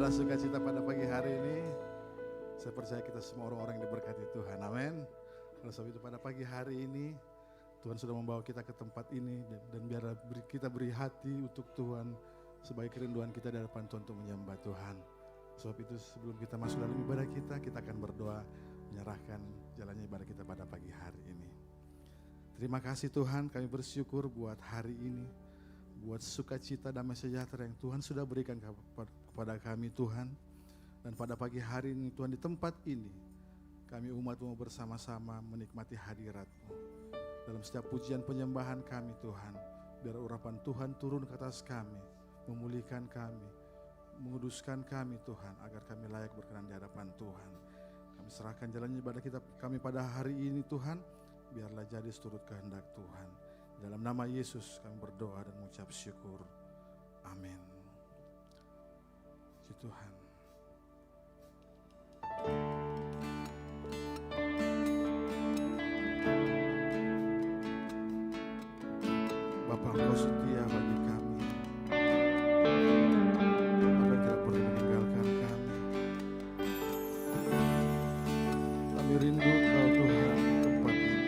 adalah sukacita pada pagi hari ini. Saya percaya kita semua orang-orang yang diberkati Tuhan, amin. Oleh sebab itu pada pagi hari ini Tuhan sudah membawa kita ke tempat ini dan biar kita beri hati untuk Tuhan sebagai kerinduan kita di hadapan Tuhan untuk menyembah Tuhan. Sebab itu sebelum kita masuk dalam ibadah kita akan berdoa menyerahkan jalannya ibadah kita pada pagi hari ini. Terima kasih Tuhan, kami bersyukur buat hari ini, buat sukacita damai sejahtera yang Tuhan sudah berikan kepada kami Tuhan. Dan pada pagi hari ini Tuhan di tempat ini, kami umat-Mu bersama-sama menikmati hadirat-Mu. Dalam setiap pujian penyembahan kami Tuhan, biar urapan Tuhan turun ke atas kami, memulihkan kami, menguduskan kami Tuhan, agar kami layak berkenan di hadapan Tuhan. Kami serahkan jalannya ibadah kita kami pada hari ini Tuhan, biarlah jadi seturut kehendak Tuhan. Dalam nama Yesus kami berdoa dan mengucap syukur. Amin. Puji Tuhan. Bapa, Engkau setia bagi kami. Bapa yang tidak pernah meninggalkan kami. Kami rindu Engkau Tuhan di tempat ini.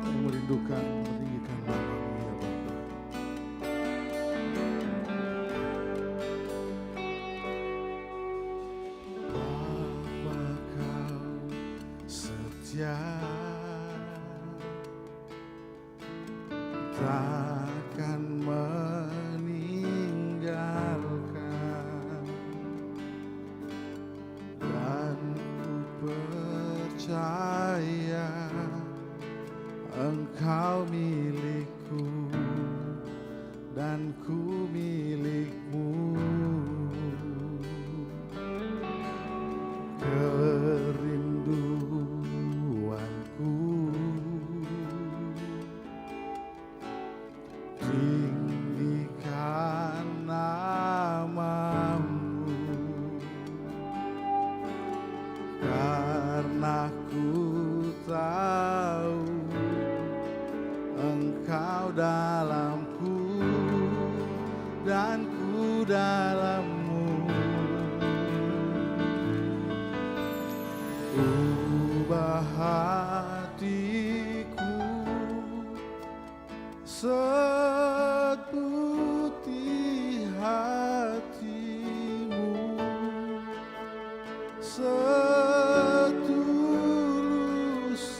Kami merindukan meninggikan nama-Mu ya Bapa. Takkan meninggalkan, dan ku percaya Engkau milikku dan ku milikmu. Kerinduanku tinggikan nama-Mu, karena ku tahu Engkau dalamku dan ku dalam-Mu. Ubah hatiku seputih hati-Mu, setulus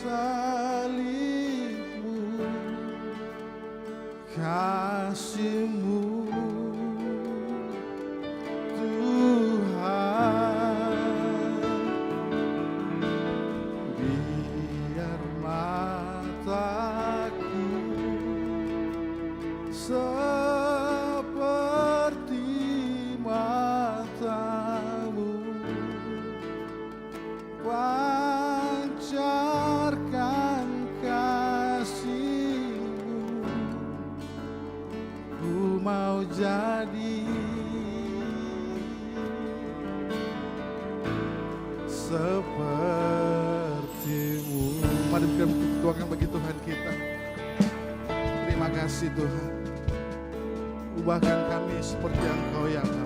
salib-Mu, kasih-Mu Tuhan. Biar mataku seperti mata-Mu, pancarkan kasih-Mu. Ku mau jadi seperti-Mu. Mari kita tuangkan bagi Tuhan kita. Terima kasih Tuhan. Ubahkan kami seperti Engkau ya Bapa.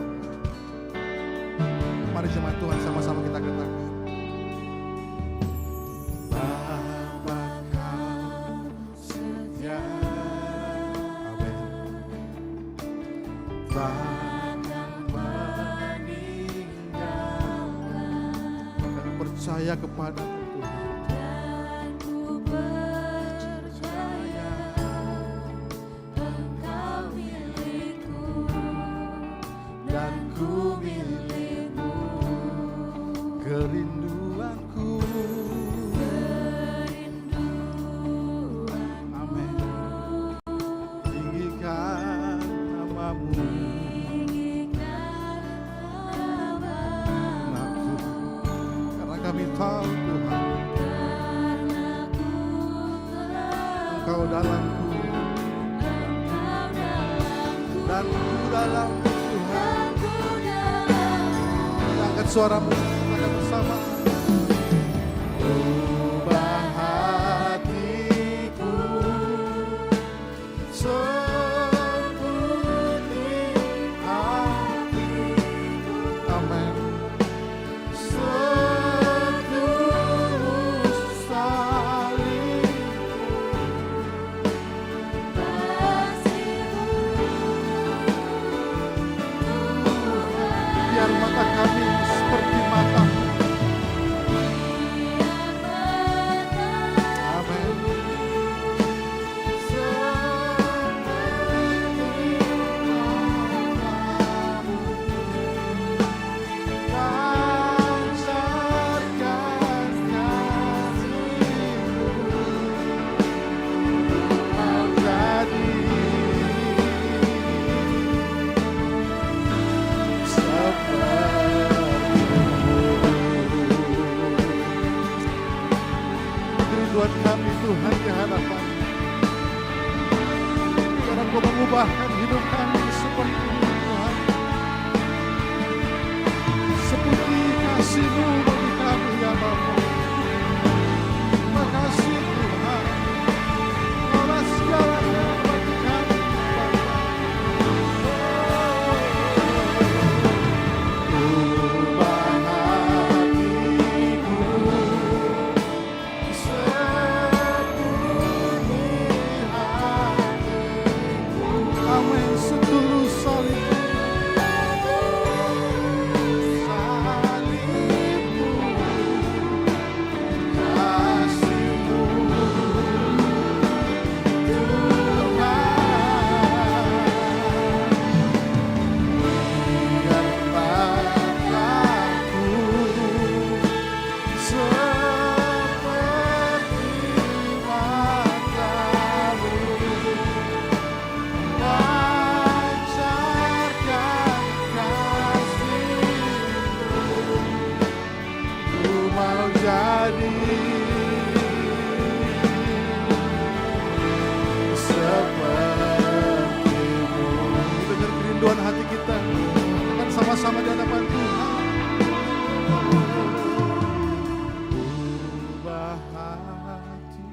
Mari jemaat Tuhan sama-sama kita katakan. Bapa Kau setia. Amin. Takkan meninggalkan. Kami percaya kepada-Mu Tuhan. Kerinduanku, amin. Tinggikan nama-Mu, karena kami tahu Tuhan, Engkau dalamku dan ku dalam-Mu Tuhan. Angkat suara-Mu kita bersama. Ubah hatiku seputih hati Biar mata kami seperti mata-Mu. Amin. Kerinduan kami Tuhan di hadapan, karena Kau mengubahkan hidup kami seperti ini Tuhan, seperti kasih-Mu bagi kami ya Bapa. Terima kasih Tuhan, Kau segalanya bagi kami Bapa. Ubah hatiku amin, setulus salib-Mu, kasih-Mu Tuhan, biar mataku seperti mata-Mu. Pancarkan kasih-Mu, ku mau jadi seperti-Mu. Dengar kerinduan hati kita, akan sama-sama di hadapan Tuhan. Ubah hati,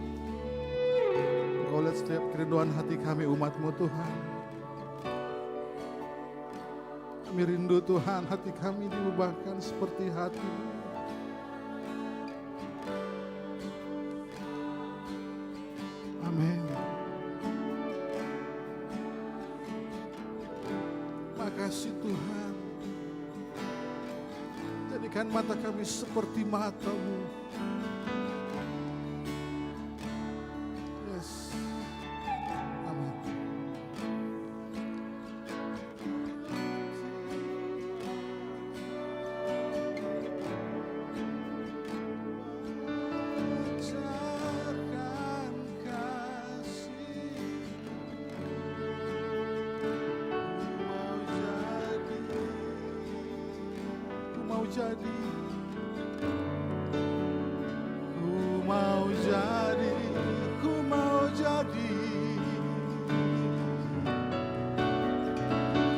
Kau lihat setiap kerinduan hati kami umat-Mu Tuhan. Kami rindu Tuhan, hati kami diubahkan seperti hati-Mu. Amin. Makasih Tuhan, jadikan mata kami seperti mata-Mu. Yes. Amin. Pancarkan kasih-Mu, mau jadi, ku mau jadi, ku mau jadi,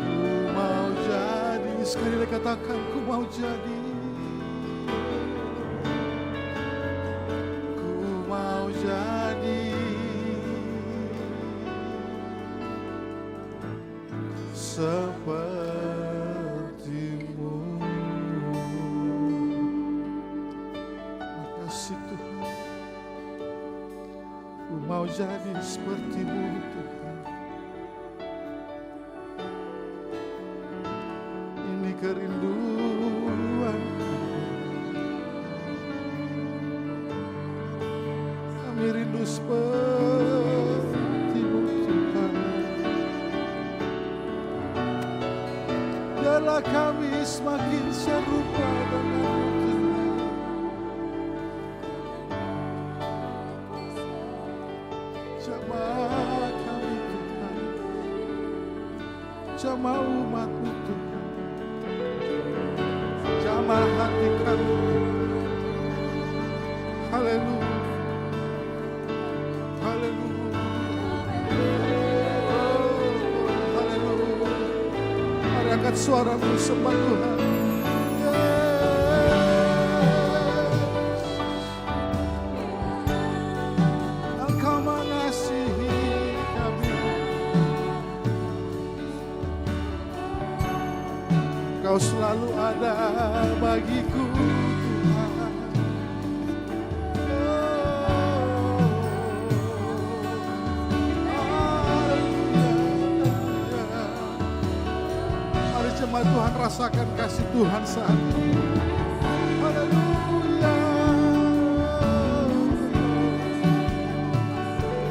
ku mau jadi. Sekali lagi katakan, ku mau jadi, ku mau jadi seperti-Mu. Makasih Tuhan, ku mau jadi seperti-Mu Tuhan. Ini kerinduan kami, rindu seperti-Mu Tuhan. Biarlah kami semakin serupa dengan-Mu Tuhan. Jamah kami Tuhan, jamah umat-Mu Tuhan, jamah hati kami. Haleluya, haleluya, haleluya. Mari angkat suaramu sembah Tuhan. Engkau mengasihi kami, Kau selalu ada bagiku Tuhan. bersama-sama Tuhan rasakan kasih Tuhan saat ini. Haleluya.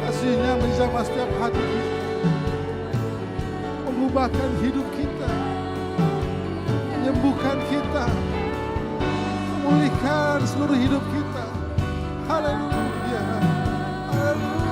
Kasih-Nya menjamah setiap hati kita, mengubahkan hidup kita, menyembuhkan kita, memulihkan seluruh hidup kita. Haleluya. Haleluya.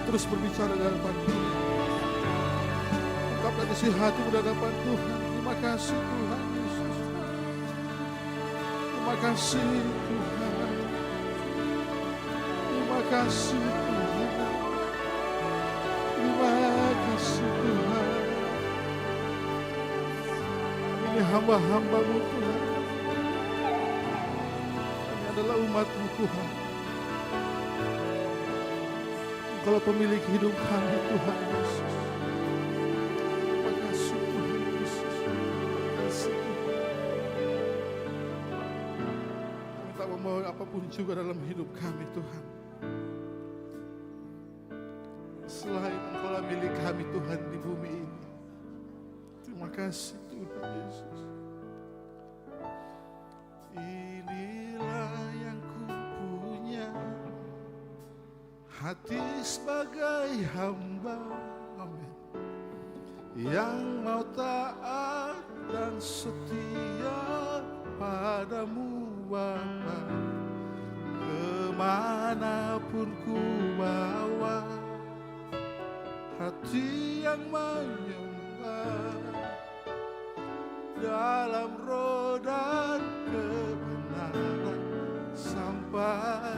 Terus berbicara di hadapan Tuhan. Ungkapkan isi hati di hadapan Tuhan. Terima kasih Tuhan Yesus. Terima kasih Tuhan. Terima kasih Tuhan. Terima kasih Tuhan. Ini hamba-hamba-Mu Tuhan. Kami adalah umat-Mu Tuhan. Kalau pemilik hidup kami Tuhan Yesus. Terima kasih Tuhan Yesus. Terima kasih Tuhan. Kami tak mau apapun juga dalam hidup kami Tuhan. Selain Engkaulah milik kami Tuhan di bumi ini. Terima kasih Tuhan Yesus. Inilah yang kupunya, hati sebagai hamba, amin, yang mau taat dan setia padamu Bapa. Kemanapun ku bawa, hati yang menyembah dalam roh dan kebenaran sampai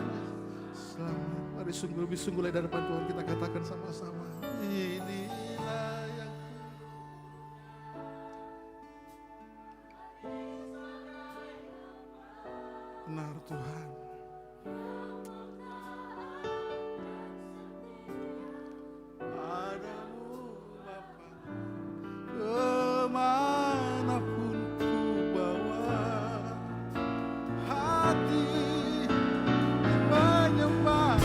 selamat. Mari lebih sungguh dari hadapan Tuhan kita katakan sama-sama. Inilah yang benar Tuhan. Padamu Bapa, kemanapun ku bawa, hati menyembah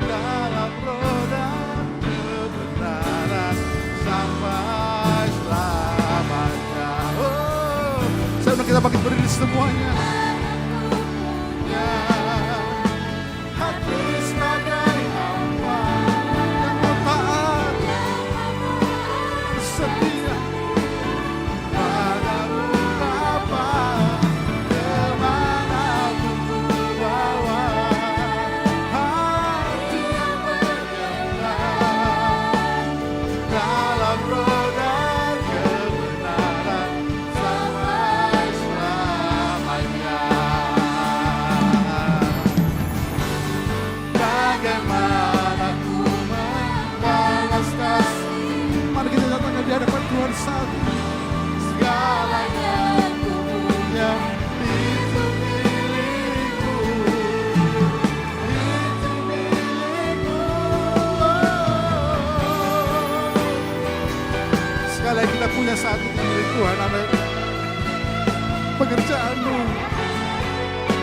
dalam roh dan kebenaran sampai selamanya. Oh, saya undang kita bangkit berdiri semuanya. Hati sebagai hamba yang mau taat setia padamu Bapa. Kemanapun ku bawa,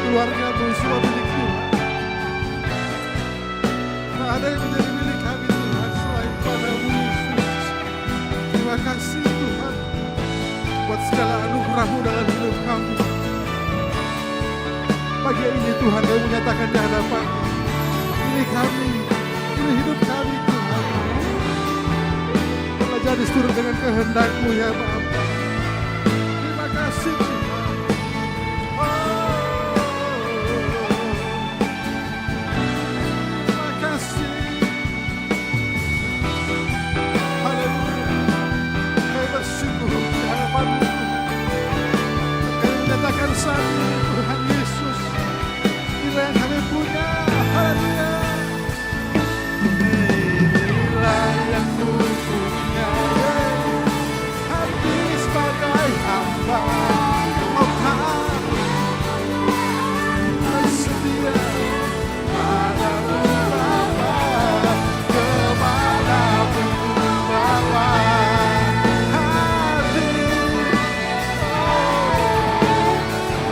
keluarga-Mu semua milik Tuhan. Tak ada yang menjadi milik kami Tuhan selain pada-Mu Yesus. Terima kasih Tuhan buat segala anugerah-Mu dalam hidup kami. Pagi ini Tuhan Kau menyatakan di hadapan ini kami, ini hidup kami Tuhan. Telah jadi seturut dengan kehendak-Mu ya Bapa. Terima kasih Tuhan. Terima kasih. Haleluya. Kami bersyukur di hadapan-Mu. Kami menyatakan saat ini Tuhan Yesus, inilah yang kami punya. Haleluya. Inilah yang ku punya. Hati sebagai hamba. Oh Tuhan, setia padamu Bapa, kemana-pun ku bawa hati.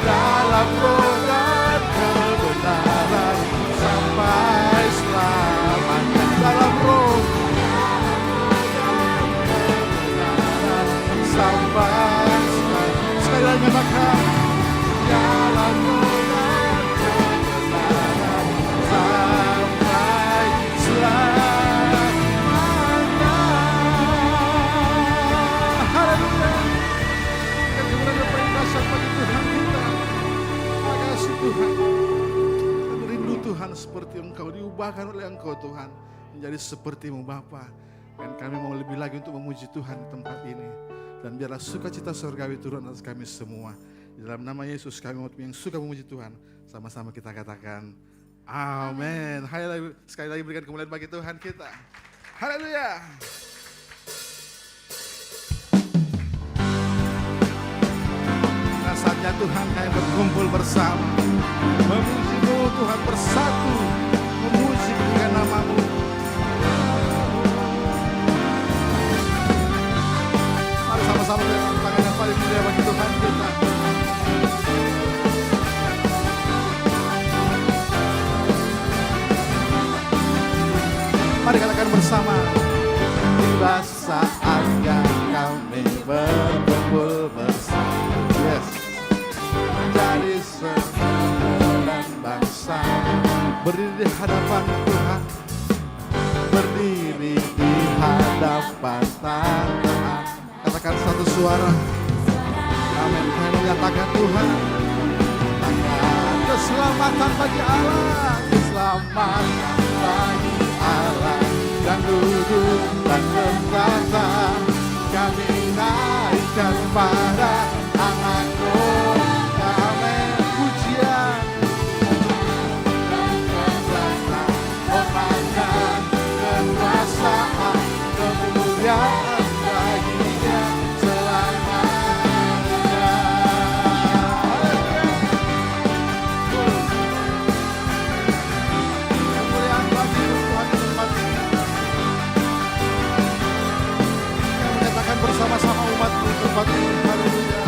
Dalam roh dan kebenaran sampai selamanya. Dalam roh sampai selamanya. Sekali lagi nyatakan dalam roh dan kebenaran sampai selamanya. Haleluya. Dan kemudian perintah bagi Tuhan kita. Terima kasih Tuhan. Kami rindu Tuhan seperti Engkau, diubahkan oleh Engkau Tuhan menjadi seperti-Mu Bapa. Dan kami mau lebih lagi untuk memuji Tuhan di tempat ini. Dan biarlah sukacita surgawi turun atas kami semua. Di dalam nama Yesus kami mau yang suka memuji Tuhan. Sama-sama kita katakan amin. Sekali lagi berikan kemuliaan bagi Tuhan kita. Haleluya. Saatnya Tuhan kami berkumpul bersama, memuji-Mu Tuhan bersatu, memuji dengan nama-Mu. Mari sama-sama kita tangan yang paling mulia bagi Tuhan kita. Mari katakan bersama. Tiba saatnya kami berkumpul bersama. Yes. Dari segala bangsa berdiri di hadapan Tuhan, berdiri di hadapan Tuhan. Katakan satu suara, amin. Kami menyatakan Tuhan, keselamatan bagi Allah, keselamatan bagi Allah, dan duduk dan bertata kami naikkan pada anakku. Amin. Pujian dan kemuliaan, kekuasaan, kemuliaan baginya selamanya. Kemuliaan bagi Tuhan di tempat ini. Kita menyatakan bersama-sama umat di tempat ini. Haleluya.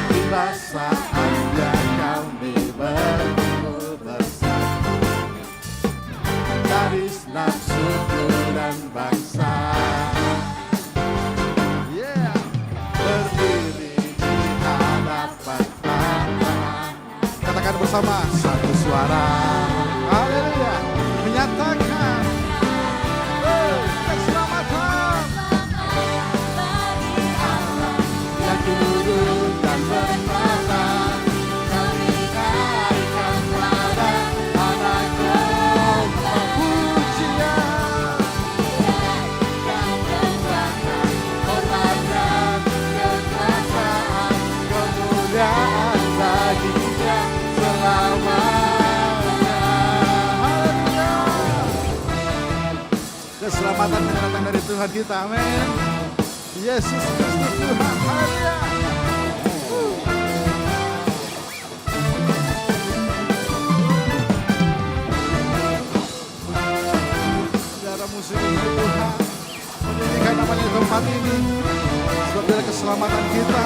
Tiba saatnya kami berkumpul bersama dari enam suku dan bangsa. Yeah. Berdiri di hadapan Tuhan. Katakan bersama satu suara. Haleluya. Menyatakan keselamatan yang duduk dan bermata. Kami naikkan pada anakku. Pujian hormat kekuasaan, kemuliaan baginya selamanya. Haleluya. Keselamatan yang datang dari Tuhan kita, amin. Yesus Kristus Tuhan, haleluya. Saudara musuh Tuhan, menyanyikan namanya di tempat ini, sebab dari keselamatan kita.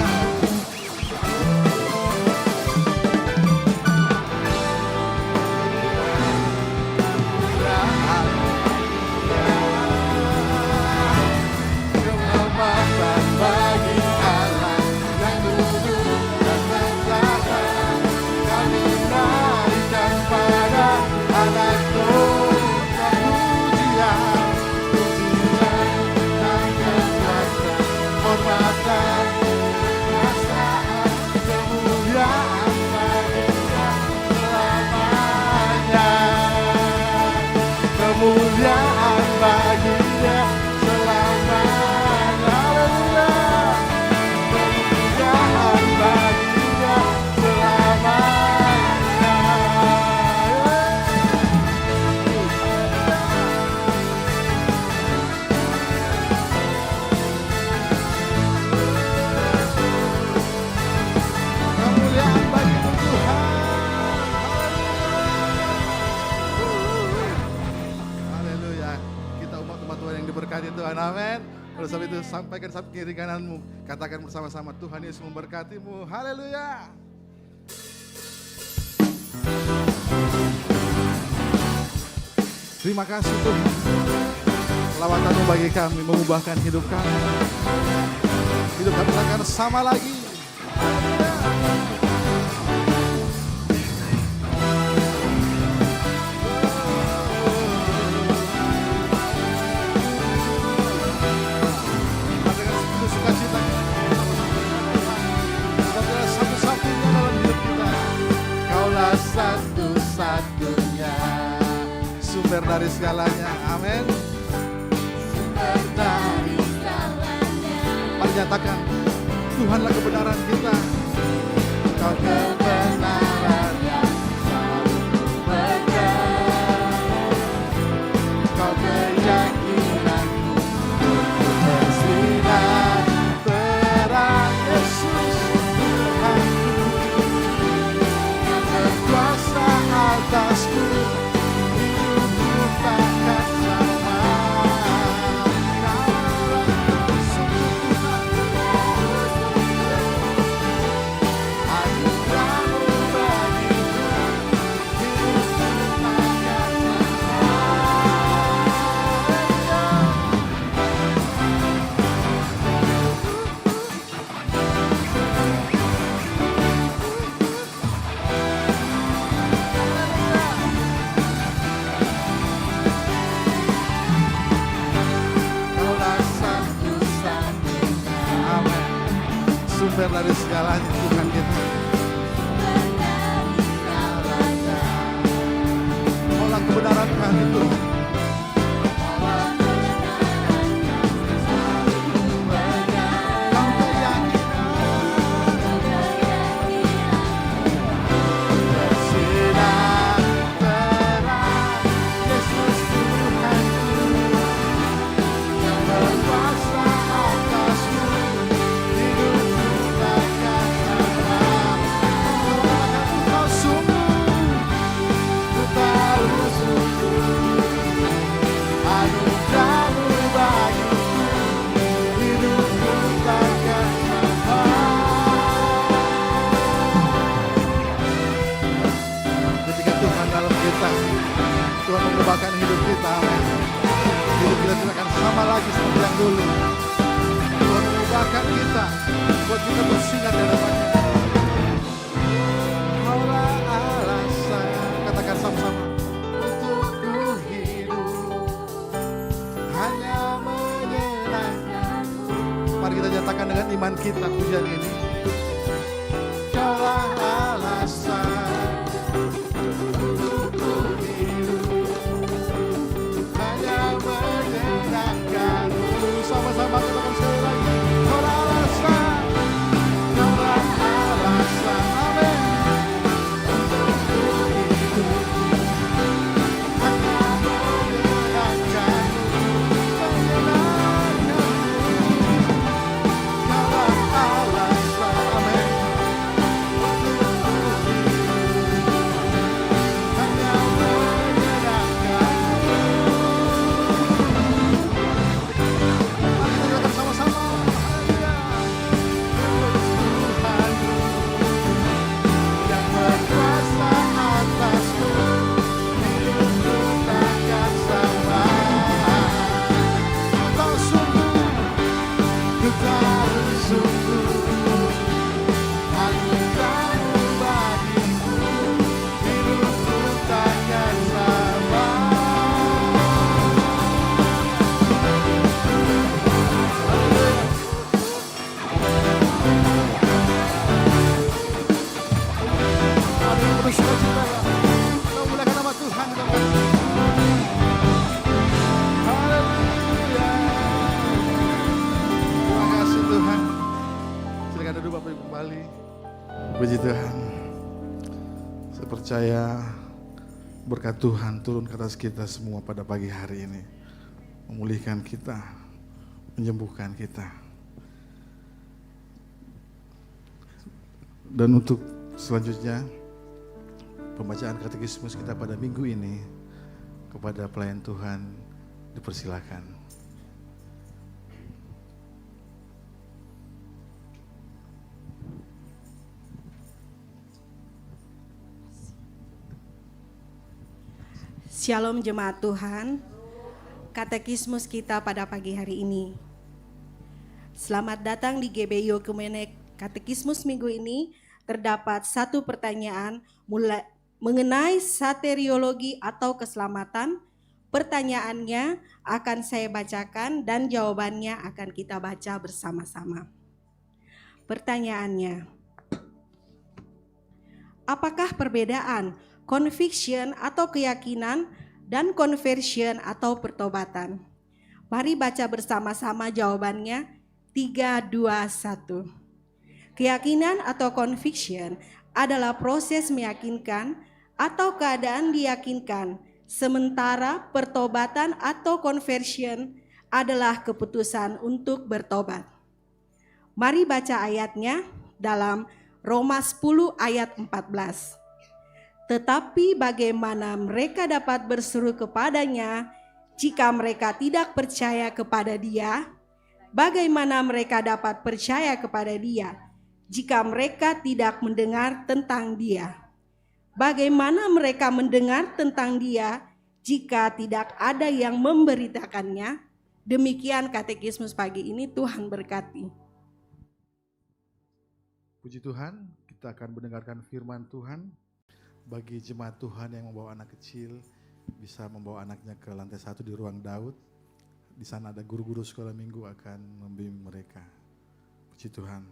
diberkati Tuhan, amin. Oleh sebab itu sampaikan sampai kiri kananmu, katakan bersama-sama, Tuhan Yesus memberkatimu, haleluya. Terima kasih Tuhan, lawatan-Mu bagi kami, mengubahkan hidup kami. Hidup kami akan sama lagi. Satu-satunya dalam hidup kita, Kaulah satu-satunya, sumber dari segalanya, amin. Sumber dari segalanya. Mari nyatakan, Tuhanlah kebenaran kita. Kau kebenaran yang selalu berkah. Kau keyakinanku untuk bersinar terang, Yesus Tuhanku yang berkuasa atasku. Hidupku takkan sama. Kaulah sungguh Tuhan, anugerah-Mu bagiku. Hidupku takkan Kaulah satu-satunya, amin. Sumber dari segalanya Tuhan kita. Kaulah kebenaran kami Tuhan. Kau keyakinan bersinar terang, Yesus Tuhanku yang berkuasa atasku. Hidupku takkan sama. Kau sungguh, ku tahu sungguh, anugerah-Mu bagiku. Hidupku takkan sama. Ketika Tuhan dalam kita, Tuhan mengubahkan hidup kita, amin. Hidup kita tidak akan sama lagi seperti yang dulu. Tuhan mengubahkan kita, buat kita bersinar di hadapan-Nya. Kaulah alasan, katakan sama-sama, untuk ku hidup hanya menyenangkan-Mu. Mari kita nyatakan dengan iman kita pujian ini. Kaulah alasan untuk ku hidup hanya menyenangkan-Mu. Sama-sama katakan sekali lagi. Kaulah alasan, amin. Untuk ku hidup hanya menyenangkan-Mu, menyenangkan-Mu. Kaulah alasan, amin. Untuk ku hidup hanya menyenangkan-Mu. Mari kita katakan sama-sama, haleluya. Tuhanku yang berkuasa atasku. Hidupku takkan sama. Kau sungguh, ku tahu sungguh, anugerah-Mu bagiku. Hidupku takkan sama. Mari kita bersuka-cita, kita muliakan nama Tuhan, kita berkata, haleluya. Terima kasih Tuhan. Silakan duduk Bapak Ibu kembali. Puji Tuhan. Saya percaya berkat Tuhan turun ke atas kita semua pada pagi hari ini. Memulihkan kita, menyembuhkan kita. Dan untuk selanjutnya, pembacaan katekismus kita pada minggu ini, kepada pelayan Tuhan dipersilakan. Shalom jemaat Tuhan, katekismus kita pada pagi hari ini. Selamat datang di GBI Kemenek. Katekismus minggu ini terdapat satu pertanyaan mengenai soteriologi atau keselamatan. Pertanyaannya akan saya bacakan dan jawabannya akan kita baca bersama-sama. Pertanyaannya, apakah perbedaan conviction atau keyakinan dan conversion atau pertobatan? Mari baca bersama-sama jawabannya. 3, 2, 1. Keyakinan atau conviction adalah proses meyakinkan atau keadaan diyakinkan, sementara pertobatan atau conversion adalah keputusan untuk bertobat. Mari baca ayatnya dalam Roma 10 ayat 14. Tetapi bagaimana mereka dapat berseru kepadanya jika mereka tidak percaya kepada Dia? Bagaimana mereka dapat percaya kepada Dia jika mereka tidak mendengar tentang Dia? Bagaimana mereka mendengar tentang Dia jika tidak ada yang memberitakannya? Demikian katekismus pagi ini, Tuhan berkati. Puji Tuhan, kita akan mendengarkan firman Tuhan. Bagi jemaat Tuhan yang membawa anak kecil, bisa membawa anaknya ke lantai 1 di ruang Daud. Di sana ada guru-guru sekolah minggu akan membimbing mereka. Puji Tuhan.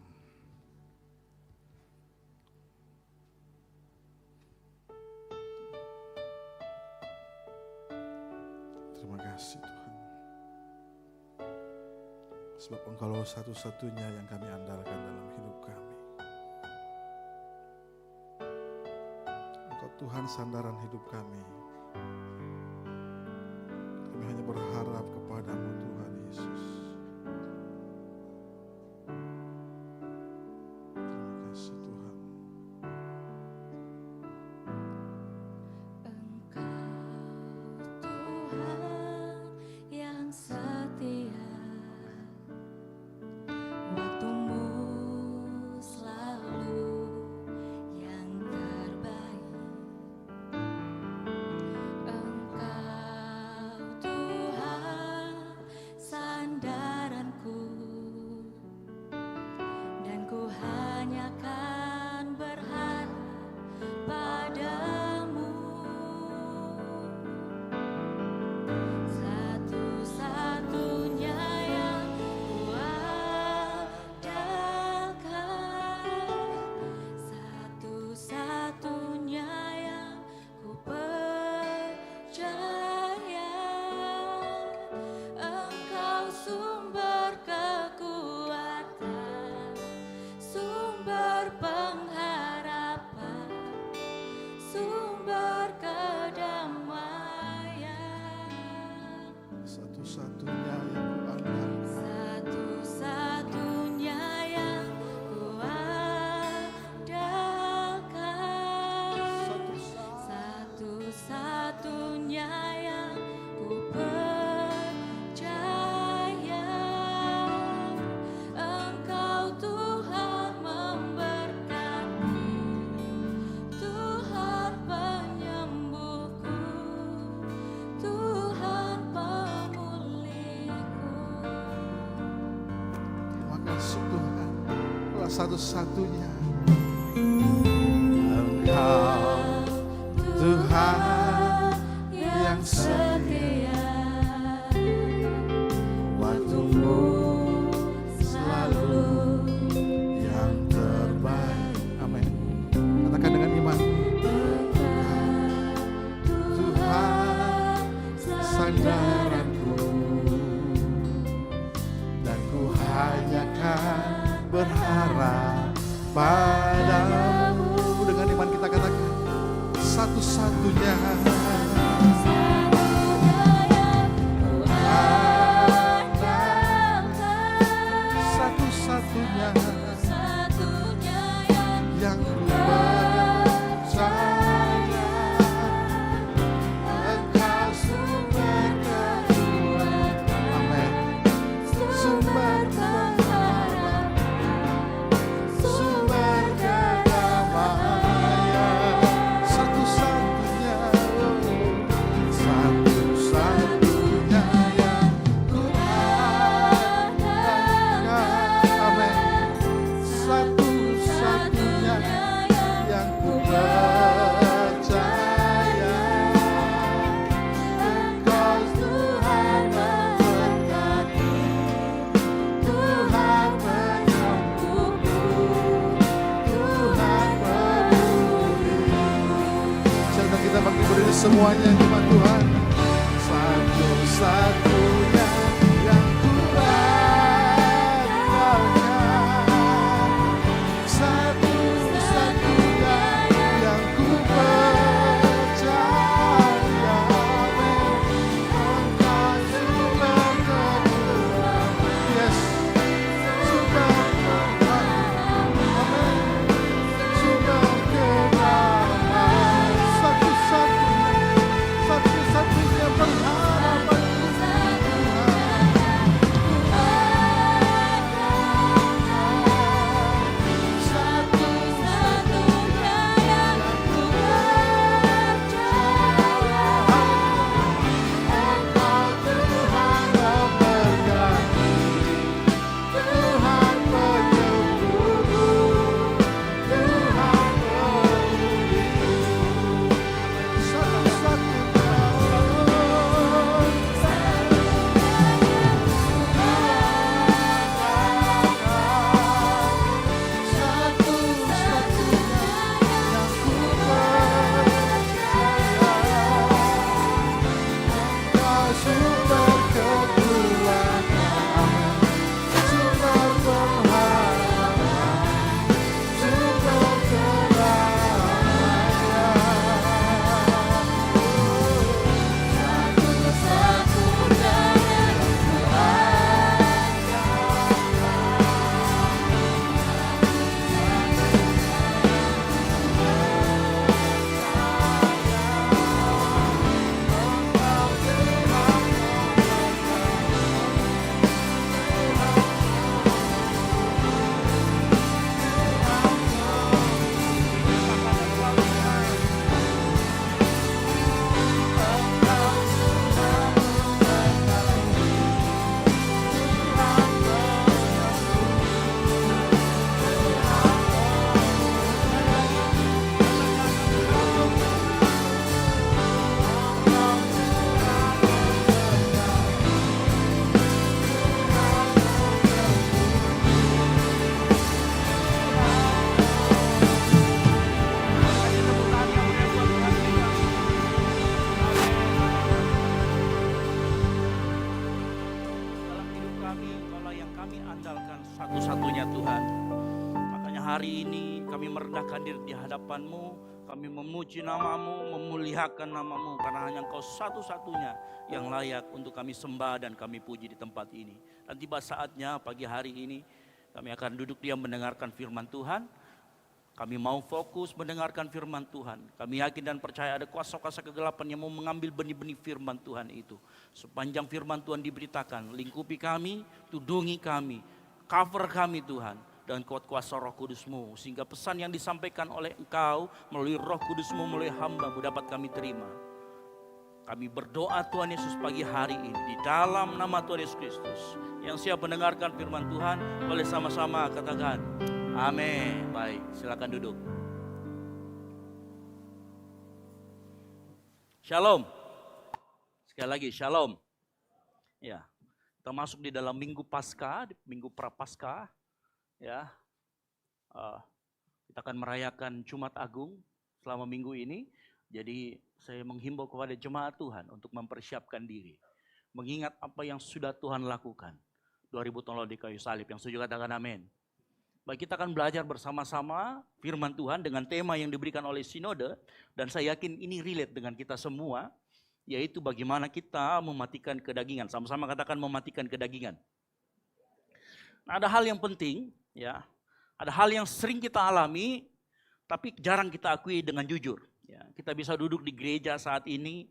Terima kasih Tuhan. Sebab Engkau satu-satunya yang kami andalkan dalam hidup kami. Tuhan sandaran hidup kami. Kami hanya berharap kepadamu Tuhan Yesus. Terima kasih Tuhan. Engkau Tuhan yang setia, waktumu selalu yang terbaik. Satu-satunya Engkau Tuhan yang setia, waktumu selalu yang terbaik. Amin. Katakan dengan iman. Tuhan sandaranku, dan ku hanya kan berharap padamu. Dengan iman kita katakan, satu-satunya satu-satunya yang ku percaya, Engkau sumber kekuatan. Amin. Sumber pengharapan, sumber semuanya cuma Tuhan. Satu-satunya yang ku andalkan, satu-satunya yang ku percaya. Engkau sumber kedua, yes, sumber kedamaian, sumber kedamaian, satu-satunya pengharapan. Satu-satunya Tuhan. Makanya hari ini kami merendahkan diri di hadapan-Mu, kami memuji nama-Mu, memuliakan nama-Mu, karena hanya Engkau satu-satunya yang layak untuk kami sembah dan kami puji di tempat ini. Dan tiba saatnya pagi hari ini kami akan duduk diam mendengarkan firman Tuhan. Kami mau fokus mendengarkan firman Tuhan. Kami yakin dan percaya ada kuasa-kuasa kegelapan yang mau mengambil benih-benih firman Tuhan itu. Sepanjang firman Tuhan diberitakan, lingkupi kami, tudungi kami, cover kami Tuhan, dengan kuat kuasa Roh Kudus-Mu, sehingga pesan yang disampaikan oleh Engkau melalui Roh Kudus-Mu, melalui hamba-Mu dapat kami terima. Kami berdoa Tuhan Yesus pagi hari ini di dalam nama Tuhan Yesus Kristus. Yang siap mendengarkan firman Tuhan, boleh sama-sama katakan amin. Baik, silakan duduk. Shalom. Sekali lagi shalom. Ya, kita masuk di dalam minggu Paskah, minggu Prapaskah. Ya, kita akan merayakan Jumat Agung selama minggu ini. Jadi saya menghimbau kepada jemaat Tuhan untuk mempersiapkan diri, mengingat apa yang sudah Tuhan lakukan. 2000 tahun lalu di kayu salib. Yang setuju katakan amin. Baik, kita akan belajar bersama-sama firman Tuhan dengan tema yang diberikan oleh Sinode. Dan saya yakin ini relate dengan kita semua, yaitu bagaimana kita mematikan kedagingan. Sama-sama katakan mematikan kedagingan. Nah, ada hal yang penting, ya. Ada hal yang sering kita alami, tapi jarang kita akui dengan jujur. Ya, kita bisa duduk di gereja saat ini,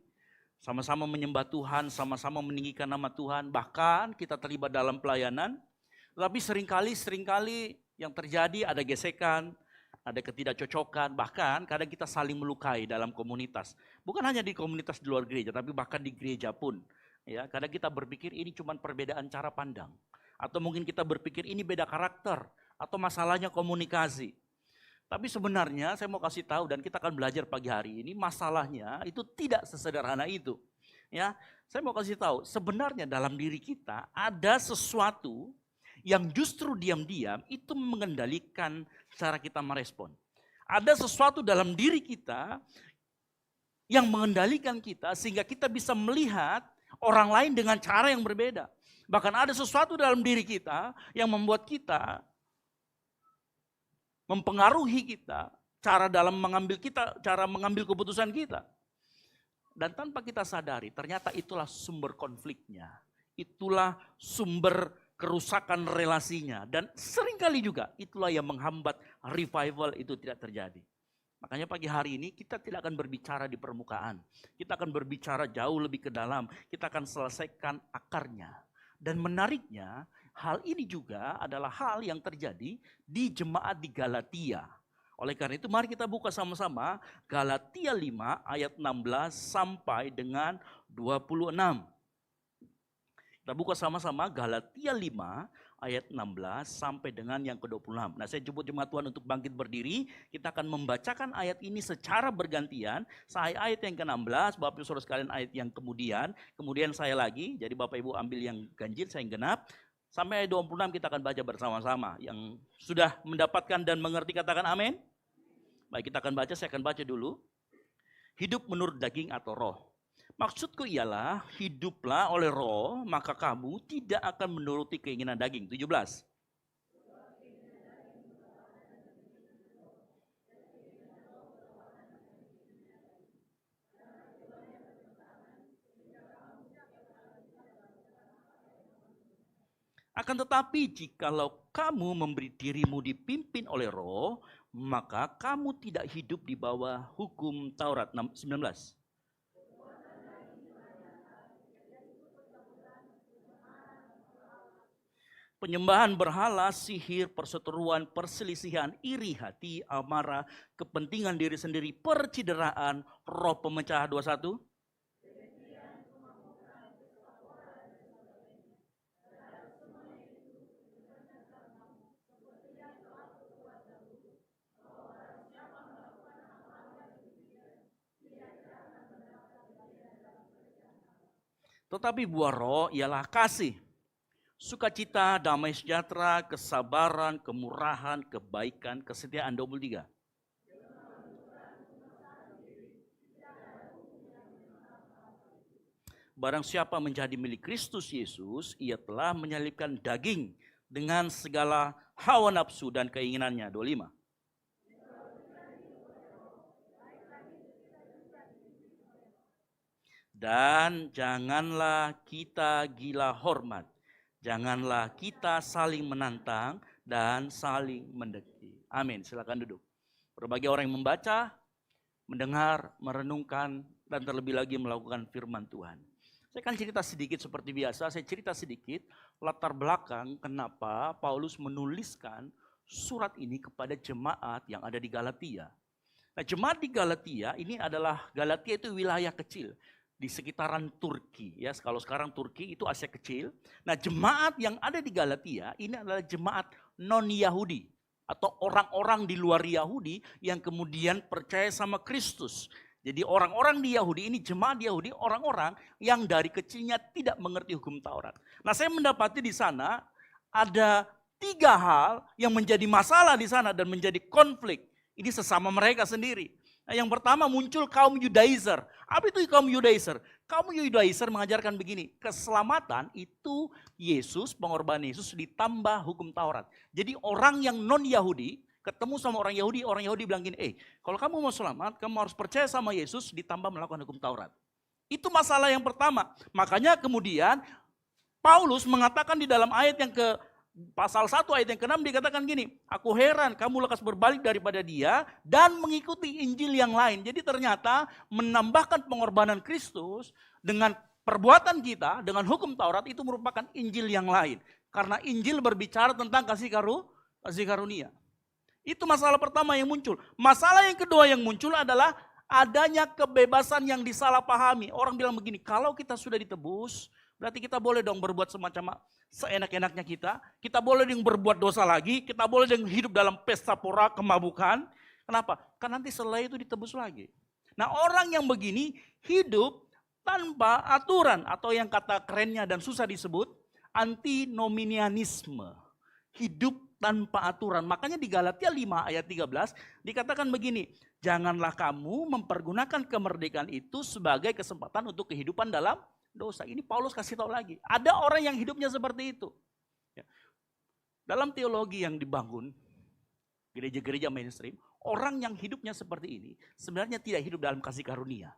sama-sama menyembah Tuhan, sama-sama meninggikan nama Tuhan, bahkan kita terlibat dalam pelayanan, tapi seringkali yang terjadi ada gesekan, ada ketidakcocokan, bahkan kadang kita saling melukai dalam komunitas. Bukan hanya di komunitas di luar gereja, tapi bahkan di gereja pun. Ya, kadang kita berpikir ini cuma perbedaan cara pandang. Atau mungkin kita berpikir ini beda karakter, atau masalahnya komunikasi. Tapi sebenarnya saya mau kasih tahu dan kita akan belajar pagi hari ini, masalahnya itu tidak sesederhana itu. Ya, saya mau kasih tahu, sebenarnya dalam diri kita ada sesuatu yang justru diam-diam itu mengendalikan cara kita merespon. Ada sesuatu dalam diri kita yang mengendalikan kita sehingga kita bisa melihat orang lain dengan cara yang berbeda. Bahkan ada sesuatu dalam diri kita yang membuat kita, mempengaruhi kita, cara mengambil keputusan kita. Dan tanpa kita sadari, ternyata itulah sumber konfliknya. Itulah sumber kerusakan relasinya. Dan seringkali juga itulah yang menghambat revival itu tidak terjadi. Makanya pagi hari ini kita tidak akan berbicara di permukaan. Kita akan berbicara jauh lebih ke dalam. Kita akan selesaikan akarnya. Dan menariknya, hal ini juga adalah hal yang terjadi di jemaat di Galatia. Oleh karena itu mari kita buka sama-sama Galatia 5 ayat 16 sampai dengan 26. Kita buka sama-sama Galatia 5 ayat 16 sampai dengan yang ke-26. Nah, saya jemput jemaat Tuhan untuk bangkit berdiri. Kita akan membacakan ayat ini secara bergantian. Saya ayat yang ke-16, Bapak Ibu Saudara sekalian ayat yang kemudian saya lagi. Jadi Bapak Ibu ambil yang ganjil, saya yang genap. Sampai ayat 26 kita akan baca bersama-sama. Yang sudah mendapatkan dan mengerti katakan amin. Baik, kita akan baca, saya akan baca dulu. Hidup menurut daging atau roh. Maksudku ialah hiduplah oleh roh, maka kamu tidak akan menuruti keinginan daging. 17. Akan tetapi jikalau kamu memberi dirimu dipimpin oleh roh, maka kamu tidak hidup di bawah hukum Taurat. 19. Penyembahan berhala, sihir, perseteruan, perselisihan, iri hati, amarah, kepentingan diri sendiri, percideraan, roh pemecah. 21. Tetapi buah roh ialah kasih, sukacita, damai sejahtera, kesabaran, kemurahan, kebaikan, kesetiaan. 23. Barang siapa menjadi milik Kristus Yesus, ia telah menyalibkan daging dengan segala hawa nafsu dan keinginannya. 25. Dan janganlah kita gila hormat. Janganlah kita saling menantang dan saling mendekati. Amin. Silakan duduk. Berbagai orang yang membaca, mendengar, merenungkan, dan terlebih lagi melakukan firman Tuhan. Saya akan cerita sedikit seperti biasa. Saya cerita sedikit latar belakang kenapa Paulus menuliskan surat ini kepada jemaat yang ada di Galatia. Nah, jemaat di Galatia ini adalah, Galatia itu wilayah kecil di sekitaran Turki, ya. Kalau sekarang Turki itu Asia Kecil. Nah, jemaat yang ada di Galatia ini adalah jemaat non-Yahudi atau orang-orang di luar Yahudi yang kemudian percaya sama Kristus. Jadi orang-orang di Yahudi ini, jemaat Yahudi, orang-orang yang dari kecilnya tidak mengerti hukum Taurat. Nah, saya mendapati di sana ada 3 hal yang menjadi masalah di sana dan menjadi konflik. Ini sesama mereka sendiri. Nah, yang pertama muncul kaum Yudaizer. Apa itu kaum Yudaizer? Kaum Yudaizer mengajarkan begini, keselamatan itu Yesus, pengorbanan Yesus ditambah hukum Taurat. Jadi orang yang non-Yahudi ketemu sama orang Yahudi bilang gini, kalau kamu mau selamat, kamu harus percaya sama Yesus ditambah melakukan hukum Taurat. Itu masalah yang pertama. Makanya kemudian Paulus mengatakan di dalam ayat yang ke Pasal 1 ayat yang ke-6 dikatakan gini, aku heran kamu lekas berbalik daripada dia dan mengikuti Injil yang lain. Jadi ternyata menambahkan pengorbanan Kristus dengan perbuatan kita, dengan hukum Taurat itu merupakan Injil yang lain. Karena Injil berbicara tentang kasih karunia. Itu masalah pertama yang muncul. Masalah yang kedua yang muncul adalah adanya kebebasan yang disalahpahami. Orang bilang begini, kalau kita sudah ditebus, berarti kita boleh dong berbuat semacam seenak-enaknya kita. Kita boleh dong berbuat dosa lagi. Kita boleh dong hidup dalam pesta pora kemabukan. Kenapa? Karena nanti setelah itu ditebus lagi. Nah, orang yang begini hidup tanpa aturan atau yang kata kerennya dan susah disebut antinomianisme. Hidup tanpa aturan. Makanya di Galatia 5 ayat 13 dikatakan begini, janganlah kamu mempergunakan kemerdekaan itu sebagai kesempatan untuk kehidupan dalam dosa. Ini Paulus kasih tahu lagi, ada orang yang hidupnya seperti itu. Ya. Dalam teologi yang dibangun, gereja-gereja mainstream, orang yang hidupnya seperti ini sebenarnya tidak hidup dalam kasih karunia.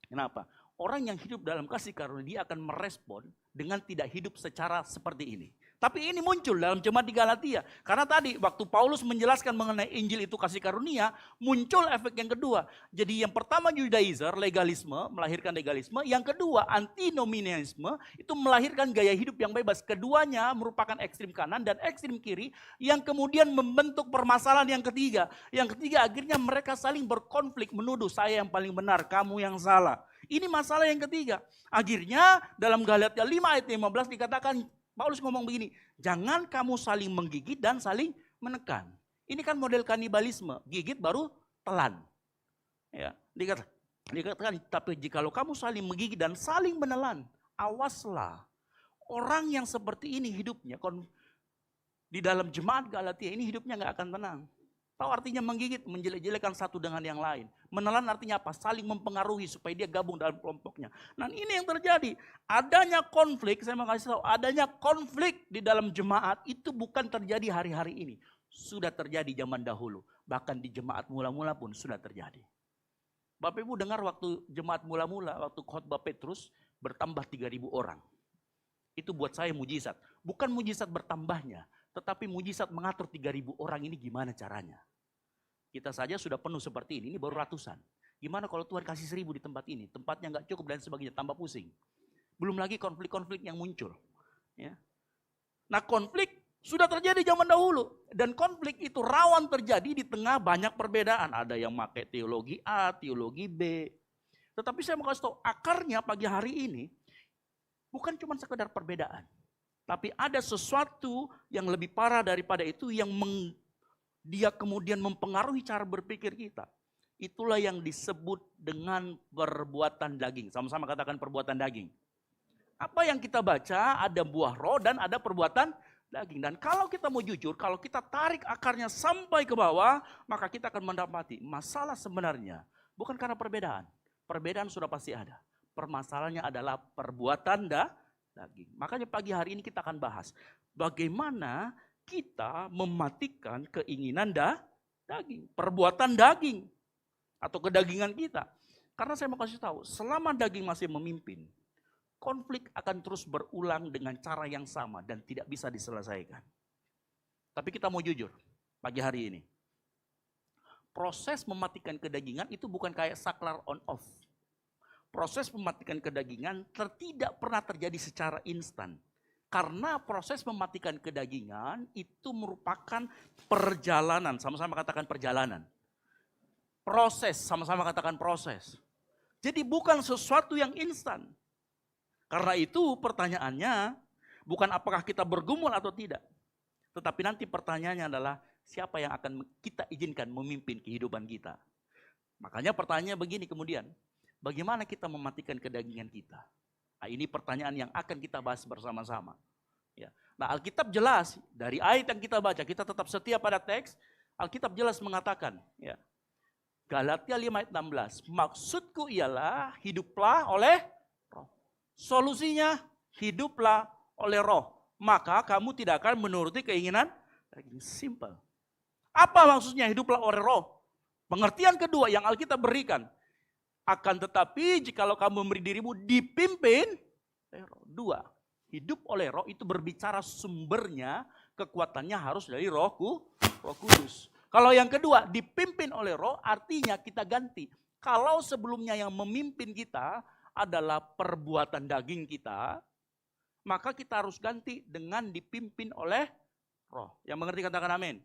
Kenapa? Orang yang hidup dalam kasih karunia dia akan merespon dengan tidak hidup secara seperti ini. Tapi ini muncul dalam jemaat di Galatia. Karena tadi waktu Paulus menjelaskan mengenai Injil itu kasih karunia, muncul efek yang kedua. Jadi yang pertama Judaizer, legalisme, melahirkan legalisme. Yang kedua antinomianisme, itu melahirkan gaya hidup yang bebas. Keduanya merupakan ekstrim kanan dan ekstrim kiri yang kemudian membentuk permasalahan yang ketiga. Yang ketiga akhirnya mereka saling berkonflik, menuduh saya yang paling benar, kamu yang salah. Ini masalah yang ketiga. Akhirnya dalam Galatia 5 ayat 15 dikatakan, Paulus ngomong begini, jangan kamu saling menggigit dan saling menekan. Ini kan model kanibalisme, gigit baru telan. Ya, dikatakan, tapi jikalau kamu saling menggigit dan saling menelan, awaslah. Orang yang seperti ini hidupnya, di dalam jemaat Galatia ini hidupnya gak akan tenang. Tahu artinya menggigit, menjelek-jelekan satu dengan yang lain. Menelan artinya apa? Saling mempengaruhi supaya dia gabung dalam kelompoknya. Nah ini yang terjadi. Adanya konflik, saya mau kasih tahu, adanya konflik di dalam jemaat itu bukan terjadi hari-hari ini. Sudah terjadi zaman dahulu. Bahkan di jemaat mula-mula pun sudah terjadi. Bapak Ibu dengar waktu jemaat mula-mula, waktu khotbah Petrus bertambah 3.000 orang. Itu buat saya mujizat. Bukan mujizat bertambahnya. Tetapi mujizat mengatur 3.000 orang ini gimana caranya? Kita saja sudah penuh seperti ini baru ratusan. Gimana kalau Tuhan kasih 1.000 di tempat ini? Tempatnya nggak cukup dan sebagainya, tambah pusing. Belum lagi konflik-konflik yang muncul. Ya. Nah konflik sudah terjadi zaman dahulu. Dan konflik itu rawan terjadi di tengah banyak perbedaan. Ada yang pakai teologi A, teologi B. Tetapi saya mau kasih tahu, akarnya pagi hari ini bukan cuma sekedar perbedaan. Tapi ada sesuatu yang lebih parah daripada itu yang dia kemudian mempengaruhi cara berpikir kita. Itulah yang disebut dengan perbuatan daging. Sama-sama katakan perbuatan daging. Apa yang kita baca ada buah roh dan ada perbuatan daging. Dan kalau kita mau jujur, kalau kita tarik akarnya sampai ke bawah, maka kita akan mendapati masalah sebenarnya bukan karena perbedaan. Perbedaan sudah pasti ada. Permasalahannya adalah perbuatan daging. Makanya pagi hari ini kita akan bahas bagaimana kita mematikan keinginan daging, perbuatan daging atau kedagingan kita. Karena saya mau kasih tahu, selama daging masih memimpin, konflik akan terus berulang dengan cara yang sama dan tidak bisa diselesaikan. Tapi kita mau jujur pagi hari ini. Proses mematikan kedagingan itu bukan kayak saklar on off. Proses mematikan kedagingan tidak pernah terjadi secara instan. Karena proses mematikan kedagingan itu merupakan perjalanan. Sama-sama katakan perjalanan. Proses, sama-sama katakan proses. Jadi bukan sesuatu yang instan. Karena itu pertanyaannya bukan apakah kita bergumul atau tidak. Tetapi nanti pertanyaannya adalah siapa yang akan kita izinkan memimpin kehidupan kita. Makanya pertanyaannya begini kemudian. Bagaimana kita mematikan kedagingan kita? Nah, ini pertanyaan yang akan kita bahas bersama-sama. Ya. Nah, Alkitab jelas dari ayat yang kita baca, kita tetap setia pada teks. Alkitab jelas mengatakan, ya, Galatia 5 ayat 16, maksudku ialah hiduplah oleh roh. Solusinya hiduplah oleh roh. Maka kamu tidak akan menuruti keinginan daging. Simple. Apa maksudnya hiduplah oleh roh? Pengertian kedua yang Alkitab berikan. Akan tetapi jikalau kamu memberi dirimu dipimpin oleh roh. Dua, hidup oleh roh itu berbicara sumbernya, kekuatannya harus dari roh kudus. Kalau yang kedua, dipimpin oleh roh artinya kita ganti. Kalau sebelumnya yang memimpin kita adalah perbuatan daging kita, maka kita harus ganti dengan dipimpin oleh roh. Yang mengerti katakan amin.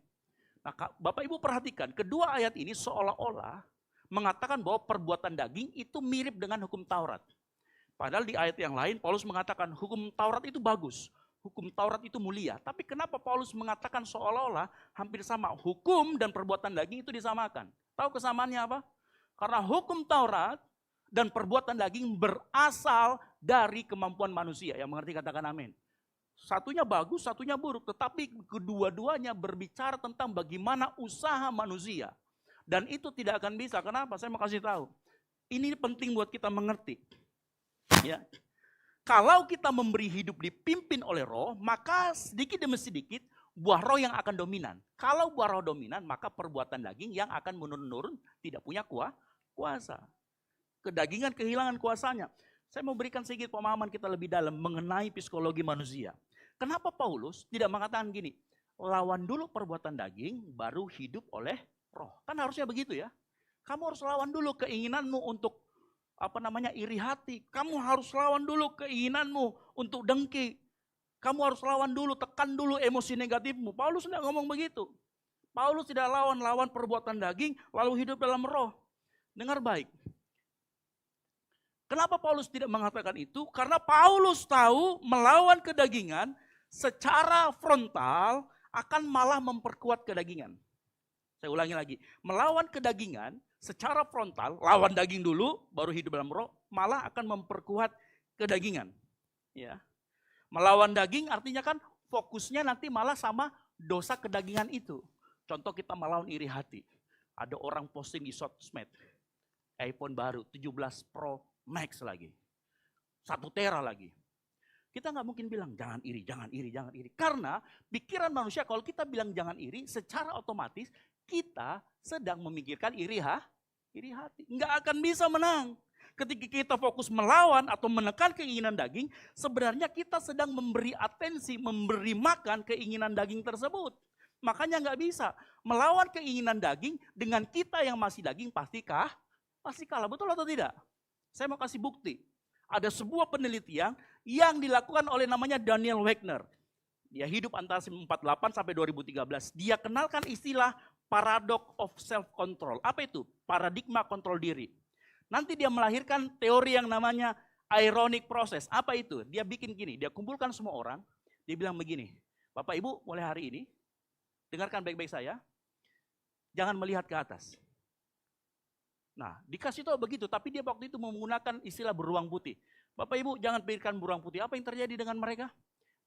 Nah, Bapak Ibu perhatikan, kedua ayat ini seolah-olah mengatakan bahwa perbuatan daging itu mirip dengan hukum Taurat. Padahal di ayat yang lain Paulus mengatakan hukum Taurat itu bagus, hukum Taurat itu mulia. Tapi kenapa Paulus mengatakan seolah-olah hampir sama, hukum dan perbuatan daging itu disamakan? Tahu kesamaannya apa? Karena hukum Taurat dan perbuatan daging berasal dari kemampuan manusia. Yang mengerti katakan amin. Satunya bagus, satunya buruk. Tetapi kedua-duanya berbicara tentang bagaimana usaha manusia. Dan itu tidak akan bisa. Kenapa? Saya mau kasih tahu. Ini penting buat kita mengerti. Ya. Kalau kita memberi hidup dipimpin oleh roh, maka sedikit demi sedikit buah roh yang akan dominan. Kalau buah roh dominan, maka perbuatan daging yang akan menurun-menurun tidak punya kuasa. Kedagingan kehilangan kuasanya. Saya mau berikan sedikit pemahaman kita lebih dalam mengenai psikologi manusia. Kenapa Paulus tidak mengatakan gini, lawan dulu perbuatan daging, baru hidup oleh roh. Kan harusnya begitu ya. Kamu harus lawan dulu keinginanmu untuk iri hati. Kamu harus lawan dulu keinginanmu untuk dengki. Kamu harus lawan dulu, tekan dulu emosi negatifmu. Paulus tidak ngomong begitu. Paulus tidak lawan perbuatan daging, lalu hidup dalam roh. Dengar baik. Kenapa Paulus tidak mengatakan itu? Karena Paulus tahu melawan kedagingan secara frontal akan malah memperkuat kedagingan. Saya ulangi lagi, melawan kedagingan secara frontal, lawan daging dulu, baru hidup dalam roh, malah akan memperkuat kedagingan. Ya. Melawan daging artinya kan fokusnya nanti malah sama dosa kedagingan itu. Contoh kita melawan iri hati. Ada orang posting di sosmed, iPhone baru 17 Pro Max lagi, 1 tera lagi. Kita nggak mungkin bilang jangan iri, jangan iri, jangan iri. Karena pikiran manusia kalau kita bilang jangan iri, secara otomatis kita sedang memikirkan iri hati. Nggak akan bisa menang. Ketika kita fokus melawan atau menekan keinginan daging, sebenarnya kita sedang memberi atensi, memberi makan keinginan daging tersebut. Makanya nggak bisa. Melawan keinginan daging dengan kita yang masih daging pasti kalah. Betul atau tidak? Saya mau kasih bukti. Ada sebuah penelitian yang dilakukan oleh namanya Daniel Wegner. Dia hidup antara 1948 sampai 2013. Dia kenalkan istilah paradox of self-control. Apa itu? Paradigma kontrol diri. Nanti dia melahirkan teori yang namanya ironic process. Apa itu? Dia bikin gini, dia kumpulkan semua orang. Dia bilang begini, Bapak Ibu mulai hari ini, dengarkan baik-baik saya, jangan melihat ke atas. Nah, dikasih tahu begitu, tapi dia waktu itu menggunakan istilah beruang putih. Bapak Ibu jangan pikirkan beruang putih. Apa yang terjadi dengan mereka?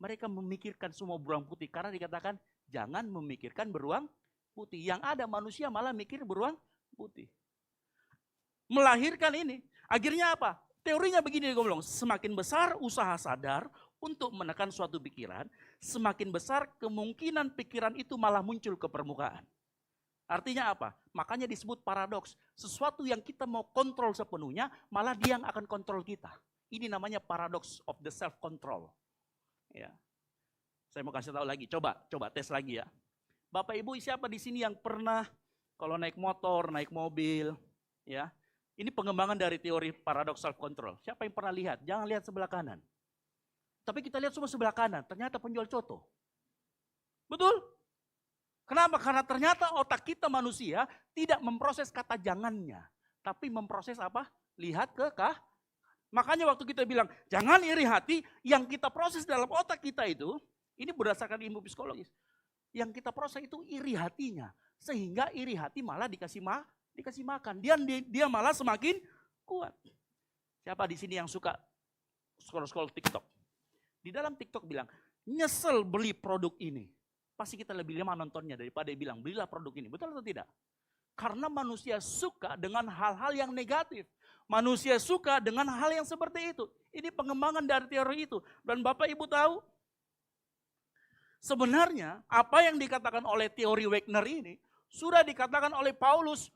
Mereka memikirkan semua beruang putih. Karena dikatakan jangan memikirkan beruang putih. Yang ada manusia malah mikir beruang putih. Melahirkan ini. Akhirnya apa? Teorinya begini gue bilang. Semakin besar usaha sadar untuk menekan suatu pikiran, semakin besar kemungkinan pikiran itu malah muncul ke permukaan. Artinya apa? Makanya disebut paradoks. Sesuatu yang kita mau kontrol sepenuhnya, malah dia yang akan kontrol kita. Ini namanya paradox of the self-control. Ya. Saya mau kasih tahu lagi, coba tes lagi ya. Bapak Ibu siapa di sini yang pernah kalau naik motor, naik mobil, ya. Ini pengembangan dari teori paradox self-control. Siapa yang pernah lihat? Jangan lihat sebelah kanan. Tapi kita lihat semua sebelah kanan, ternyata penjual coto. Betul? Kenapa? Karena ternyata otak kita manusia tidak memproses kata jangannya. Tapi memproses apa? Lihat ke kah? Makanya waktu kita bilang, jangan iri hati, yang kita proses dalam otak kita itu, ini berdasarkan ilmu psikologis. Yang kita proses itu iri hatinya. Sehingga iri hati malah dikasih makan. Dia malah semakin kuat. Siapa di sini yang suka scroll TikTok? Di dalam TikTok bilang, nyesel beli produk ini. Pasti kita lebih lama nontonnya daripada bilang, belilah produk ini. Betul atau tidak? Karena manusia suka dengan hal-hal yang negatif. Manusia suka dengan hal yang seperti itu. Ini pengembangan dari teori itu. Dan Bapak Ibu tahu, sebenarnya apa yang dikatakan oleh teori Wegner ini, sudah dikatakan oleh Paulus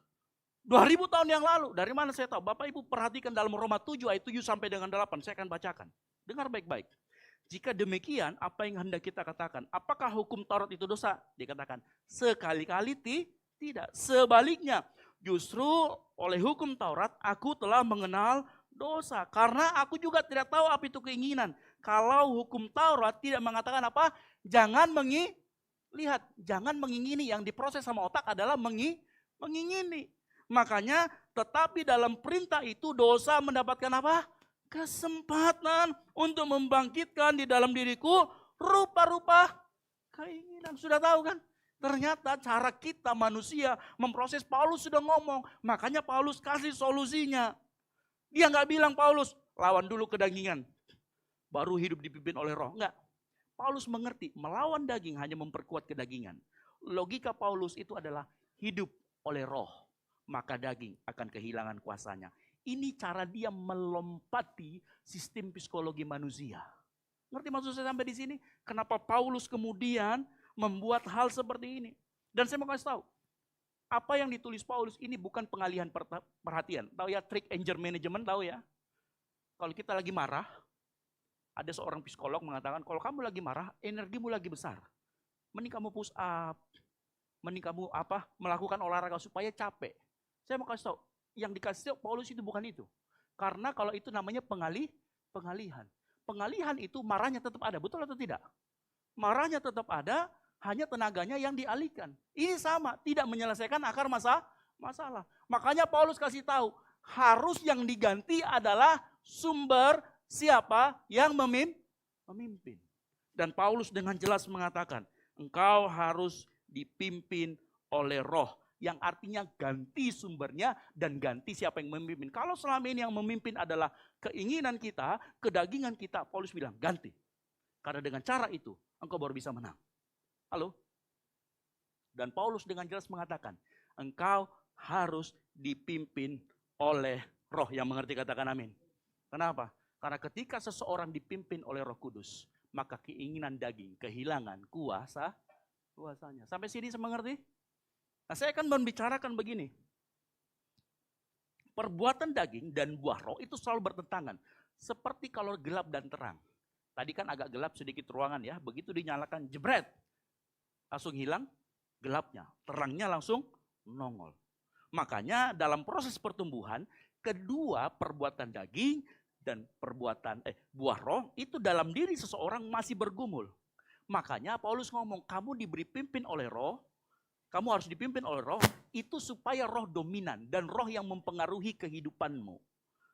2000 tahun yang lalu. Dari mana saya tahu? Bapak Ibu perhatikan dalam Roma 7 ayat 7 sampai dengan 8. Saya akan bacakan. Dengar baik-baik. Jika demikian, apa yang hendak kita katakan? Apakah hukum Taurat itu dosa? Dikatakan, sekali-kali tidak. Sebaliknya, justru oleh hukum Taurat, aku telah mengenal dosa. Karena aku juga tidak tahu apa itu keinginan. Kalau hukum Taurat tidak mengatakan apa? Jangan jangan mengingini. Yang diproses sama otak adalah mengingini. Makanya, tetapi dalam perintah itu dosa mendapatkan apa? Kesempatan untuk membangkitkan di dalam diriku rupa-rupa keinginan. Sudah tahu kan? Ternyata cara kita manusia memproses, Paulus sudah ngomong. Makanya Paulus kasih solusinya. Dia nggak bilang Paulus, lawan dulu kedagingan. Baru hidup dipimpin oleh roh. Enggak. Paulus mengerti melawan daging hanya memperkuat kedagingan. Logika Paulus itu adalah hidup oleh roh, maka daging akan kehilangan kuasanya. Ini cara dia melompati sistem psikologi manusia. Ngerti maksud saya sampai di sini? Kenapa Paulus kemudian membuat hal seperti ini? Dan saya mau kasih tahu, apa yang ditulis Paulus ini bukan pengalihan perhatian. Tahu ya trik anger management, tahu ya? Kalau kita lagi marah, ada seorang psikolog mengatakan kalau kamu lagi marah, energimu lagi besar. Mending kamu push up, mending kamu melakukan olahraga supaya capek. Saya mau kasih tahu, yang dikasih tahu Paulus itu bukan itu. Karena kalau itu namanya pengalihan. Pengalihan itu marahnya tetap ada, betul atau tidak? Marahnya tetap ada, hanya tenaganya yang dialihkan. Ini sama, tidak menyelesaikan akar masalah. Makanya Paulus kasih tahu, harus yang diganti adalah sumber siapa yang memimpin. Dan Paulus dengan jelas mengatakan, engkau harus dipimpin oleh roh. Yang artinya ganti sumbernya dan ganti siapa yang memimpin. Kalau selama ini yang memimpin adalah keinginan kita, kedagingan kita, Paulus bilang ganti. Karena dengan cara itu, engkau baru bisa menang. Halo? Dan Paulus dengan jelas mengatakan, engkau harus dipimpin oleh roh. Yang mengerti katakan amin. Kenapa? Karena ketika seseorang dipimpin oleh Roh Kudus, maka keinginan daging kehilangan kuasanya. Sampai sini saya mengerti? Nah, saya akan membicarakan begini. Perbuatan daging dan buah roh itu selalu bertentangan. Seperti kalau gelap dan terang. Tadi kan agak gelap sedikit ruangan ya, begitu dinyalakan jebret. Langsung hilang gelapnya, terangnya langsung nongol. Makanya dalam proses pertumbuhan, kedua perbuatan daging dan perbuatan buah roh itu dalam diri seseorang masih bergumul. Makanya Paulus ngomong, kamu diberi pimpin oleh roh, kamu harus dipimpin oleh roh, itu supaya roh dominan dan roh yang mempengaruhi kehidupanmu.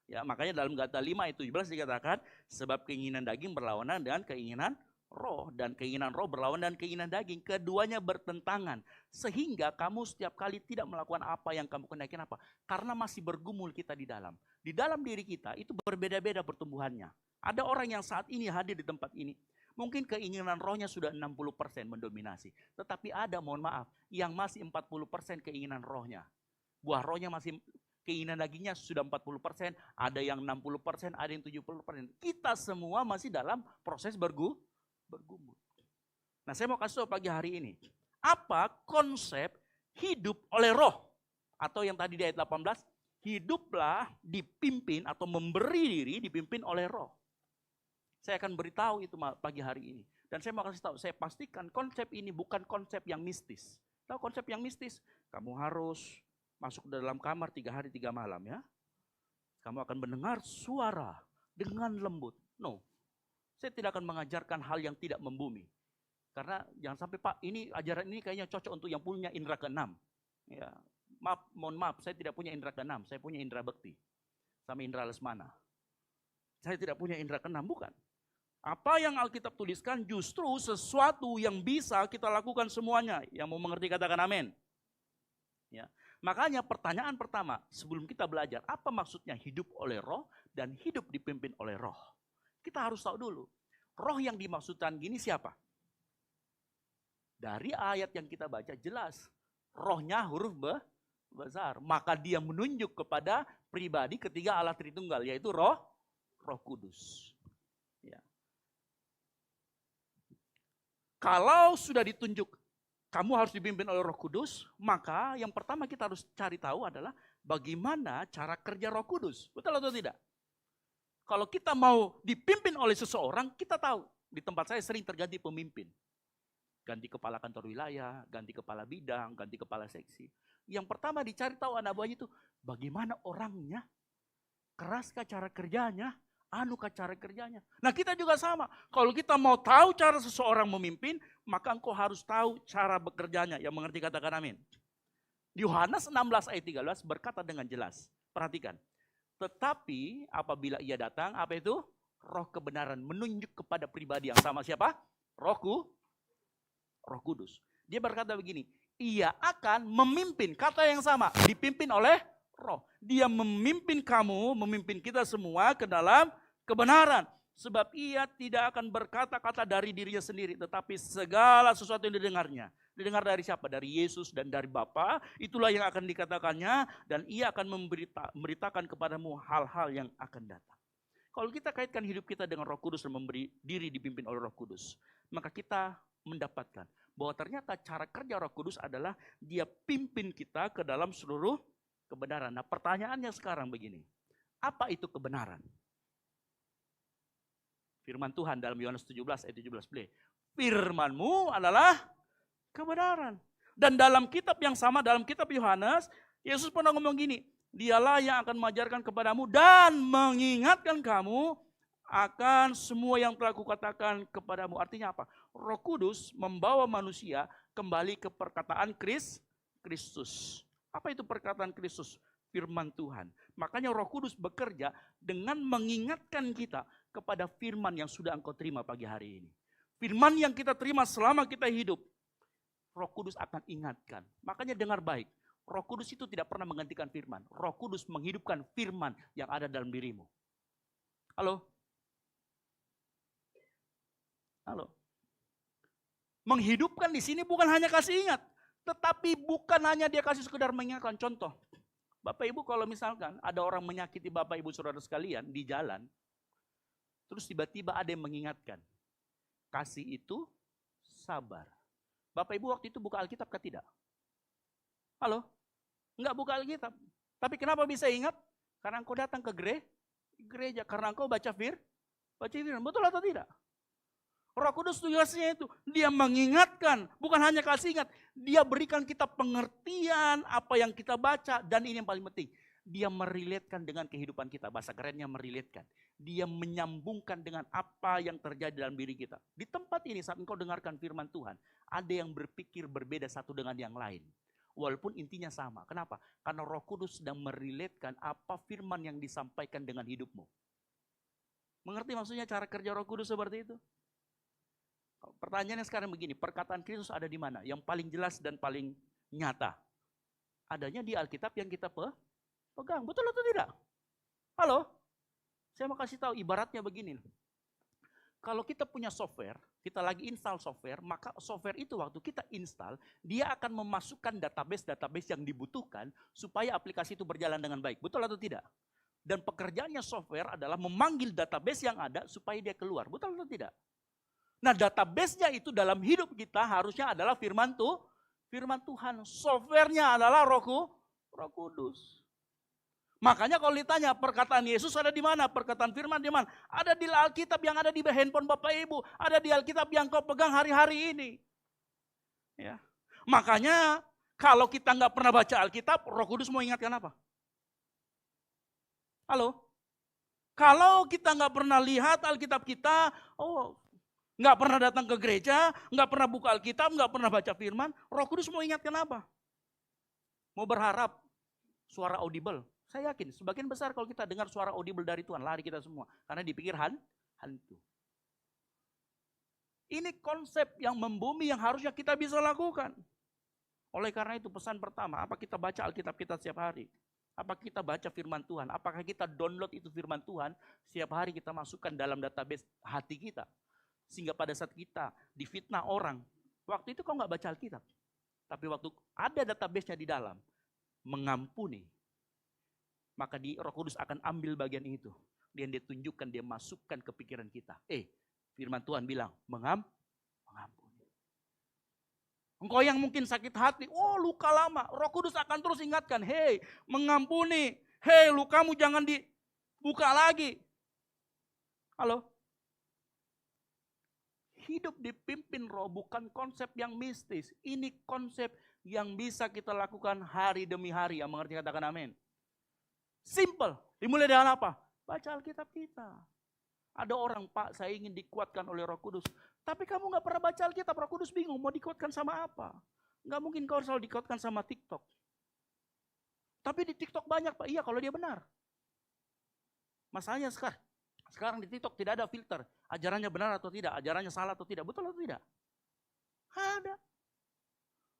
Ya, makanya dalam Galatia 5 ayat 17 dikatakan, sebab keinginan daging berlawanan dengan keinginan roh, dan keinginan roh berlawanan dengan keinginan daging. Keduanya bertentangan, sehingga kamu setiap kali tidak melakukan apa yang kamu kehendaki. Apa? Karena masih bergumul kita di dalam. Di dalam diri kita itu berbeda-beda pertumbuhannya. Ada orang yang saat ini hadir di tempat ini, mungkin keinginan rohnya sudah 60% mendominasi. Tetapi ada, mohon maaf, yang masih 40% keinginan rohnya. Buah rohnya masih, keinginan dagingnya sudah 40%, ada yang 60%, ada yang 70%. Kita semua masih dalam proses bergumul. Nah, saya mau kasih tahu pagi hari ini, apa konsep hidup oleh roh? Atau yang tadi di ayat 18, hiduplah dipimpin atau memberi diri dipimpin oleh roh. Saya akan beritahu itu pagi hari ini. Dan saya mau kasih tahu, saya pastikan konsep ini bukan konsep yang mistis. Tahu konsep yang mistis? Kamu harus masuk ke dalam kamar 3 hari 3 malam ya. Kamu akan mendengar suara dengan lembut. No. Saya tidak akan mengajarkan hal yang tidak membumi. Karena jangan sampai Pak, ini ajaran ini kayaknya cocok untuk yang punya indera ke-6. Ya, mohon maaf, saya tidak punya indera ke-6, saya punya indera bekti. Sama indera lesmana. Saya tidak punya indera ke-6, bukan. Apa yang Alkitab tuliskan justru sesuatu yang bisa kita lakukan semuanya. Yang mau mengerti katakan amin. Ya. Makanya pertanyaan pertama sebelum kita belajar, apa maksudnya hidup oleh roh dan hidup dipimpin oleh roh? Kita harus tahu dulu, roh yang dimaksudkan gini siapa? Dari ayat yang kita baca jelas, rohnya huruf besar. Maka dia menunjuk kepada pribadi ketiga Allah Tritunggal, yaitu Roh Kudus. Ya. Kalau sudah ditunjuk, kamu harus dipimpin oleh Roh Kudus, maka yang pertama kita harus cari tahu adalah bagaimana cara kerja Roh Kudus. Betul atau tidak? Kalau kita mau dipimpin oleh seseorang, kita tahu. Di tempat saya sering terganti pemimpin. Ganti kepala kantor wilayah, ganti kepala bidang, ganti kepala seksi. Yang pertama dicari tahu anak buahnya itu, bagaimana orangnya, keraskah cara kerjanya, anukah cara kerjanya. Nah kita juga sama, kalau kita mau tahu cara seseorang memimpin, maka engkau harus tahu cara bekerjanya. Yang mengerti katakan amin. Yohanes 16 ayat 13 berkata dengan jelas, perhatikan. Tetapi apabila ia datang, apa itu? Roh kebenaran menunjuk kepada pribadi yang sama siapa? Roh Kudus. Dia berkata begini, ia akan memimpin, kata yang sama, dipimpin oleh roh. Dia memimpin kamu, memimpin kita semua ke dalam kebenaran. Sebab ia tidak akan berkata-kata dari dirinya sendiri, tetapi segala sesuatu yang didengarnya. Didengar dari siapa? Dari Yesus dan dari Bapa. Itulah yang akan dikatakannya, dan ia akan memberitakan kepadamu hal-hal yang akan datang. Kalau kita kaitkan hidup kita dengan Roh Kudus dan memberi diri dipimpin oleh Roh Kudus, maka kita mendapatkan bahwa ternyata cara kerja Roh Kudus adalah dia pimpin kita ke dalam seluruh kebenaran. Nah, pertanyaannya sekarang begini, apa itu kebenaran? Firman Tuhan dalam Yohanes 17 ayat 17b, firman-Mu adalah kebenaran. Dan dalam kitab yang sama, dalam kitab Yohanes, Yesus pernah ngomong gini, dialah yang akan mengajarkan kepadamu dan mengingatkan kamu akan semua yang telah kukatakan kepadamu. Artinya apa? Roh Kudus membawa manusia kembali ke perkataan Kristus. Apa itu perkataan Kristus? Firman Tuhan. Makanya Roh Kudus bekerja dengan mengingatkan kita kepada firman yang sudah engkau terima pagi hari ini. Firman yang kita terima selama kita hidup, Roh Kudus akan ingatkan. Makanya dengar baik. Roh Kudus itu tidak pernah menggantikan firman. Roh Kudus menghidupkan firman yang ada dalam dirimu. Halo? Halo? Menghidupkan di sini bukan hanya kasih ingat, tetapi bukan hanya dia kasih sekedar mengingatkan. Contoh, Bapak Ibu kalau misalkan ada orang menyakiti Bapak Ibu saudara sekalian di jalan, terus tiba-tiba ada yang mengingatkan. Kasih itu sabar. Bapak Ibu waktu itu buka Alkitab kah tidak? Halo? Enggak buka Alkitab. Tapi kenapa bisa ingat? Karena engkau datang ke gereja. Karena engkau baca firman. Betul atau tidak? Roh Kudus tugasnya itu. Dia mengingatkan. Bukan hanya kasih ingat. Dia berikan kita pengertian apa yang kita baca. Dan ini yang paling penting. Dia meriletkan dengan kehidupan kita. Bahasa kerennya meriletkan. Dia menyambungkan dengan apa yang terjadi dalam diri kita. Di tempat ini saat engkau dengarkan firman Tuhan. Ada yang berpikir berbeda satu dengan yang lain. Walaupun intinya sama. Kenapa? Karena Roh Kudus sedang meriletkan apa firman yang disampaikan dengan hidupmu. Mengerti maksudnya cara kerja Roh Kudus seperti itu? Pertanyaannya sekarang begini, perkataan Kristus ada di mana? Yang paling jelas dan paling nyata. Adanya di Alkitab yang kita pegang. Betul atau tidak? Halo? Saya mau kasih tahu ibaratnya begini. Kalau kita punya software, kita lagi install software, maka software itu waktu kita install, dia akan memasukkan database yang dibutuhkan supaya aplikasi itu berjalan dengan baik. Betul atau tidak? Dan pekerjaannya software adalah memanggil database yang ada supaya dia keluar. Betul atau tidak? Nah, database-nya itu dalam hidup kita harusnya adalah firman Tuhan. Software-nya adalah Roh Kudus. Makanya kalau ditanya perkataan Yesus ada di mana? Perkataan firman di mana? Ada di Alkitab yang ada di handphone Bapak Ibu. Ada di Alkitab yang kau pegang hari-hari ini. Ya. Makanya kalau kita nggak pernah baca Alkitab, Roh Kudus mau ingatkan apa? Halo? Kalau kita nggak pernah lihat Alkitab kita, nggak pernah datang ke gereja, nggak pernah buka Alkitab, nggak pernah baca firman, Roh Kudus mau ingatkan apa? Mau berharap suara audible. Saya yakin sebagian besar kalau kita dengar suara audible dari Tuhan, lari kita semua. Karena dipikir hantu. Ini konsep yang membumi yang harusnya kita bisa lakukan. Oleh karena itu pesan pertama, apa kita baca Alkitab kita setiap hari? Apa kita baca firman Tuhan? Apakah kita download itu firman Tuhan, setiap hari kita masukkan dalam database hati kita. Sehingga pada saat kita difitnah orang, waktu itu kau nggak baca Alkitab. Tapi waktu ada database-nya di dalam, mengampuni. Maka Roh Kudus akan ambil bagian itu. Dan dia tunjukkan, dia masukkan ke pikiran kita. Firman Tuhan bilang, mengampuni. Engkau yang mungkin sakit hati, luka lama. Roh Kudus akan terus ingatkan, mengampuni. Lukamu jangan dibuka lagi. Halo? Hidup dipimpin Roh bukan konsep yang mistis. Ini konsep yang bisa kita lakukan hari demi hari. Yang mengerti katakan amin. Simple. Dimulai dengan apa? Baca Alkitab kita. Ada orang, Pak, saya ingin dikuatkan oleh Roh Kudus. Tapi kamu gak pernah baca Alkitab, Roh Kudus bingung mau dikuatkan sama apa. Gak mungkin kau selalu dikuatkan sama TikTok. Tapi di TikTok banyak, Pak. Iya, kalau dia benar. Masalahnya sekarang di TikTok tidak ada filter. Ajarannya benar atau tidak, ajarannya salah atau tidak. Betul atau tidak? Ada.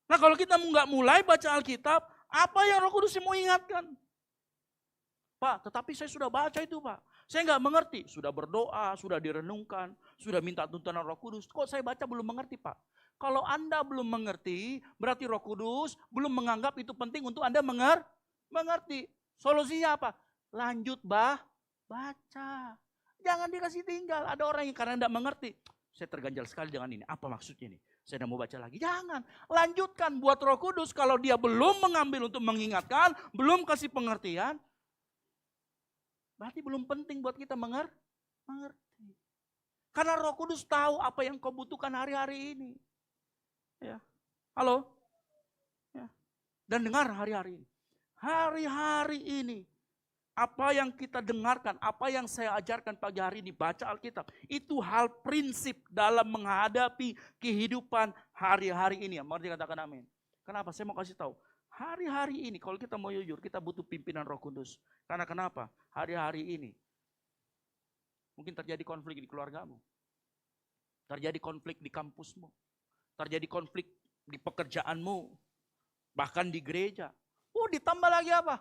Nah kalau kita nggak mulai baca Alkitab, apa yang Roh Kudus mau ingatkan? Pak, tetapi saya sudah baca itu, Pak. Saya nggak mengerti, sudah berdoa, sudah direnungkan, sudah minta tuntunan Roh Kudus. Kok saya baca belum mengerti, Pak? Kalau Anda belum mengerti, berarti Roh Kudus belum menganggap itu penting untuk Anda mengerti. Solusinya apa? Lanjut baca. Jangan dikasih tinggal. Ada orang yang karena tidak mengerti. Saya terganjal sekali dengan ini. Apa maksudnya ini? Saya tidak mau baca lagi. Jangan. Lanjutkan buat Roh Kudus. Kalau dia belum mengambil untuk mengingatkan, belum kasih pengertian, berarti belum penting buat kita mengerti. Karena Roh Kudus tahu apa yang kau butuhkan hari-hari ini. Ya. Halo? Ya. Dan dengar hari-hari ini. Hari-hari ini. Apa yang kita dengarkan, apa yang saya ajarkan pagi hari ini, baca Alkitab. Itu hal prinsip dalam menghadapi kehidupan hari-hari ini. Mari dikatakan amin. Kenapa? Saya mau kasih tahu. Hari-hari ini, kalau kita mau jujur, kita butuh pimpinan Roh Kudus. Karena kenapa? Hari-hari ini, mungkin terjadi konflik di keluargamu. Terjadi konflik di kampusmu. Terjadi konflik di pekerjaanmu. Bahkan di gereja. Ditambah lagi apa?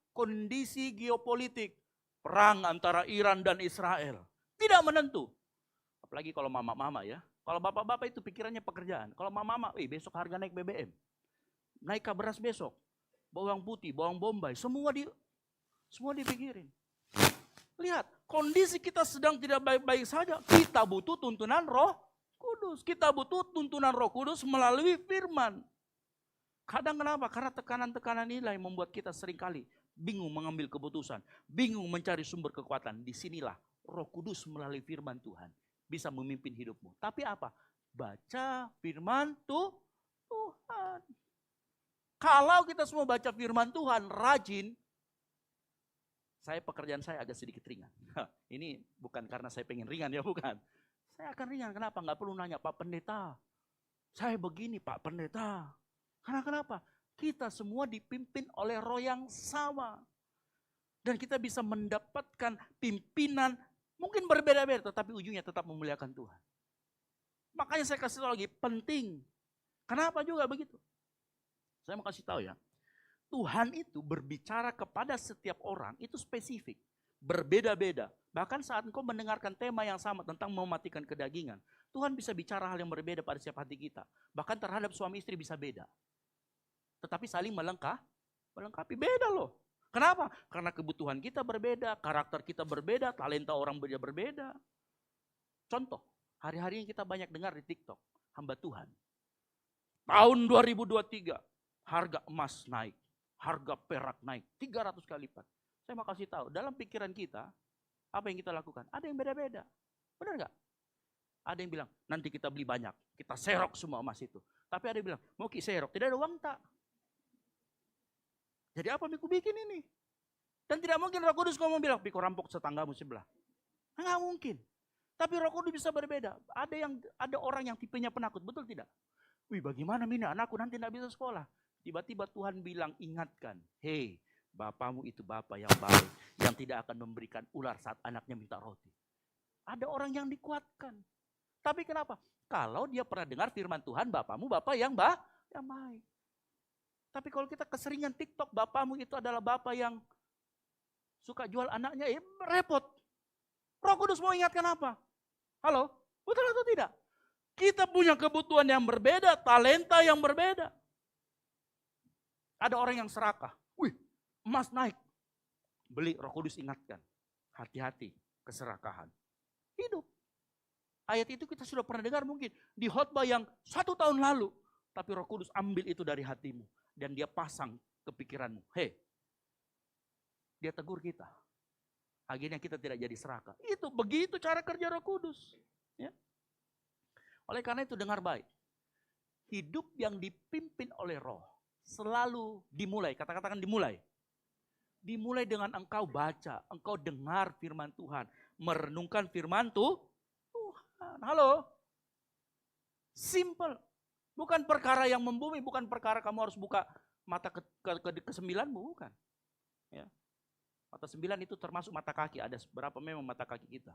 Kondisi geopolitik, perang antara Iran dan Israel. Tidak menentu. Apalagi kalau mama-mama ya. Kalau bapak-bapak itu pikirannya pekerjaan. Kalau mama-mama, besok harga naik BBM. Naik beras besok. Bawang putih, bawang bombay, semua dipikirin. Lihat, kondisi kita sedang tidak baik-baik saja. Kita butuh tuntunan Roh Kudus. Kita butuh tuntunan Roh Kudus melalui firman. Kadang kenapa? Karena tekanan-tekanan inilah yang membuat kita seringkali bingung mengambil keputusan, bingung mencari sumber kekuatan. Disinilah Roh Kudus melalui firman Tuhan bisa memimpin hidupmu. Tapi apa? Baca firman Tuhan. Kalau kita semua baca firman Tuhan, rajin, pekerjaan saya agak sedikit ringan. Ini bukan karena saya pengen ringan ya, bukan. Saya akan ringan, kenapa? Nggak perlu nanya, Pak Pendeta, saya begini Pak Pendeta. Karena kenapa? Kita semua dipimpin oleh roh yang sama. Dan kita bisa mendapatkan pimpinan mungkin berbeda-beda, tetapi ujungnya tetap memuliakan Tuhan. Makanya saya kasih tahu lagi, penting. Kenapa juga begitu? Saya mau kasih tahu ya. Tuhan itu berbicara kepada setiap orang itu spesifik. Berbeda-beda. Bahkan saat engkau mendengarkan tema yang sama tentang mematikan kedagingan. Tuhan bisa bicara hal yang berbeda pada setiap hati kita. Bahkan terhadap suami istri bisa beda. Tetapi saling melengkapi, beda loh. Kenapa? Karena kebutuhan kita berbeda, karakter kita berbeda, talenta orang berbeda. Contoh, hari-hari yang kita banyak dengar di TikTok, hamba Tuhan. Tahun 2023, harga emas naik, harga perak naik, 300 kali lipat. Saya mau kasih tahu, dalam pikiran kita, apa yang kita lakukan? Ada yang beda-beda. Benar nggak? Ada yang bilang, nanti kita beli banyak, kita serok semua emas itu. Tapi ada yang bilang, mau serok, tidak ada uang tak. Jadi apa Miku bikin ini? Dan tidak mungkin Roh Kudus ngomong bilang, Miku rampok tetanggamu sebelah. Nggak mungkin. Tapi Roh Kudus bisa berbeda. Ada orang yang tipenya penakut, betul tidak? Bagaimana Mina, anakku nanti tidak bisa sekolah. Tiba-tiba Tuhan bilang, ingatkan, hei, bapamu itu bapa yang baik, yang tidak akan memberikan ular saat anaknya minta roti. Ada orang yang dikuatkan. Tapi kenapa? Kalau dia pernah dengar firman Tuhan, bapamu bapa yang baik. Tapi kalau kita keseringan TikTok, bapamu itu adalah bapa yang suka jual anaknya, repot. Roh Kudus mau ingatkan apa? Halo? Betul atau tidak? Kita punya kebutuhan yang berbeda, talenta yang berbeda. Ada orang yang serakah. Emas naik. Beli, Roh Kudus ingatkan. Hati-hati keserakahan. Hidup. Ayat itu kita sudah pernah dengar mungkin di khotbah yang 1 tahun lalu. Tapi Roh Kudus ambil itu dari hatimu. Dan dia pasang ke pikiranmu. Dia tegur kita. Akhirnya kita tidak jadi serakah. Itu begitu cara kerja Roh Kudus. Ya. Oleh karena itu dengar baik. Hidup yang dipimpin oleh Roh selalu dimulai. Katakan dimulai. Dimulai dengan engkau baca, engkau dengar firman Tuhan. Merenungkan firman Tuhan. Halo? Simple. Bukan perkara yang membumi, bukan perkara kamu harus buka mata ke-9-mu, bukan. Ya. Mata 9 itu termasuk mata kaki, ada berapa memang mata kaki kita.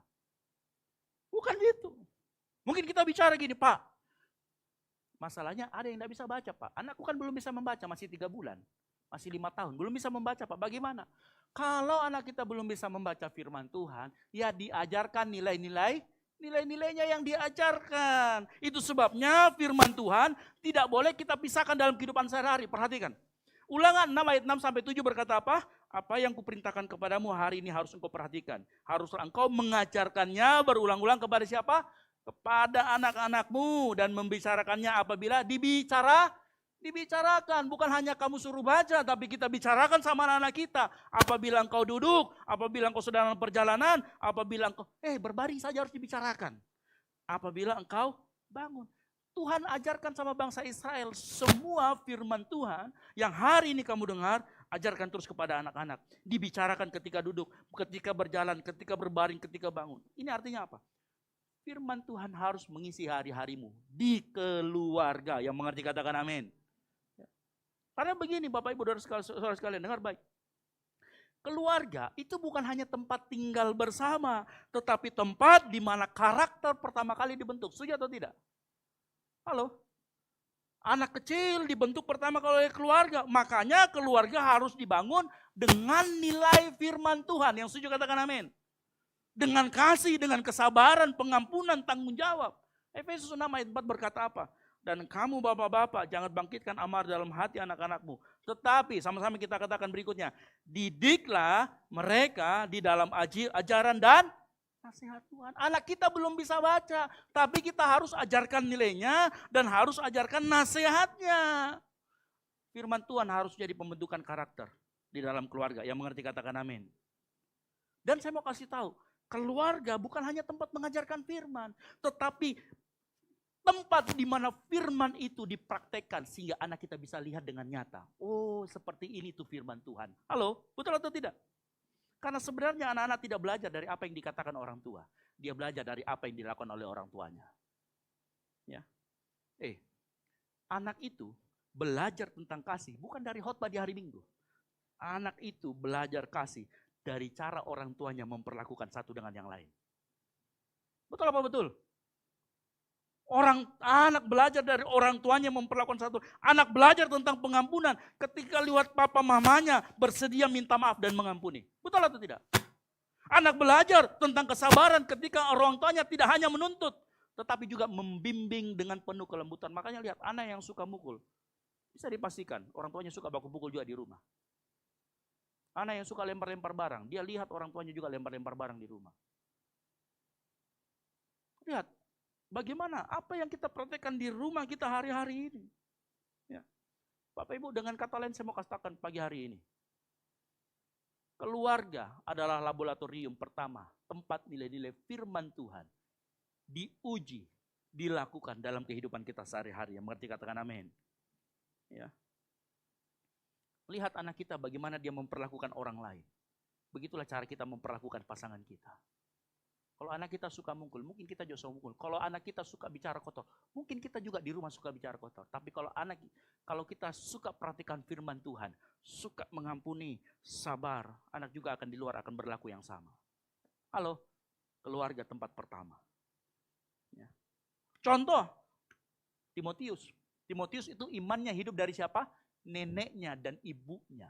Bukan itu. Mungkin kita bicara gini, Pak. Masalahnya ada yang tidak bisa baca, Pak. Anakku kan belum bisa membaca, masih 3 bulan. Masih 5 tahun, belum bisa membaca, Pak. Bagaimana? Kalau anak kita belum bisa membaca firman Tuhan, ya diajarkan nilai-nilainya yang diajarkan. Itu sebabnya firman Tuhan tidak boleh kita pisahkan dalam kehidupan sehari-hari. Perhatikan. Ulangan 6 ayat 6 sampai 7 berkata apa? Apa yang kuperintahkan kepadamu hari ini harus engkau perhatikan. Haruslah engkau mengajarkannya berulang-ulang kepada siapa? Kepada anak-anakmu dan membicarakannya apabila dibicarakan. Bukan hanya kamu suruh baca, tapi kita bicarakan sama anak-anak kita. Apabila engkau duduk, apabila engkau sedang dalam perjalanan, apabila engkau, berbaring saja harus dibicarakan. Apabila engkau bangun. Tuhan ajarkan sama bangsa Israel semua firman Tuhan yang hari ini kamu dengar, ajarkan terus kepada anak-anak. Dibicarakan ketika duduk, ketika berjalan, ketika berbaring, ketika bangun. Ini artinya apa? Firman Tuhan harus mengisi hari-harimu di keluarga. Yang mengerti katakan amin. Karena begini Bapak Ibu saudara sekalian, dengar baik. Keluarga itu bukan hanya tempat tinggal bersama, tetapi tempat di mana karakter pertama kali dibentuk. Setuju atau tidak? Halo? Anak kecil dibentuk pertama kali oleh keluarga. Makanya keluarga harus dibangun dengan nilai firman Tuhan. Yang setuju katakan amin. Dengan kasih, dengan kesabaran, pengampunan, tanggung jawab. Efesus 6 ayat 4 berkata apa? Dan kamu bapak-bapak jangan bangkitkan amarah dalam hati anak-anakmu. Tetapi sama-sama kita katakan berikutnya. Didiklah mereka di dalam ajaran dan nasihat Tuhan. Anak kita belum bisa baca. Tapi kita harus ajarkan nilainya dan harus ajarkan nasihatnya. Firman Tuhan harus jadi pembentukan karakter di dalam keluarga. Yang mengerti katakan amin. Dan saya mau kasih tahu. Keluarga bukan hanya tempat mengajarkan firman. Tetapi tempat di mana firman itu dipraktekkan sehingga anak kita bisa lihat dengan nyata. Oh, seperti ini tuh firman Tuhan. Halo, betul atau tidak? Karena sebenarnya anak-anak tidak belajar dari apa yang dikatakan orang tua. Dia belajar dari apa yang dilakukan oleh orang tuanya. Ya. Anak itu belajar tentang kasih bukan dari khotbah di hari Minggu. Anak itu belajar kasih dari cara orang tuanya memperlakukan satu dengan yang lain. Betul apa betul? Anak belajar dari orang tuanya memperlakukan satu. Anak belajar tentang pengampunan ketika lihat papa mamanya bersedia minta maaf dan mengampuni. Betul atau tidak? Anak belajar tentang kesabaran ketika orang tuanya tidak hanya menuntut, tetapi juga membimbing dengan penuh kelembutan. Makanya lihat anak yang suka mukul, bisa dipastikan orang tuanya suka baku pukul juga di rumah. Anak yang suka lempar-lempar barang, dia lihat orang tuanya juga lempar-lempar barang di rumah. Lihat. Bagaimana? Apa yang kita praktekkan di rumah kita hari-hari ini? Ya. Bapak Ibu, dengan kata lain saya mau katakan pagi hari ini. Keluarga adalah laboratorium pertama, tempat nilai-nilai firman Tuhan diuji, dilakukan dalam kehidupan kita sehari-hari. Yang mengerti katakan amin. Ya. Lihat anak kita bagaimana dia memperlakukan orang lain. Begitulah cara kita memperlakukan pasangan kita. Kalau anak kita suka mukul, mungkin kita juga suka mukul. Kalau anak kita suka bicara kotor, mungkin kita juga di rumah suka bicara kotor. Tapi kalau kita suka perhatikan firman Tuhan, suka mengampuni, sabar, anak juga akan di luar akan berlaku yang sama. Halo, keluarga tempat pertama. Ya. Contoh, Timotius. Timotius itu imannya hidup dari siapa? Neneknya dan ibunya.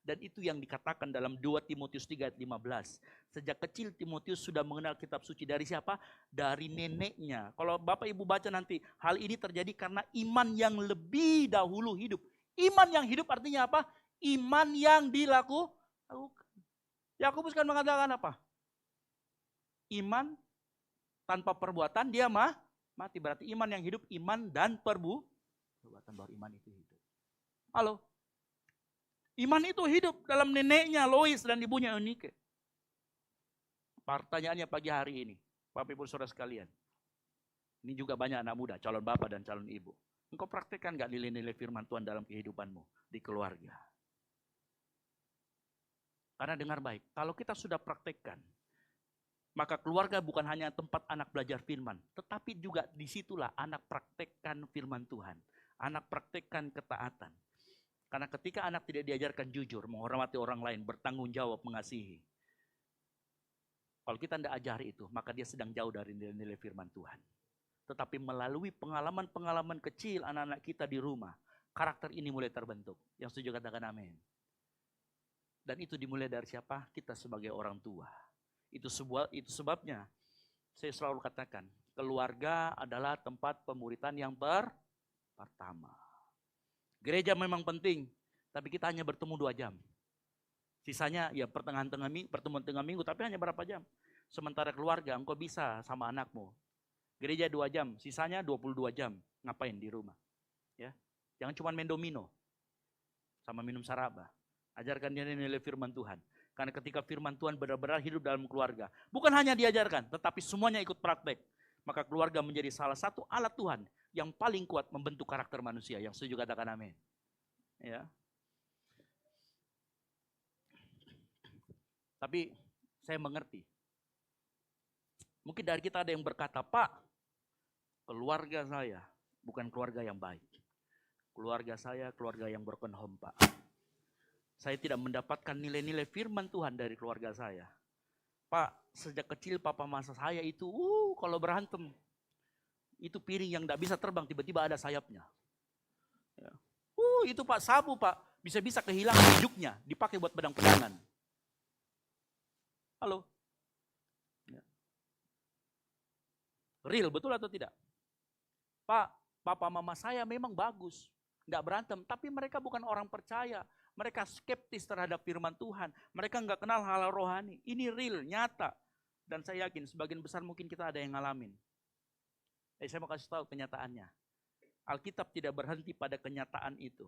Dan itu yang dikatakan dalam 2 Timotius 3 ayat 15. Sejak kecil Timotius sudah mengenal kitab suci dari siapa? Dari neneknya. Kalau Bapak Ibu baca nanti, hal ini terjadi karena iman yang lebih dahulu hidup. Iman yang hidup artinya apa? Iman yang dilakukan. Yakobus kan mengatakan apa? Iman tanpa perbuatan dia mati. Berarti iman yang hidup, iman dan perbuatan baru iman itu hidup. Halo? Iman itu hidup dalam neneknya Lois dan ibunya Eunike. Pertanyaannya pagi hari ini, Bapak Ibu Saudara sekalian. Ini juga banyak anak muda, calon bapak dan calon ibu. Engkau praktekkan gak nilai-nilai firman Tuhan dalam kehidupanmu di keluarga? Karena dengar baik, kalau kita sudah praktekkan, maka keluarga bukan hanya tempat anak belajar firman, tetapi juga disitulah anak praktekkan firman Tuhan. Anak praktekkan ketaatan. Karena ketika anak tidak diajarkan jujur, menghormati orang lain, bertanggung jawab, mengasihi. Kalau kita tidak ajari itu, maka dia sedang jauh dari nilai-nilai firman Tuhan. Tetapi melalui pengalaman-pengalaman kecil anak-anak kita di rumah, karakter ini mulai terbentuk. Yang setuju katakan amin. Dan itu dimulai dari siapa? Kita sebagai orang tua. Itu sebabnya saya selalu katakan, keluarga adalah tempat pemuritan yang pertama. Gereja memang penting, tapi kita hanya bertemu 2 jam. Sisanya ya pertemuan tengah minggu, tapi hanya berapa jam. Sementara keluarga, engkau bisa sama anakmu. Gereja 2 jam, sisanya 22 jam. Ngapain di rumah? Ya, jangan cuma main domino sama minum saraba. Ajarkan dia nilai firman Tuhan. Karena ketika firman Tuhan benar-benar hidup dalam keluarga, bukan hanya diajarkan, tetapi semuanya ikut praktek. Maka keluarga menjadi salah satu alat Tuhan yang paling kuat membentuk karakter manusia. Yang setuju katakan amin. Ya. Tapi saya mengerti. Mungkin dari kita ada yang berkata, Pak, keluarga saya bukan keluarga yang baik. Keluarga saya keluarga yang broken home, Pak. Saya tidak mendapatkan nilai-nilai firman Tuhan dari keluarga saya. Pak, sejak kecil papa masa saya itu, kalau berantem, itu piring yang tidak bisa terbang, tiba-tiba ada sayapnya. Ya. Itu Pak, sabu Pak, bisa-bisa kehilangan hidupnya, dipakai buat pedang-pedangan. Halo? Ya. Real, betul atau tidak? Pak, papa mama saya memang bagus, nggak berantem, tapi mereka bukan orang percaya. Mereka skeptis terhadap firman Tuhan. Mereka nggak kenal hal rohani. Ini real, nyata. Dan saya yakin sebagian besar mungkin kita ada yang ngalamin. Saya mau kasih tahu kenyataannya. Alkitab tidak berhenti pada kenyataan itu.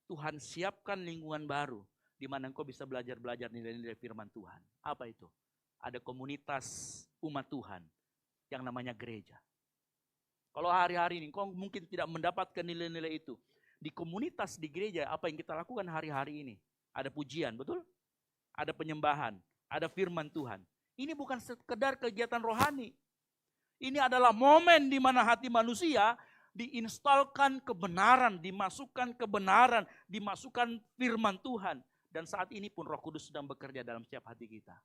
Tuhan siapkan lingkungan baru di mana engkau bisa belajar nilai-nilai firman Tuhan. Apa itu? Ada komunitas umat Tuhan yang namanya gereja. Kalau hari-hari ini engkau mungkin tidak mendapatkan nilai-nilai itu. Di komunitas di gereja apa yang kita lakukan hari-hari ini? Ada pujian, betul? Ada penyembahan, ada firman Tuhan. Ini bukan sekedar kegiatan rohani. Ini adalah momen di mana hati manusia diinstalkan kebenaran, dimasukkan kebenaran, dimasukkan firman Tuhan. Dan saat ini pun Roh Kudus sedang bekerja dalam setiap hati kita.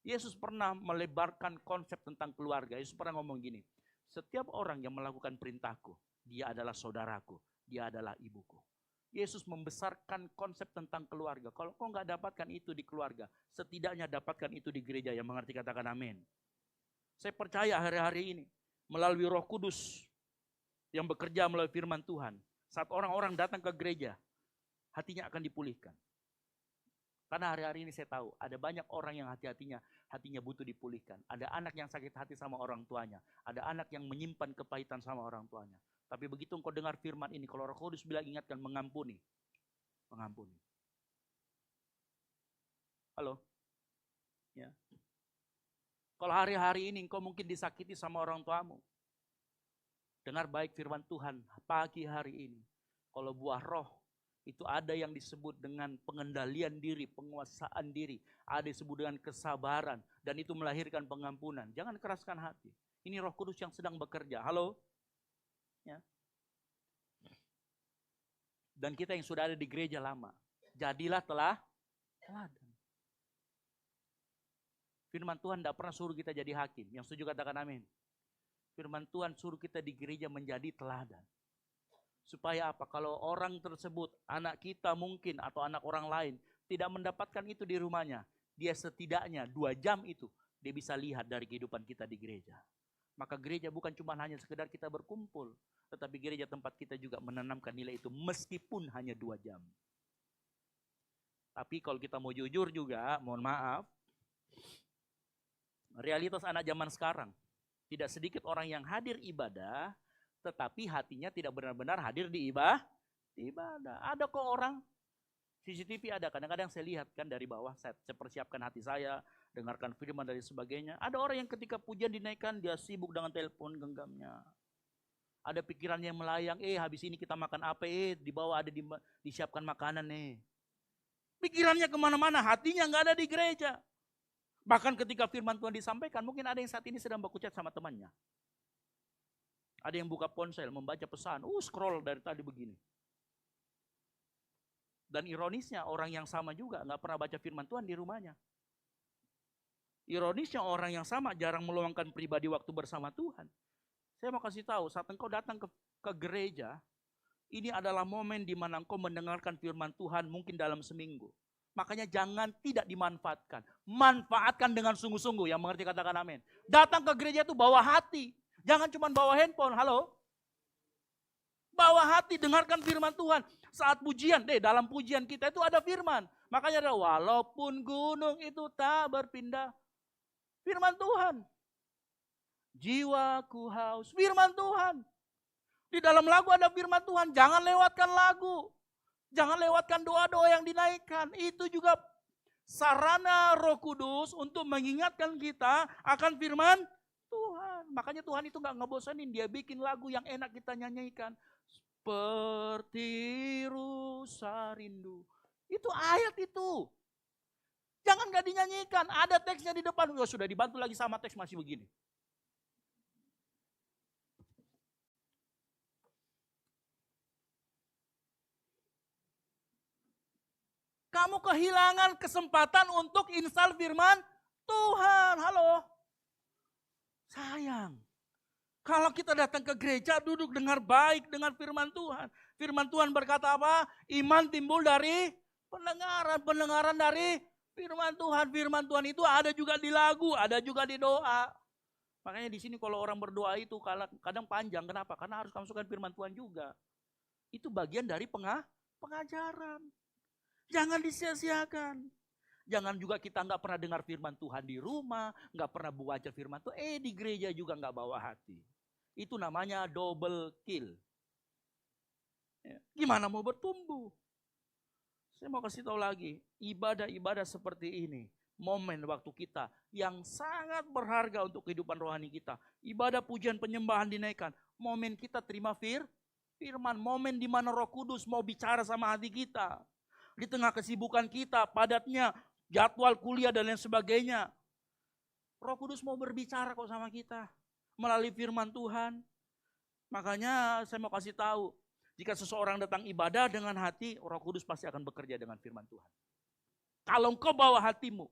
Yesus pernah melebarkan konsep tentang keluarga. Yesus pernah ngomong gini, setiap orang yang melakukan perintahku, dia adalah saudaraku. Dia adalah ibuku. Yesus membesarkan konsep tentang keluarga. Kalau kau nggak dapatkan itu di keluarga, setidaknya dapatkan itu di gereja. Yang mengerti katakan amin. Saya percaya hari-hari ini, melalui Roh Kudus yang bekerja melalui firman Tuhan, saat orang-orang datang ke gereja, hatinya akan dipulihkan. Karena hari-hari ini saya tahu, ada banyak orang yang hatinya butuh dipulihkan. Ada anak yang sakit hati sama orang tuanya. Ada anak yang menyimpan kepahitan sama orang tuanya. Tapi begitu engkau dengar firman ini, kalau Roh Kudus bilang ingatkan, mengampuni. Mengampuni. Halo? Ya. Kalau hari-hari ini engkau mungkin disakiti sama orang tuamu. Dengar baik firman Tuhan pagi hari ini. Kalau buah roh, itu ada yang disebut dengan pengendalian diri, penguasaan diri. Ada disebut dengan kesabaran. Dan itu melahirkan pengampunan. Jangan keraskan hati. Ini Roh Kudus yang sedang bekerja. Halo? Ya. Dan kita yang sudah ada di gereja lama, jadilah teladan. Firman Tuhan tidak pernah suruh kita jadi hakim. Yang setuju katakan amin. Firman Tuhan suruh kita di gereja menjadi teladan. Supaya apa? Kalau orang tersebut, anak kita mungkin atau anak orang lain, tidak mendapatkan itu di rumahnya, dia setidaknya 2 jam itu, dia bisa lihat dari kehidupan kita di gereja. Maka gereja bukan cuma hanya sekedar kita berkumpul, tetapi gereja tempat kita juga menanamkan nilai itu meskipun hanya 2 jam. Tapi kalau kita mau jujur juga, mohon maaf, realitas anak zaman sekarang, tidak sedikit orang yang hadir ibadah, tetapi hatinya tidak benar-benar hadir di ibadah. Ada kok orang, CCTV ada, kadang-kadang saya lihat kan dari bawah, saya persiapkan hati saya, dengarkan firman dan sebagainya. Ada orang yang ketika pujian dinaikkan, dia sibuk dengan telepon genggamnya. Ada pikirannya yang melayang, habis ini kita makan apa, di bawah ada disiapkan makanan nih. Pikirannya kemana-mana, hatinya nggak ada di gereja. Bahkan ketika firman Tuhan disampaikan, mungkin ada yang saat ini sedang baku chat sama temannya. Ada yang buka ponsel, membaca pesan, scroll dari tadi begini. Dan ironisnya orang yang sama juga nggak pernah baca firman Tuhan di rumahnya. Ironisnya orang yang sama jarang meluangkan pribadi waktu bersama Tuhan. Saya mau kasih tahu, saat engkau datang ke gereja, ini adalah momen di mana engkau mendengarkan firman Tuhan mungkin dalam seminggu. Makanya jangan tidak dimanfaatkan. Manfaatkan dengan sungguh-sungguh. Yang mengerti katakan amin. Datang ke gereja itu bawa hati. Jangan cuma bawa handphone. Halo? Bawa hati, dengarkan firman Tuhan. Saat pujian, dalam pujian kita itu ada firman. Makanya ada walaupun gunung itu tak berpindah. Firman Tuhan. Jiwaku haus. Firman Tuhan. Di dalam lagu ada firman Tuhan. Jangan lewatkan lagu. Jangan lewatkan doa-doa yang dinaikkan. Itu juga sarana Roh Kudus untuk mengingatkan kita akan firman Tuhan. Makanya Tuhan itu gak ngebosanin. Dia bikin lagu yang enak kita nyanyikan. Seperti rusa rindu. Itu ayat itu. Jangan gak dinyanyikan. Ada teksnya di depan. Oh, sudah dibantu lagi sama teks masih begini. Kamu kehilangan kesempatan untuk install firman Tuhan. Halo. Sayang. Kalau kita datang ke gereja, duduk dengar baik dengan firman Tuhan. Firman Tuhan berkata apa? Iman timbul dari pendengaran. Pendengaran dari firman Tuhan. Firman Tuhan itu ada juga di lagu, ada juga di doa. Makanya di sini kalau orang berdoa itu kadang panjang. Kenapa? Karena harus masukkan firman Tuhan juga. Itu bagian dari pengajaran. Jangan disia-siakan. Jangan juga kita nggak pernah dengar firman Tuhan di rumah, nggak pernah baca firman Tuhan, di gereja juga nggak bawa hati. Itu namanya double kill. Gimana mau bertumbuh? Saya mau kasih tahu lagi, ibadah-ibadah seperti ini, momen waktu kita yang sangat berharga untuk kehidupan rohani kita. Ibadah pujian penyembahan dinaikkan, momen kita terima firman, momen di mana Roh Kudus mau bicara sama hati kita. Di tengah kesibukan kita, padatnya, jadwal kuliah dan lain sebagainya. Roh Kudus mau berbicara kok sama kita. Melalui firman Tuhan. Makanya saya mau kasih tahu. Jika seseorang datang ibadah dengan hati, Roh Kudus pasti akan bekerja dengan firman Tuhan. Kalau engkau bawa hatimu,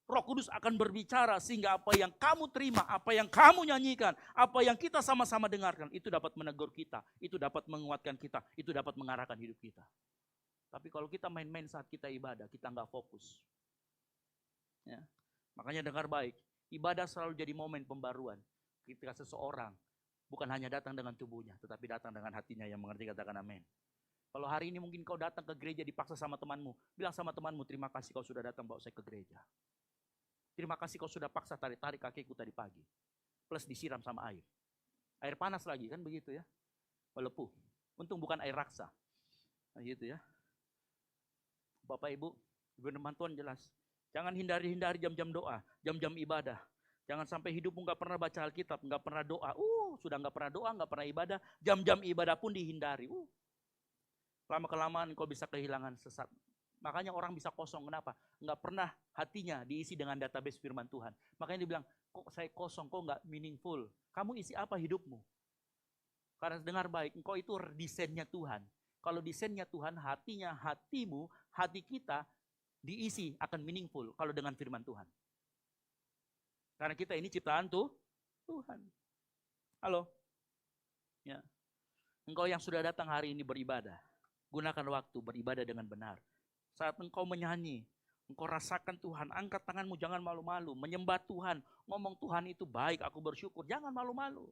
Roh Kudus akan berbicara sehingga apa yang kamu terima, apa yang kamu nyanyikan, apa yang kita sama-sama dengarkan, itu dapat menegur kita, itu dapat menguatkan kita, itu dapat mengarahkan hidup kita. Tapi kalau kita main-main saat kita ibadah, kita nggak fokus. Ya. Makanya dengar baik, ibadah selalu jadi momen pembaruan. Ketika seseorang bukan hanya datang dengan tubuhnya, tetapi datang dengan hatinya yang mengerti katakan amin. Kalau hari ini mungkin kau datang ke gereja dipaksa sama temanmu, bilang sama temanmu, terima kasih kau sudah datang bawa saya ke gereja. Terima kasih kau sudah paksa tarik-tarik kakiku tadi pagi. Plus disiram sama air. Air panas lagi kan begitu ya. Melepuh. Untung bukan air raksa. Nah, gitu ya. Bapak Ibu, firman Tuhan jelas. Jangan hindari-hindari jam-jam doa, jam-jam ibadah. Jangan sampai hidupmu gak pernah baca Alkitab, gak pernah doa. Sudah gak pernah doa, gak pernah ibadah. Jam-jam ibadah pun dihindari. Lama-kelamaan kau bisa kehilangan sesat. Makanya orang bisa kosong, kenapa? Gak pernah hatinya diisi dengan database firman Tuhan. Makanya dia bilang, kok saya kosong, kok gak meaningful. Kamu isi apa hidupmu? Karena dengar baik, engkau itu desainnya Tuhan. Kalau desainnya Tuhan, hatinya, hatimu, hati kita diisi akan meaningful kalau dengan firman Tuhan. Karena kita ini ciptaan Tuhan. Halo? Ya. Engkau yang sudah datang hari ini beribadah, gunakan waktu beribadah dengan benar. Saat engkau menyanyi, engkau rasakan Tuhan, angkat tanganmu, jangan malu-malu. Menyembah Tuhan, ngomong Tuhan itu baik, aku bersyukur, jangan malu-malu.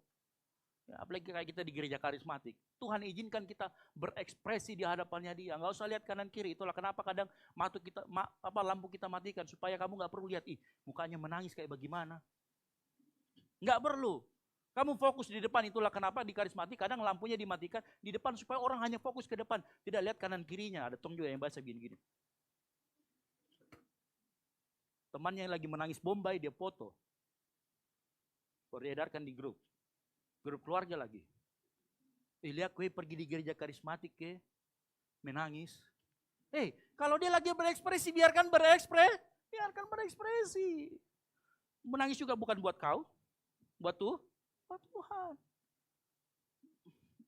Ya, apalagi kayak kita di gereja karismatik. Tuhan izinkan kita berekspresi di hadapannya Dia. Nggak usah lihat kanan kiri. Itulah kenapa kadang lampu kita matikan supaya kamu nggak perlu lihat. Mukanya menangis kayak bagaimana. Nggak perlu. Kamu fokus di depan. Itulah kenapa di karismatik kadang lampunya dimatikan di depan supaya orang hanya fokus ke depan. Tidak lihat kanan kirinya. Ada Tom juga yang bahasa gini-gini. Temannya yang lagi menangis Bombay dia foto. Beredarkan di grup keluarga lagi. Lihat gue pergi di gereja karismatik ke menangis. Kalau dia lagi berekspresi biarkan berekspresi. Menangis juga bukan buat kau, buat Tuhan.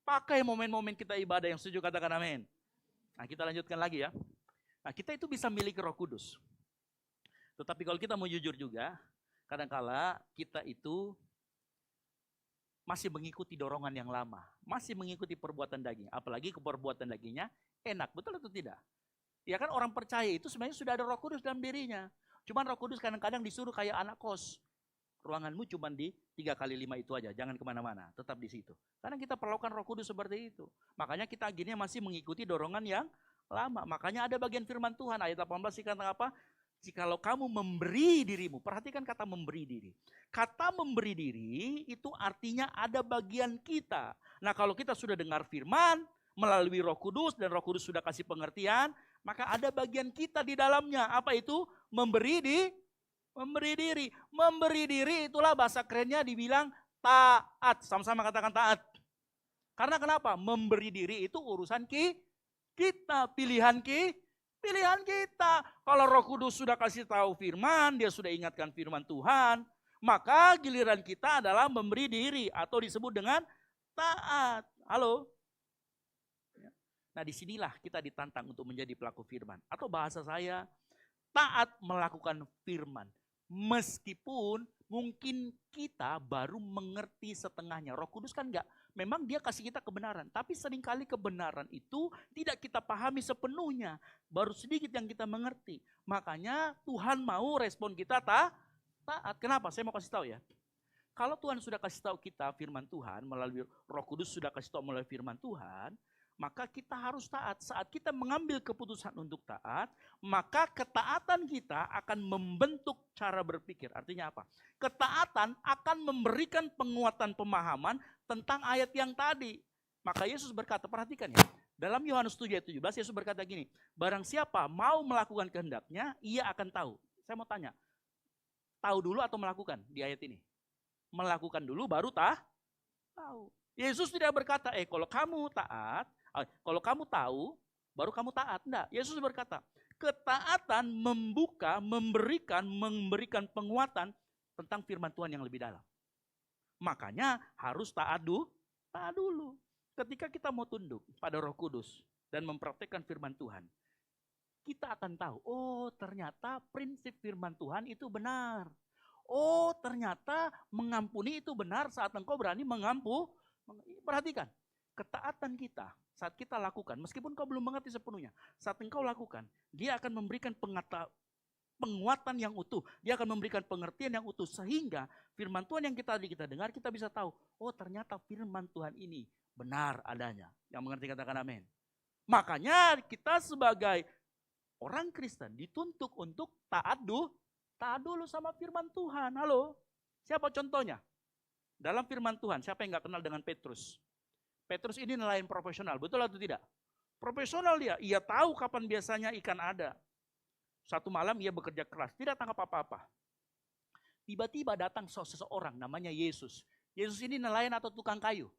Pakai momen-momen kita ibadah yang setuju katakan amin. Nah, kita lanjutkan lagi ya. Nah, kita itu bisa miliki Roh Kudus. Tetapi kalau kita mau jujur juga, kadang-kala kita itu masih mengikuti dorongan yang lama, masih mengikuti perbuatan daging, apalagi perbuatan dagingnya enak, betul atau tidak? Ya kan orang percaya itu sebenarnya sudah ada Roh Kudus dalam dirinya. Cuman Roh Kudus kadang-kadang disuruh kayak anak kos. Ruanganmu cuma di 3x5 itu aja, jangan kemana-mana, tetap di situ. Karena kita perlukan Roh Kudus seperti itu. Makanya kita akhirnya masih mengikuti dorongan yang lama. Makanya ada bagian firman Tuhan, ayat 18 dikatakan apa? Jikalau kamu memberi dirimu, perhatikan kata memberi diri. Kata memberi diri itu artinya ada bagian kita. Nah kalau kita sudah dengar firman, melalui Roh Kudus, dan Roh Kudus sudah kasih pengertian, maka ada bagian kita di dalamnya. Apa itu? Memberi diri. Memberi diri itulah bahasa kerennya dibilang taat. Sama-sama katakan taat. Karena kenapa? Memberi diri itu urusan kita, pilihan kita. Kalau Roh Kudus sudah kasih tahu firman, dia sudah ingatkan firman Tuhan, maka giliran kita adalah memberi diri atau disebut dengan taat. Halo? Nah disinilah kita ditantang untuk menjadi pelaku firman. Atau bahasa saya, taat melakukan firman. Meskipun mungkin kita baru mengerti setengahnya. Roh Kudus kan enggak, memang dia kasih kita kebenaran. Tapi seringkali kebenaran itu tidak kita pahami sepenuhnya. Baru sedikit yang kita mengerti. Makanya Tuhan mau respon kita taat. Kenapa? Saya mau kasih tahu ya. Kalau Tuhan sudah kasih tahu kita firman Tuhan, melalui Roh Kudus sudah kasih tahu melalui firman Tuhan, maka kita harus taat. Saat kita mengambil keputusan untuk taat, maka ketaatan kita akan membentuk cara berpikir. Artinya apa? Ketaatan akan memberikan penguatan pemahaman tentang ayat yang tadi. Maka Yesus berkata, perhatikan ya. Dalam Yohanes 7 ayat 17, Yesus berkata gini, barang siapa mau melakukan kehendaknya, ia akan tahu. Saya mau tanya, tahu dulu atau melakukan di ayat ini? Melakukan dulu baru tahu. Yesus tidak berkata, kalau kamu taat, kalau kamu tahu, baru kamu taat. Enggak, Yesus berkata, ketaatan memberikan penguatan tentang firman Tuhan yang lebih dalam. Makanya harus taat dulu. Ketika kita mau tunduk pada Roh Kudus dan mempraktekkan firman Tuhan, kita akan tahu, ternyata prinsip firman Tuhan itu benar. Ternyata mengampuni itu benar saat engkau berani mengampuni. Perhatikan, ketaatan kita saat kita lakukan, meskipun kau belum mengerti sepenuhnya, saat engkau lakukan, dia akan memberikan penguatan yang utuh, dia akan memberikan pengertian yang utuh, sehingga firman Tuhan yang kita dengar, kita bisa tahu, ternyata firman Tuhan ini benar adanya. Yang mengerti katakan amin. Makanya kita sebagai orang Kristen dituntut untuk taat dulu sama firman Tuhan. Halo, siapa contohnya? Dalam firman Tuhan, siapa yang gak kenal dengan Petrus? Petrus ini nelayan profesional, betul atau tidak? Profesional ia tahu kapan biasanya ikan ada. Satu malam ia bekerja keras, tidak tangkap apa-apa. Tiba-tiba datang seseorang namanya Yesus. Yesus ini nelayan atau tukang kayu?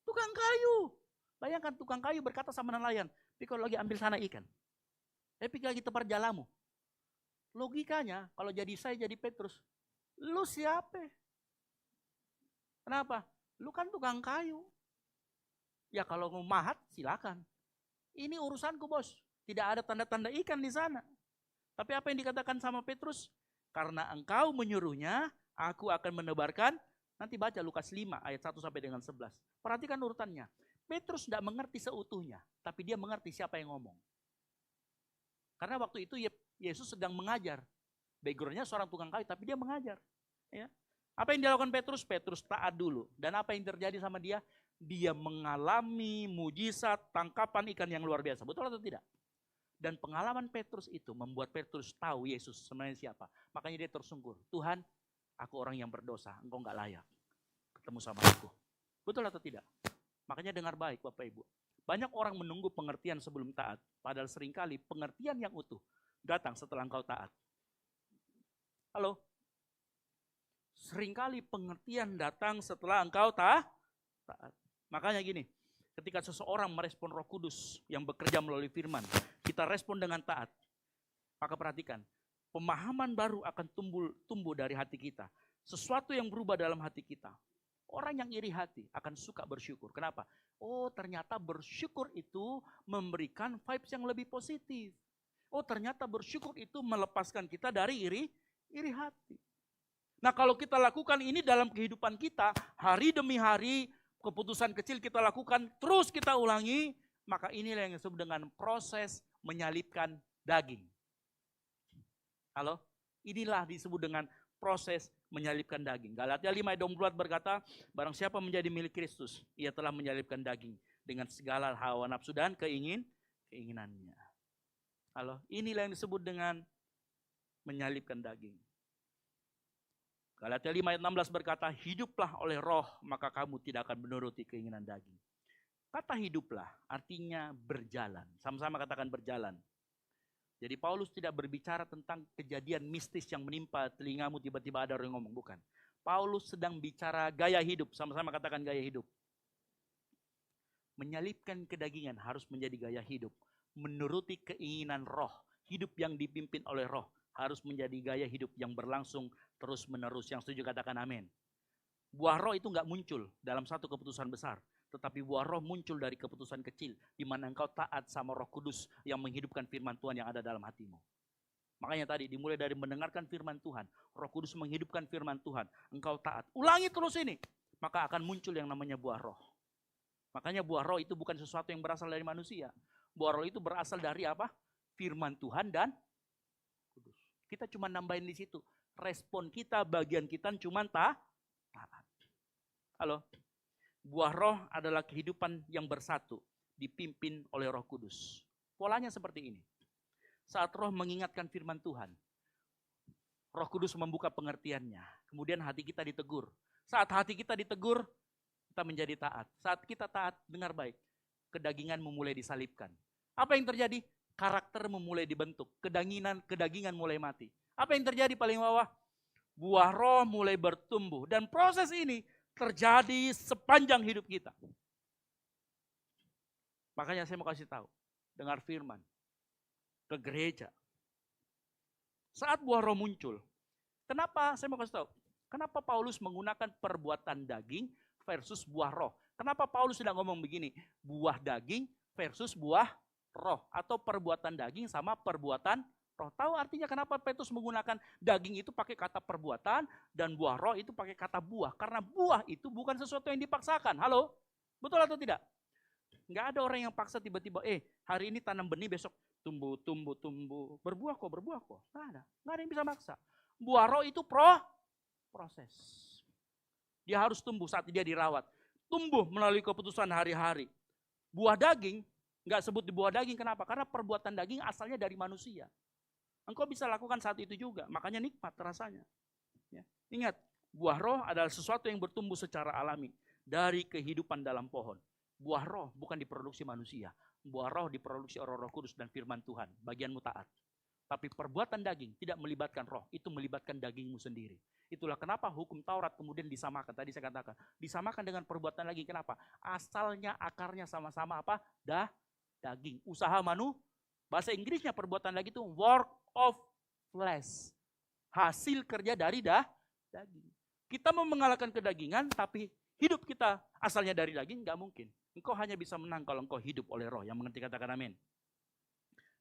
Tukang kayu. Bayangkan tukang kayu berkata sama nelayan, pikir lagi ambil sana ikan. Pikir lagi tepar jalamu. Logikanya, kalau jadi saya jadi Petrus, lu siapa? Kenapa? Lu kan tukang kayu. Ya kalau mau mahat silakan. Ini urusanku bos. Tidak ada tanda-tanda ikan di sana. Tapi apa yang dikatakan sama Petrus? Karena engkau menyuruhnya, aku akan menebarkan. Nanti baca Lukas 5 ayat 1 sampai dengan 11. Perhatikan urutannya. Petrus tidak mengerti seutuhnya. Tapi dia mengerti siapa yang ngomong. Karena waktu itu Yesus sedang mengajar. Backgroundnya seorang tukang kayu, tapi dia mengajar. Ya. Apa yang dilakukan Petrus? Petrus taat dulu. Dan apa yang terjadi sama dia? Dia mengalami mujizat tangkapan ikan yang luar biasa. Betul atau tidak? Dan pengalaman Petrus itu membuat Petrus tahu Yesus sebenarnya siapa. Makanya dia tersungkur. Tuhan, aku orang yang berdosa. Engkau gak layak ketemu sama aku. Betul atau tidak? Makanya dengar baik Bapak Ibu. Banyak orang menunggu pengertian sebelum taat. Padahal seringkali pengertian yang utuh datang setelah engkau taat. Halo? Seringkali pengertian datang setelah engkau taat. Makanya gini, ketika seseorang merespon Roh Kudus yang bekerja melalui firman, kita respon dengan taat. Maka perhatikan, pemahaman baru akan tumbuh dari hati kita. Sesuatu yang berubah dalam hati kita. Orang yang iri hati akan suka bersyukur. Kenapa? Ternyata bersyukur itu memberikan vibes yang lebih positif. Ternyata bersyukur itu melepaskan kita dari iri hati. Nah kalau kita lakukan ini dalam kehidupan kita, hari demi hari, keputusan kecil kita lakukan, terus kita ulangi, maka inilah yang disebut dengan proses menyalibkan daging. Halo? Inilah disebut dengan proses menyalibkan daging. Galatia 5 ayat 24 berkata, barang siapa menjadi milik Kristus, ia telah menyalibkan daging dengan segala hawa nafsu dan keinginannya. Halo? Inilah yang disebut dengan menyalibkan daging. Galatia 5 ayat 16 berkata, hiduplah oleh roh, maka kamu tidak akan menuruti keinginan daging. Kata hiduplah artinya berjalan. Sama-sama katakan berjalan. Jadi Paulus tidak berbicara tentang kejadian mistis yang menimpa telingamu tiba-tiba ada orang yang ngomong. Bukan. Paulus sedang bicara gaya hidup. Sama-sama katakan gaya hidup. Menyalibkan kedagingan harus menjadi gaya hidup. Menuruti keinginan roh. Hidup yang dipimpin oleh roh harus menjadi gaya hidup yang berlangsung terus menerus. Yang setuju katakan amin. Buah roh itu nggak muncul dalam satu keputusan besar. Tetapi buah roh muncul dari keputusan kecil. Di mana engkau taat sama Roh Kudus yang menghidupkan firman Tuhan yang ada dalam hatimu. Makanya tadi dimulai dari mendengarkan firman Tuhan. Roh Kudus menghidupkan firman Tuhan. Engkau taat. Ulangi terus ini. Maka akan muncul yang namanya buah roh. Makanya buah roh itu bukan sesuatu yang berasal dari manusia. Buah roh itu berasal dari apa? Firman Tuhan dan Kudus. Kita cuma nambahin di situ. Respon kita, bagian kita cuma taat. Halo? Buah roh adalah kehidupan yang bersatu, dipimpin oleh Roh Kudus. Polanya seperti ini. Saat roh mengingatkan firman Tuhan, Roh Kudus membuka pengertiannya. Kemudian hati kita ditegur. Saat hati kita ditegur, kita menjadi taat. Saat kita taat, dengar baik, kedagingan memulai disalibkan. Apa yang terjadi? Karakter memulai dibentuk. Kedagingan mulai mati. Apa yang terjadi paling bawah? Buah roh mulai bertumbuh. Dan proses ini terjadi sepanjang hidup kita. Makanya saya mau kasih tahu, dengar firman ke gereja. Saat buah roh muncul, kenapa saya mau kasih tahu? Kenapa Paulus menggunakan perbuatan daging versus buah roh? Kenapa Paulus tidak ngomong begini, buah daging versus buah roh atau perbuatan daging sama perbuatan roh? Tahu artinya kenapa Petrus menggunakan daging itu pakai kata perbuatan dan buah roh itu pakai kata buah? Karena buah itu bukan sesuatu yang dipaksakan. Halo? Betul atau tidak? Enggak ada orang yang paksa tiba-tiba, hari ini tanam benih, besok tumbuh. Berbuah kok. Enggak ada yang bisa maksa. Buah roh itu proses. Dia harus tumbuh saat dia dirawat. Tumbuh melalui keputusan hari-hari. Buah daging, enggak sebut di buah daging, kenapa? Karena perbuatan daging asalnya dari manusia. Engkau bisa lakukan saat itu juga, makanya nikmat rasanya. Ya. Ingat, buah roh adalah sesuatu yang bertumbuh secara alami dari kehidupan dalam pohon. Buah roh bukan diproduksi manusia. Buah roh diproduksi oleh Roh Kudus dan firman Tuhan. Bagianmu taat. Tapi perbuatan daging tidak melibatkan roh, itu melibatkan dagingmu sendiri. Itulah kenapa hukum Taurat kemudian disamakan. Tadi saya katakan, disamakan dengan perbuatan daging. Kenapa? Asalnya, akarnya sama-sama apa? Daging. Usaha bahasa Inggrisnya perbuatan daging itu work of flesh. Hasil kerja dari daging. Kita mau mengalahkan kedagingan, tapi hidup kita asalnya dari daging, nggak mungkin. Engkau hanya bisa menang kalau engkau hidup oleh roh. Yang mengerti katakan amin.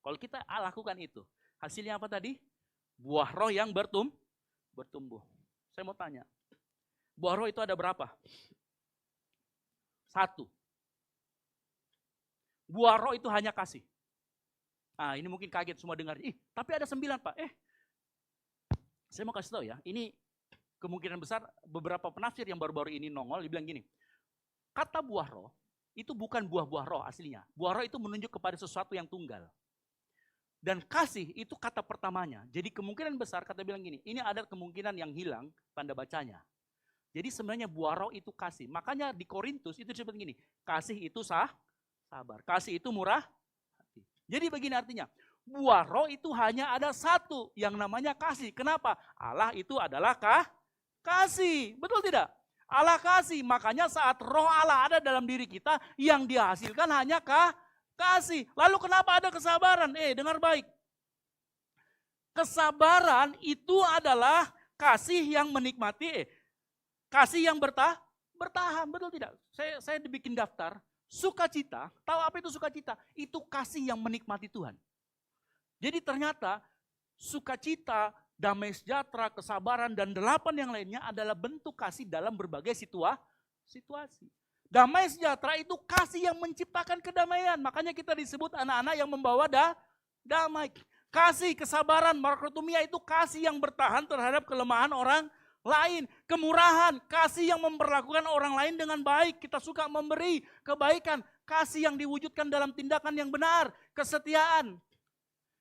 Kalau kita lakukan itu, hasilnya apa tadi? Buah roh yang bertumbuh. Saya mau tanya, buah roh itu ada berapa? 1. Buah roh itu hanya kasih. Nah, ini mungkin kaget semua dengar. Tapi ada 9, Pak. Saya mau kasih tahu ya. Ini kemungkinan besar beberapa penafsir yang baru-baru ini nongol, dibilang gini. Kata buah roh, itu bukan buah-buah roh aslinya. Buah roh itu menunjuk kepada sesuatu yang tunggal. Dan kasih itu kata pertamanya. Jadi kemungkinan besar, kata bilang gini, ini ada kemungkinan yang hilang, tanda bacanya. Jadi sebenarnya buah roh itu kasih. Makanya di Korintus itu disebut gini, kasih itu sabar. Kasih itu murah. Jadi begini artinya, buah roh itu hanya ada 1 yang namanya kasih. Kenapa? Allah itu adalah kasih. Betul tidak? Allah kasih. Makanya saat roh Allah ada dalam diri kita, yang dihasilkan hanya kasih. Lalu kenapa ada kesabaran? Dengar baik. Kesabaran itu adalah kasih yang menikmati, kasih yang bertahan. Betul tidak? Saya dibikin daftar. Sukacita, tahu apa itu sukacita? Itu kasih yang menikmati Tuhan. Jadi ternyata sukacita, damai sejahtera, kesabaran, dan 8 yang lainnya adalah bentuk kasih dalam berbagai situasi. Damai sejahtera itu kasih yang menciptakan kedamaian. Makanya kita disebut anak-anak yang membawa Damai. Kasih, kesabaran, makrotumia itu kasih yang bertahan terhadap kelemahan orang lain. Kemurahan, kasih yang memperlakukan orang lain dengan baik. Kita suka memberi kebaikan. Kasih yang diwujudkan dalam tindakan yang benar. Kesetiaan.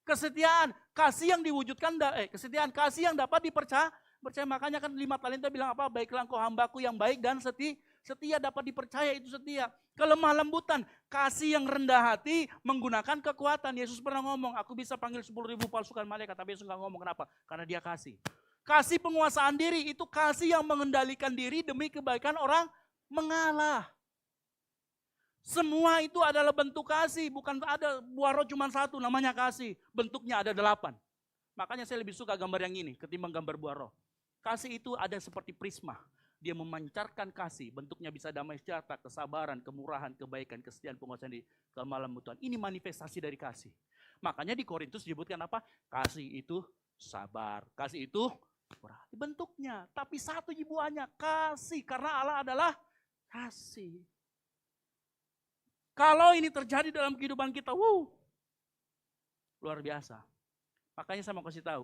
Kesetiaan, kasih yang diwujudkan, kesetiaan, kasih yang dapat dipercaya. Makanya kan 5 talenta bilang apa? Baiklah engkau hambaku yang baik dan setia dapat dipercaya, itu setia. Kelemah lembutan, kasih yang rendah hati menggunakan kekuatan. Yesus pernah ngomong, aku bisa panggil 10.000 pasukan malaikat, tapi Yesus nggak ngomong. Kenapa? Karena dia kasih. Kasih penguasaan diri, itu kasih yang mengendalikan diri demi kebaikan orang mengalah. Semua itu adalah bentuk kasih, bukan ada buah roh cuma satu, namanya kasih. Bentuknya ada 8. Makanya saya lebih suka gambar yang ini ketimbang gambar buah roh. Kasih itu ada seperti prisma. Dia memancarkan kasih, bentuknya bisa damai sejahtera, kesabaran, kemurahan, kebaikan, kesetiaan, penguasaan diri, kelemah lembutan. Ini manifestasi dari kasih. Makanya di Korintus disebutkan apa? Kasih itu sabar, kasih itu murah. Bentuknya, tapi satu buahnya kasih, karena Allah adalah kasih. Kalau ini terjadi dalam kehidupan kita, luar biasa. Makanya saya mau kasih tahu.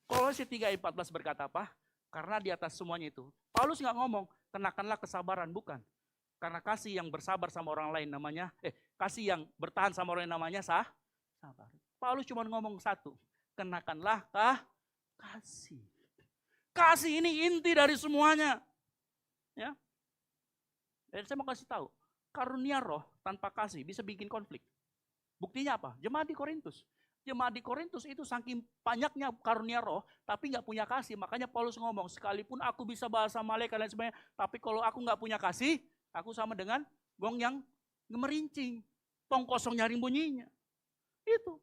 Kolose 3:14 berkata apa? Karena di atas semuanya itu. Paulus nggak ngomong, kenakanlah kesabaran, bukan. Karena kasih yang bersabar sama orang lain namanya, kasih yang bertahan sama orang lain namanya sabar. Paulus cuma ngomong satu, kenakanlah kasih. Kasih ini inti dari semuanya. Ya. Dan saya mau kasih tahu. Karunia roh tanpa kasih bisa bikin konflik. Buktinya apa? Jemaat di Korintus. Jemaat di Korintus itu saking banyaknya karunia roh, tapi nggak punya kasih. Makanya Paulus ngomong, sekalipun aku bisa bahasa malaikat dan sebagainya, tapi kalau aku nggak punya kasih, aku sama dengan gong yang gemerincing. Tong kosong nyaring bunyinya. Itu.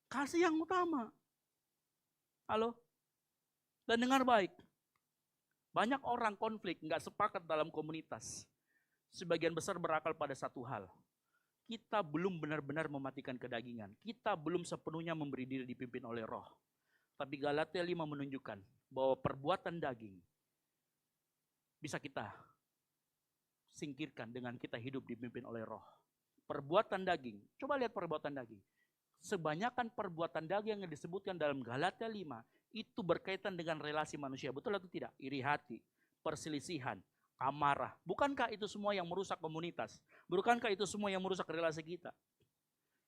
Kasih yang utama. Halo? Dan dengar baik. Banyak orang konflik, nggak sepakat dalam komunitas. Sebagian besar berakal pada satu hal. Kita belum benar-benar mematikan kedagingan. Kita belum sepenuhnya memberi diri dipimpin oleh roh. Tapi Galatia 5 menunjukkan bahwa perbuatan daging bisa kita singkirkan dengan kita hidup dipimpin oleh roh. Perbuatan daging, coba lihat perbuatan daging. Sebanyakan perbuatan daging yang disebutkan dalam Galatia 5 itu berkaitan dengan relasi manusia. Betul atau tidak? Iri hati, perselisihan, amarah. Bukankah itu semua yang merusak komunitas? Bukankah itu semua yang merusak relasi kita?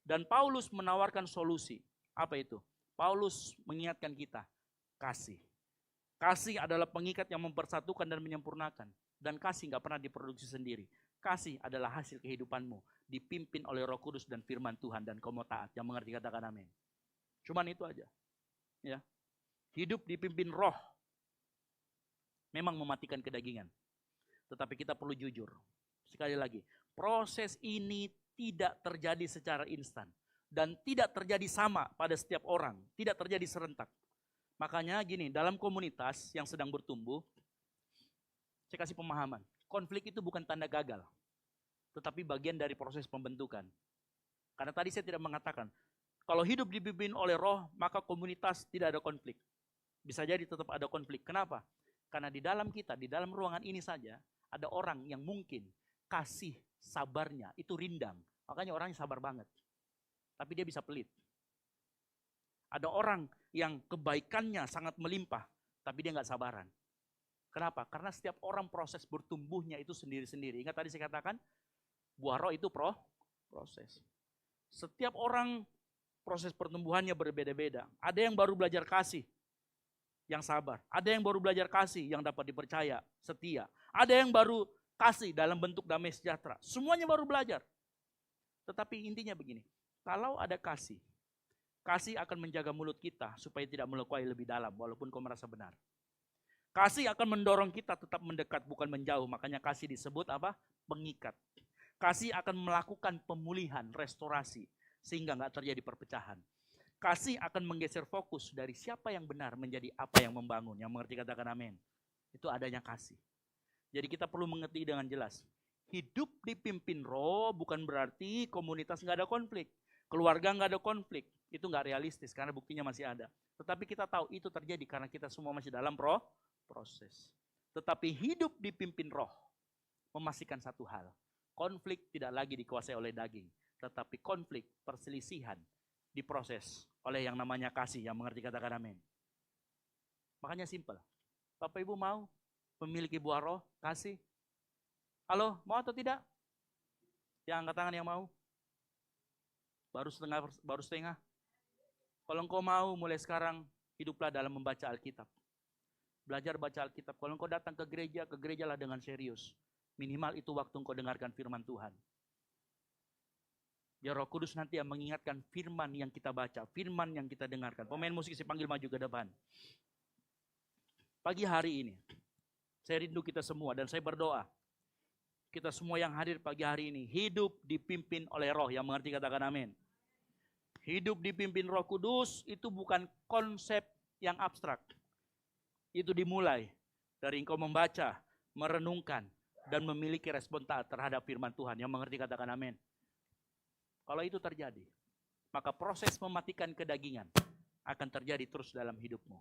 Dan Paulus menawarkan solusi. Apa itu? Paulus mengingatkan kita, kasih. Kasih adalah pengikat yang mempersatukan dan menyempurnakan. Dan kasih gak pernah diproduksi sendiri. Kasih adalah hasil kehidupanmu, dipimpin oleh Roh Kudus dan firman Tuhan, dan kamu taat. Yang mengerti katakan amin. Cuman itu aja. Ya. Hidup dipimpin roh memang mematikan kedagingan. Tetapi kita perlu jujur. Sekali lagi, proses ini tidak terjadi secara instan. Dan tidak terjadi sama pada setiap orang. Tidak terjadi serentak. Makanya gini, dalam komunitas yang sedang bertumbuh, saya kasih pemahaman. Konflik itu bukan tanda gagal. Tetapi bagian dari proses pembentukan. Karena tadi saya tidak mengatakan, kalau hidup dipimpin oleh roh, maka komunitas tidak ada konflik. Bisa jadi tetap ada konflik. Kenapa? Karena di dalam kita, di dalam ruangan ini saja, ada orang yang mungkin kasih sabarnya itu rindang. Makanya orangnya sabar banget. Tapi dia bisa pelit. Ada orang yang kebaikannya sangat melimpah, tapi dia nggak sabaran. Kenapa? Karena setiap orang proses bertumbuhnya itu sendiri-sendiri. Ingat tadi saya katakan, buah roh itu proses. Setiap orang proses pertumbuhannya berbeda-beda. Ada yang baru belajar kasih, yang sabar. Ada yang baru belajar kasih, yang dapat dipercaya, setia. Ada yang baru kasih dalam bentuk damai sejahtera. Semuanya baru belajar. Tetapi intinya begini, kalau ada kasih, kasih akan menjaga mulut kita supaya tidak melukai lebih dalam walaupun kau merasa benar. Kasih akan mendorong kita tetap mendekat bukan menjauh. Makanya kasih disebut apa? Pengikat. Kasih akan melakukan pemulihan, restorasi sehingga nggak terjadi perpecahan. Kasih akan menggeser fokus dari siapa yang benar menjadi apa yang membangun. Yang mengerti katakan amin. Itu adanya kasih. Jadi kita perlu mengerti dengan jelas. Hidup dipimpin roh bukan berarti komunitas nggak ada konflik. Keluarga nggak ada konflik. Itu nggak realistis karena buktinya masih ada. Tetapi kita tahu itu terjadi karena kita semua masih dalam proses. Tetapi hidup dipimpin roh memastikan satu hal. Konflik tidak lagi dikuasai oleh daging. Tetapi konflik, perselisihan diproses oleh yang namanya kasih. Yang mengerti katakan amin. Makanya simple. Bapak Ibu mau memiliki buah roh, kasih? Halo, mau atau tidak? Yang angkat tangan yang mau? Baru setengah. Kalau engkau mau, mulai sekarang hiduplah dalam membaca Alkitab. Belajar baca Alkitab. Kalau engkau datang ke gerejalah dengan serius. Minimal itu waktu engkau dengarkan firman Tuhan. Ya Roh Kudus nanti yang mengingatkan firman yang kita baca, firman yang kita dengarkan. Pemain musik saya panggil maju ke depan. Pagi hari ini, saya rindu kita semua dan saya berdoa. Kita semua yang hadir pagi hari ini hidup dipimpin oleh Roh. Yang mengerti katakan amin. Hidup dipimpin Roh Kudus itu bukan konsep yang abstrak. Itu dimulai dari engkau membaca, merenungkan, dan memiliki respon taat terhadap firman Tuhan. Yang mengerti katakan amin. Kalau itu terjadi, maka proses mematikan kedagingan akan terjadi terus dalam hidupmu.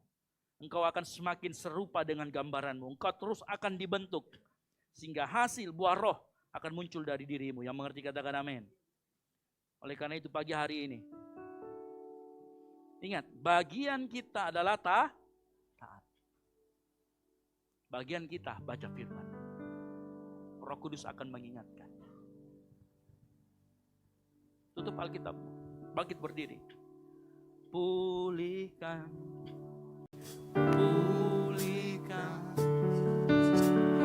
Engkau akan semakin serupa dengan gambaranmu. Engkau terus akan dibentuk. Sehingga hasil buah roh akan muncul dari dirimu. Yang mengerti katakan amin. Oleh karena itu pagi hari ini, ingat, bagian kita adalah taat. Bagian kita baca firman. Roh Kudus akan mengingatkan. Tutup Alkitab. Bangkit berdiri. Pulihkan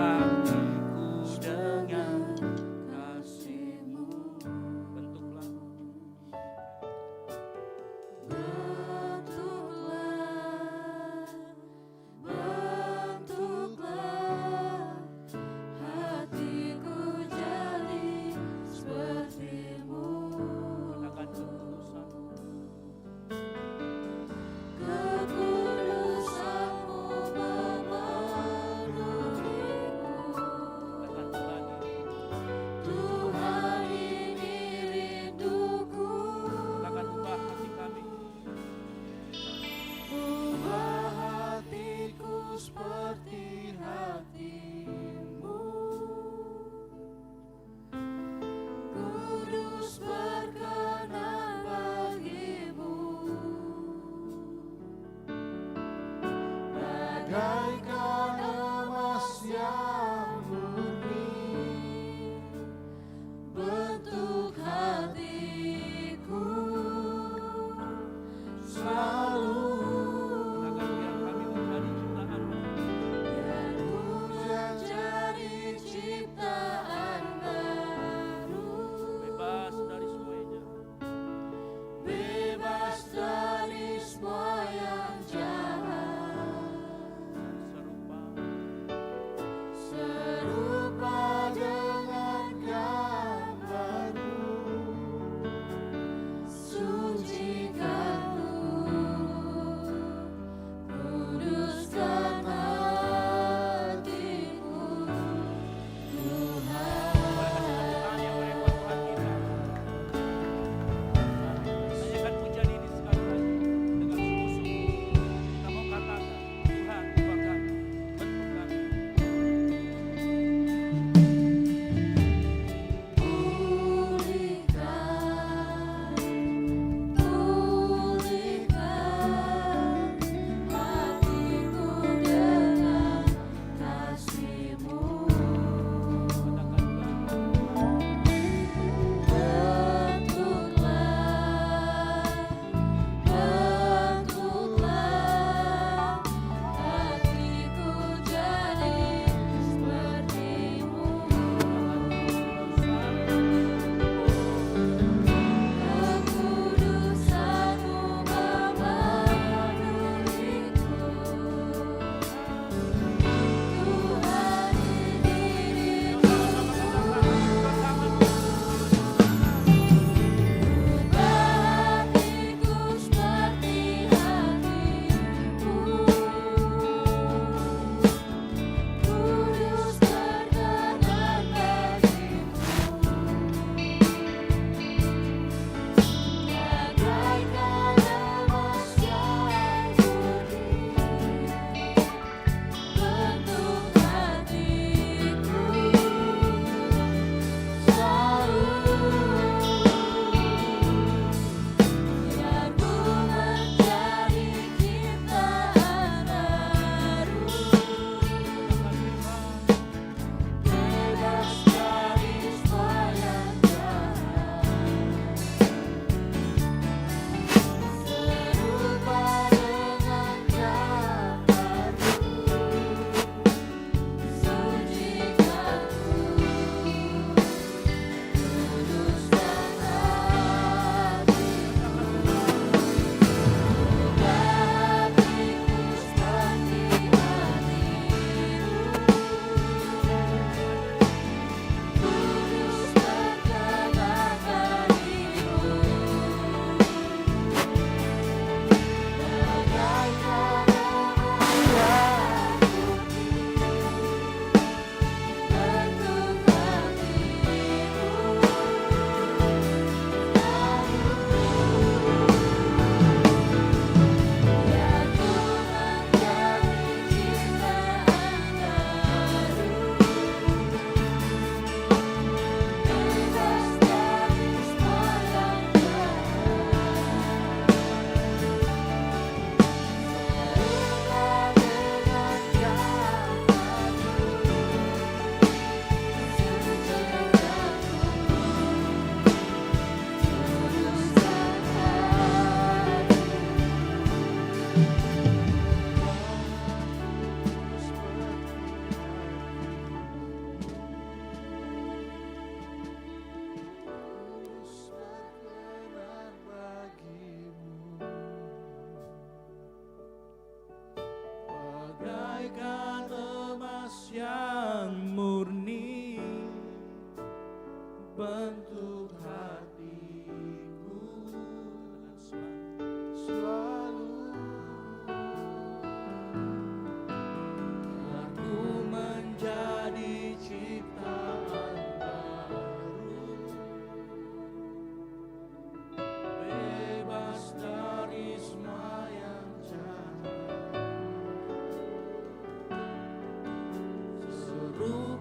hatiku dengan kasih-Mu. Bentuklah hatiku jadi seperti-Mu. katakan kekudusan. Kekudusan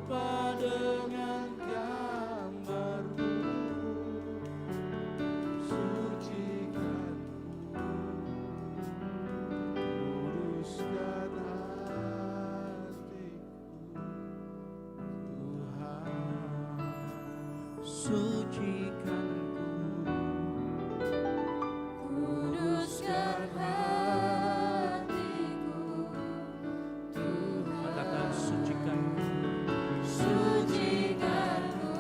serupa dengan gambarmu. Sucikan kuduskan hatiku, Tuhan. Sucikan Kuduskan hatiku, Tuhan. katakan sucikan. Sucikanku,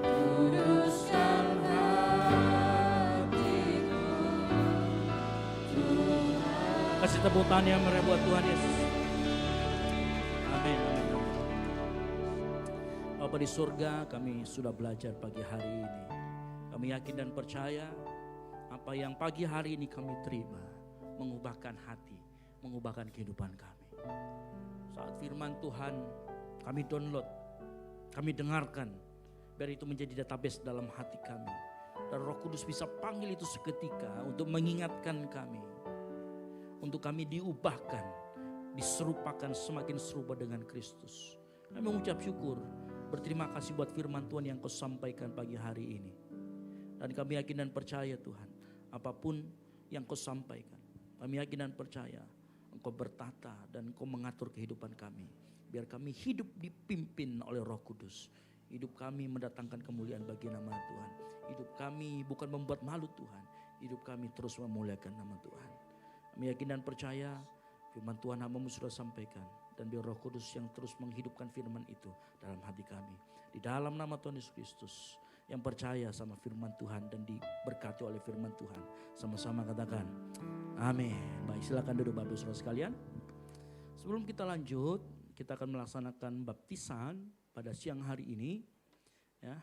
kuduskan hatiku, Tuhan. Kasih tepuk tangan yang meriah buat Tuhan Yesus. Amin, amin, amin. Bapa di surga, kami sudah belajar pagi hari ini. Kami yakin dan percaya apa yang pagi hari ini kami terima mengubahkan hati, mengubahkan kehidupan kami. Saat firman Tuhan kami download, kami dengarkan, biar itu menjadi database dalam hati kami. Dan Roh Kudus bisa panggil itu seketika untuk mengingatkan kami. Untuk kami diubahkan, diserupakan semakin serupa dengan Kristus. Kami mengucap syukur, berterima kasih buat firman Tuhan yang Kau sampaikan pagi hari ini. Dan kami yakin dan percaya Tuhan, apapun yang Kau sampaikan, kami yakin dan percaya Engkau bertata dan Engkau mengatur kehidupan kami. Biar kami hidup dipimpin oleh Roh Kudus. Hidup kami mendatangkan kemuliaan bagi nama Tuhan. Hidup kami bukan membuat malu Tuhan. Hidup kami terus memuliakan nama Tuhan. Kami yakin dan percaya firman Tuhan hamba-Mu sudah sampaikan. Dan biar Roh Kudus yang terus menghidupkan firman itu dalam hati kami. Di dalam nama Tuhan Yesus Kristus. Yang percaya sama firman Tuhan dan diberkati oleh firman Tuhan. Sama-sama katakan amin. Baik, silakan duduk Bapak Saudara sekalian. Sebelum kita lanjut, kita akan melaksanakan baptisan pada siang hari ini. Ya.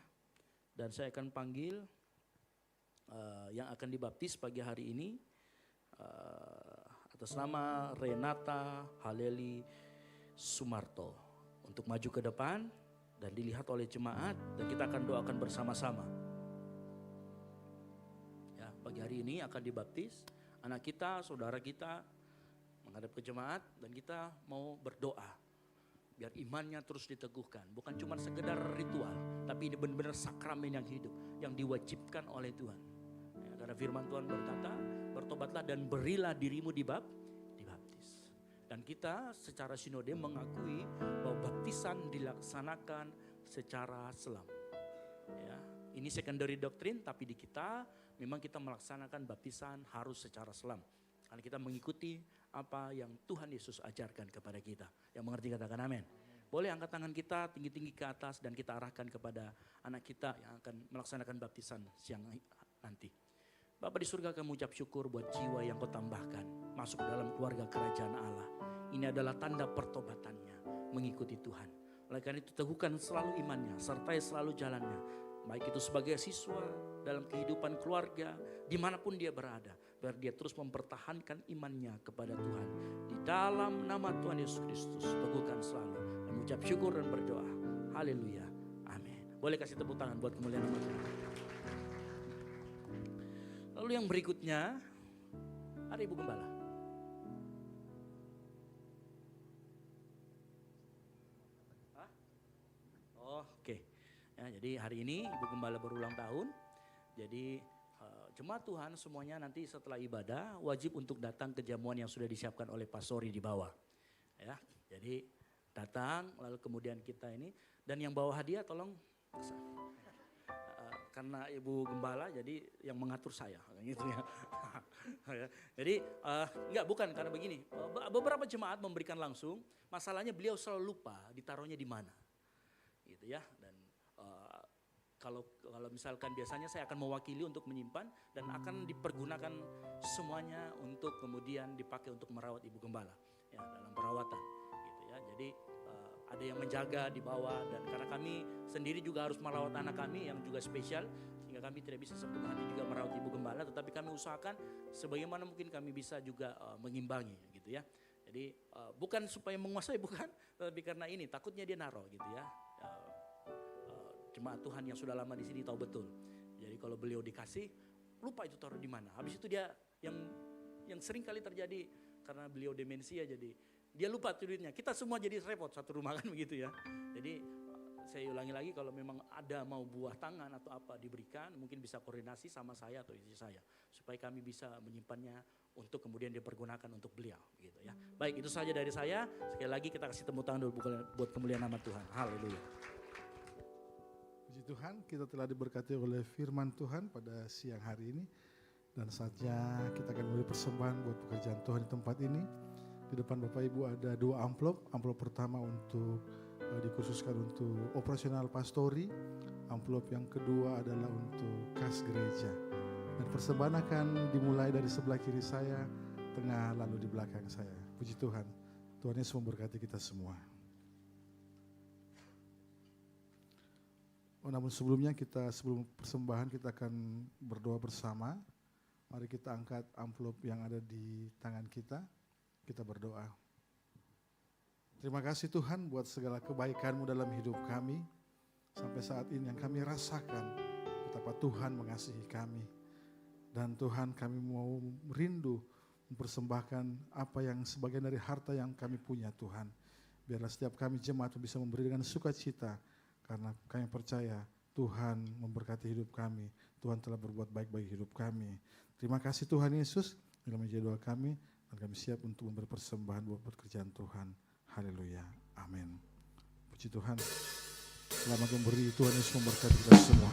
Dan saya akan panggil yang akan dibaptis pagi hari ini. Atas nama Renata Haleli Sumarto. Untuk maju ke depan dan dilihat oleh jemaat dan kita akan doakan bersama-sama. Ya, pagi hari ini akan dibaptis anak kita, saudara kita menghadap ke jemaat dan kita mau berdoa biar imannya terus diteguhkan. Bukan cuma sekedar ritual, tapi ini benar-benar sakramen yang hidup yang diwajibkan oleh Tuhan. Ya, karena firman Tuhan berkata, bertobatlah dan berilah dirimu dibaptis. Dan kita secara sinode mengakui bahwa baptisan dilaksanakan secara selam. Ya, ini secondary doktrin, tapi di kita memang kita melaksanakan baptisan harus secara selam. Karena kita mengikuti apa yang Tuhan Yesus ajarkan kepada kita. Yang mengerti katakan amin. Boleh angkat tangan kita tinggi-tinggi ke atas dan kita arahkan kepada anak kita yang akan melaksanakan baptisan siang nanti. Bapak di surga, kami ucap syukur buat jiwa yang Kau tambahkan masuk dalam keluarga kerajaan Allah. Ini adalah tanda pertobatannya mengikuti Tuhan. Oleh karena itu teguhkan selalu imannya, sertai selalu jalannya. Baik itu sebagai siswa, dalam kehidupan keluarga, dimanapun dia berada. Biar dia terus mempertahankan imannya kepada Tuhan. Di dalam nama Tuhan Yesus Kristus, teguhkan selalu. Mengucap syukur dan berdoa. Haleluya. Amin. Boleh kasih tepuk tangan buat kemuliaan nama Tuhan. Lalu yang berikutnya, ada Ibu Gembala. Oke. Ya, jadi hari ini Ibu Gembala berulang tahun. Jadi jemaat Tuhan semuanya nanti setelah ibadah wajib untuk datang ke jamuan yang sudah disiapkan oleh pastori di bawah. Ya, jadi datang lalu kemudian kita ini dan yang bawa hadiah tolong karena Ibu Gembala jadi yang mengatur saya gitu ya. Jadi bukan karena begini. Beberapa jemaat memberikan langsung, masalahnya beliau selalu lupa ditaruhnya di mana. Gitu ya. Dan kalau misalkan biasanya saya akan mewakili untuk menyimpan dan akan dipergunakan semuanya untuk kemudian dipakai untuk merawat Ibu Gembala ya dalam perawatan gitu ya. Jadi ada yang menjaga di bawah dan karena kami sendiri juga harus merawat anak kami yang juga spesial sehingga kami tidak bisa sepenuh hati juga merawat Ibu Gembala, tetapi kami usahakan sebagaimana mungkin kami bisa juga mengimbangi gitu ya. Jadi bukan supaya menguasai bukan, tapi karena ini takutnya dia naruh gitu ya. Jemaat Tuhan yang sudah lama di sini tahu betul. Jadi kalau beliau dikasih lupa itu taruh di mana. Habis itu dia yang sering kali terjadi karena beliau demensia jadi Dia lupa tuh duitnya. Kita semua jadi repot satu rumah kan begitu ya. Jadi saya ulangi lagi, kalau memang ada mau buah tangan atau apa diberikan, mungkin bisa koordinasi sama saya atau istri saya. Supaya kami bisa menyimpannya untuk kemudian dipergunakan untuk beliau. Gitu ya. Baik, itu saja dari saya. Sekali lagi kita kasih tepuk tangan dulu buat kemuliaan nama Tuhan. Haleluya. Puji Tuhan, kita telah diberkati oleh firman Tuhan pada siang hari ini. Dan saatnya kita akan memberi persembahan buat pekerjaan Tuhan di tempat ini. Di depan Bapak Ibu ada 2 amplop. Amplop pertama untuk dikhususkan untuk operasional pastori. Amplop yang kedua adalah untuk kas gereja. Dan persembahan akan dimulai dari sebelah kiri saya, tengah, lalu di belakang saya. Puji Tuhan, Tuhan Yesus memberkati kita semua. Namun sebelum persembahan kita akan berdoa bersama. Mari kita angkat amplop yang ada di tangan kita. Kita berdoa. Terima kasih Tuhan buat segala kebaikan-Mu dalam hidup kami. Sampai saat ini yang kami rasakan betapa Tuhan mengasihi kami. Dan Tuhan, kami mau rindu mempersembahkan apa yang sebagian dari harta yang kami punya Tuhan. Biarlah setiap kami jemaat bisa memberi dengan sukacita. Karena kami percaya Tuhan memberkati hidup kami. Tuhan telah berbuat baik bagi hidup kami. Terima kasih Tuhan Yesus. Dalam menjadi doa kami. Dan kami siap untuk memberi persembahan buat pekerjaan Tuhan. Haleluya. Amin. Puji Tuhan. Selamat memberi, Tuhan Yesus memberkati kita semua.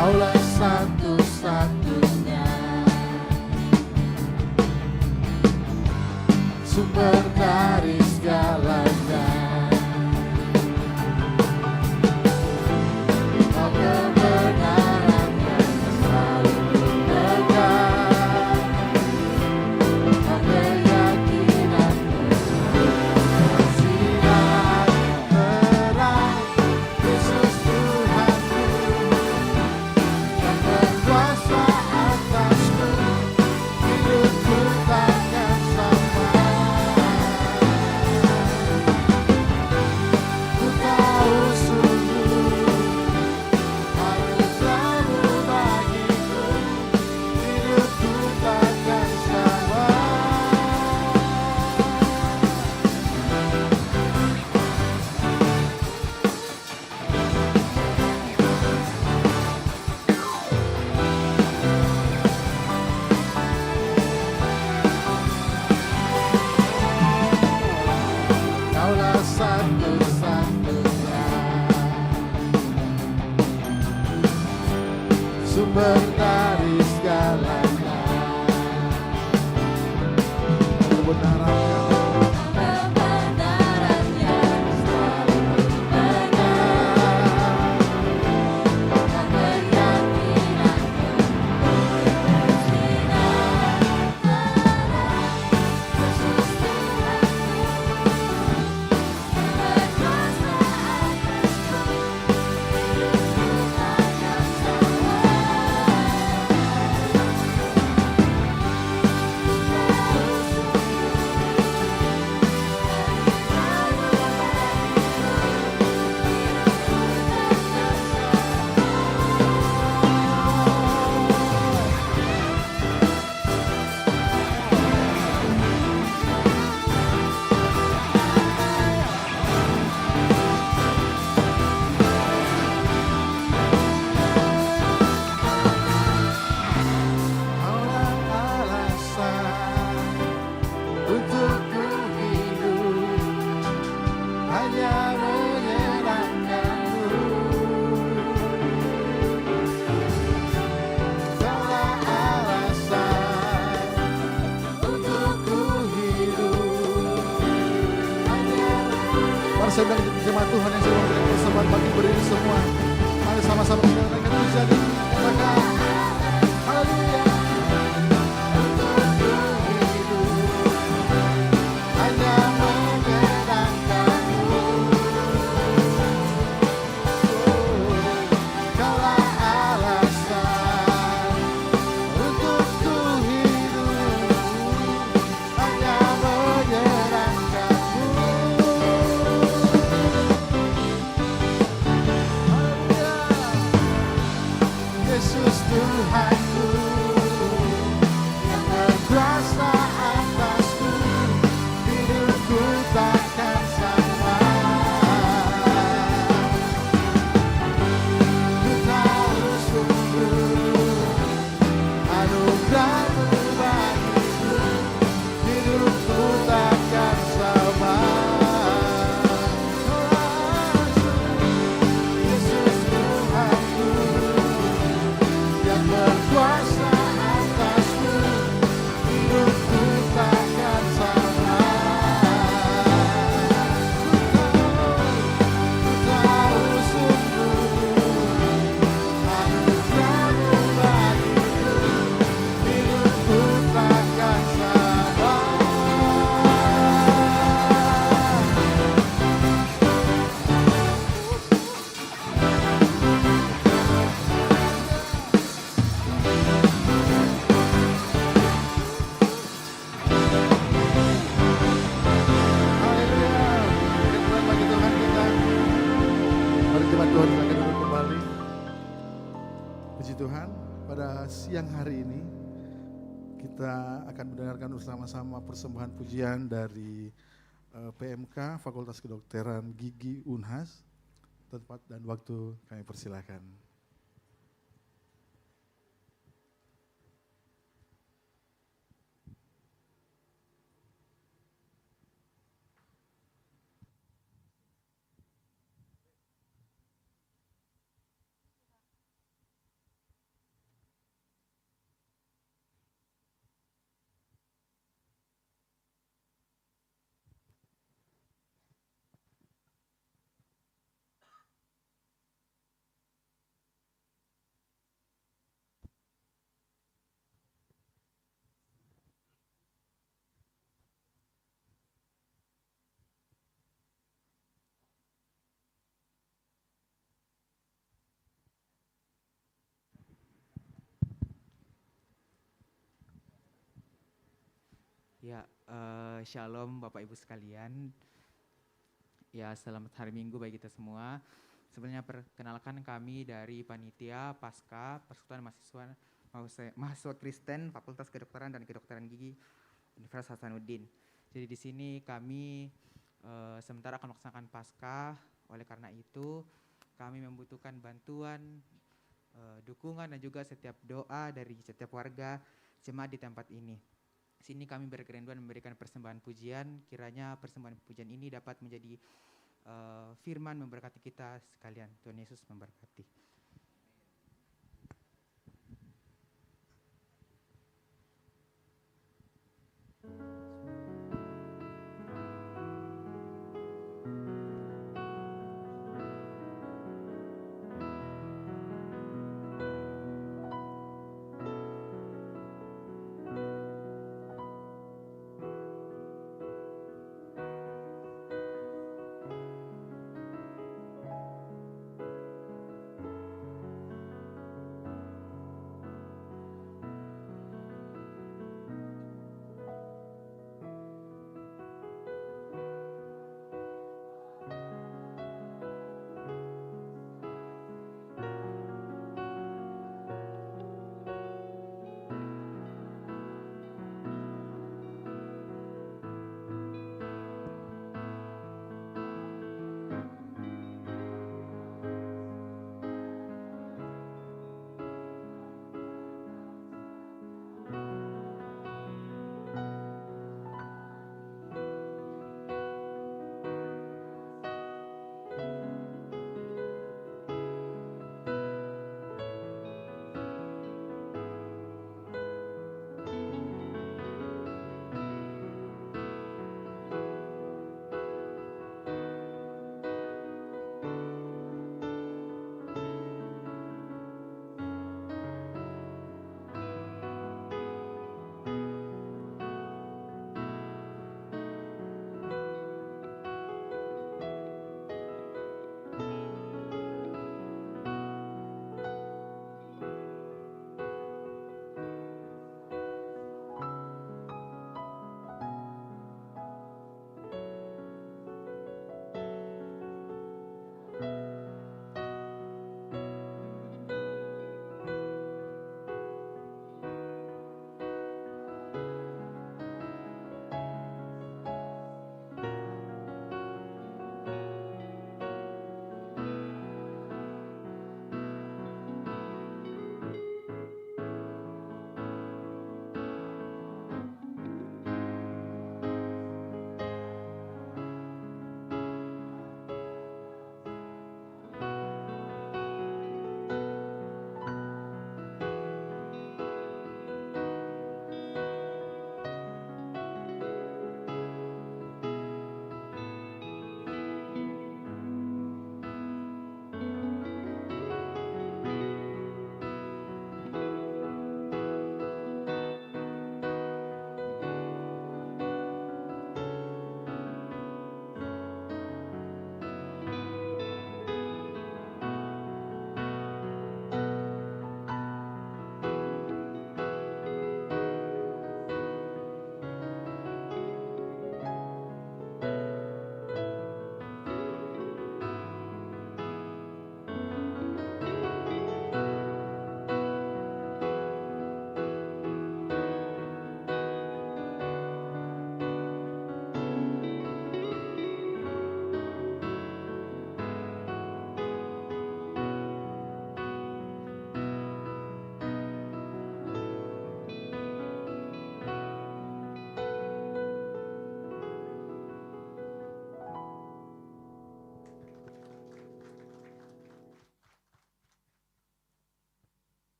Kaulah satu-satunya sumber dari segalanya. Kau kebenaran yang selalu tegak. Kau keyakinan sinar terang. Yesus Tuhanku berkuasa atasku, hidupku takkan sama. Ku tahu sungguh harusmu bagiku, hidupku takkan sama. Kaulah satu-satunya sumber dari segalanya. Kebenaran yang selalu tegak. Kau keyakinan bersinar terang. Yesus Kaulah alasan untuk ku hidup, hanya menyenangkan-Mu. Kaulah alasan untuk ku hidup, hanya Mari saya bilang jemaat Tuhan yang sedang memberikan persembahan bagi berdiri semua. Mari sama-sama kita naikkan pujian ini. Maka haleluya. Untuk ku hidup, hanya Tuhan, silakan duduk kembali. Puji Tuhan, pada siang hari ini kita akan mendengarkan bersama-sama persembahan pujian dari PMK Fakultas Kedokteran Gigi Unhas. Tempat dan waktu kami persilakan. Ya, Shalom Bapak Ibu sekalian. Ya, selamat hari Minggu bagi kita semua. Sebenarnya perkenalkan kami dari Panitia Pasca Persekutuan Mahasiswa Kristen Fakultas Kedokteran dan Kedokteran Gigi Universitas Hasanuddin. Jadi di sini kami sementara akan melaksanakan Pasca. Oleh karena itu, kami membutuhkan bantuan, dukungan dan juga setiap doa dari setiap warga jemaat di tempat ini. Sini kami berkerenduan memberikan persembahan pujian, kiranya persembahan pujian ini dapat menjadi firman memberkati kita sekalian. Tuhan Yesus memberkati.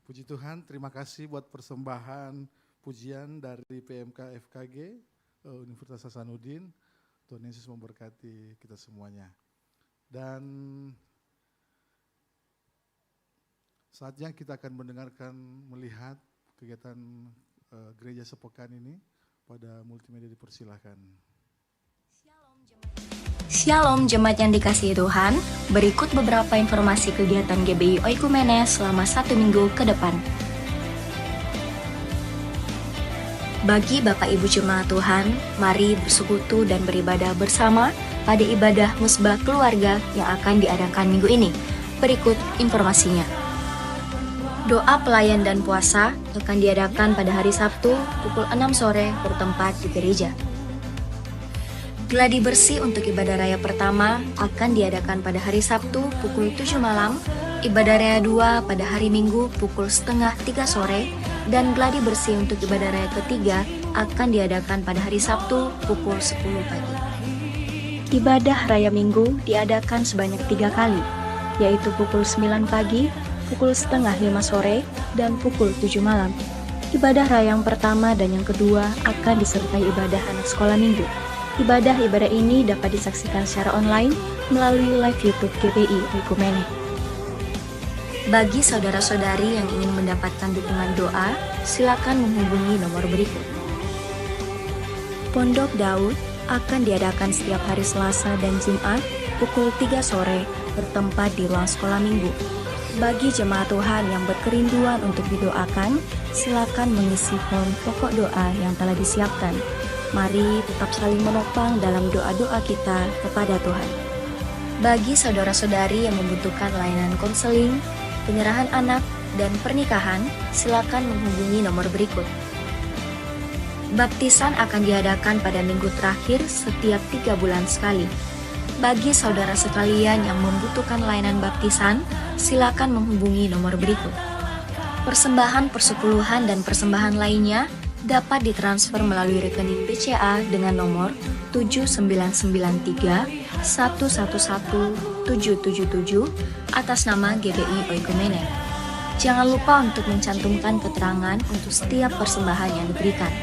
Puji Tuhan, terima kasih buat persembahan pujian dari PMK FKG Universitas Hasanuddin. Tuhan Yesus memberkati kita semuanya. Dan saatnya kita akan mendengarkan, melihat kegiatan gereja sepekan ini. Pada multimedia dipersilahkan. Shalom jemaat yang dikasihi Tuhan, berikut beberapa informasi kegiatan GBI Oikumene selama 1 minggu ke depan. Bagi Bapak Ibu Jemaat Tuhan, mari bersekutu dan beribadah bersama pada ibadah musbah keluarga yang akan diadakan minggu ini. Berikut informasinya. Doa pelayan dan puasa akan diadakan pada hari Sabtu pukul 6 sore bertempat di gereja. Gladi bersih untuk ibadah raya pertama akan diadakan pada hari Sabtu pukul 7 malam, ibadah raya 2 pada hari Minggu pukul setengah 3 sore, dan gladi bersih untuk ibadah raya ketiga akan diadakan pada hari Sabtu pukul 10 pagi. Ibadah raya Minggu diadakan sebanyak 3 kali, yaitu pukul 9 pagi, pukul setengah 5 sore, dan pukul 7 malam. Ibadah raya yang pertama dan yang kedua akan disertai ibadah anak sekolah minggu. Ibadah-ibadah ini dapat disaksikan secara online melalui live YouTube GBI Oikumene. Bagi saudara-saudari yang ingin mendapatkan dukungan doa, silakan menghubungi nomor berikut. Pondok Daud akan diadakan setiap hari Selasa dan Jumat pukul 3 sore bertempat di ruang sekolah minggu. Bagi jemaat Tuhan yang berkerinduan untuk didoakan, silakan mengisi form pokok doa yang telah disiapkan. Mari tetap saling menopang dalam doa-doa kita kepada Tuhan. Bagi saudara-saudari yang membutuhkan layanan konseling, penyerahan anak, dan pernikahan, silakan menghubungi nomor berikut. Baptisan akan diadakan pada minggu terakhir setiap 3 bulan sekali. Bagi saudara sekalian yang membutuhkan layanan baptisan, silakan menghubungi nomor berikut. Persembahan persepuluhan dan persembahan lainnya dapat ditransfer melalui rekening BCA dengan nomor 7993 111 777 atas nama GBI Oikumene. Jangan lupa untuk mencantumkan keterangan untuk setiap persembahan yang diberikan.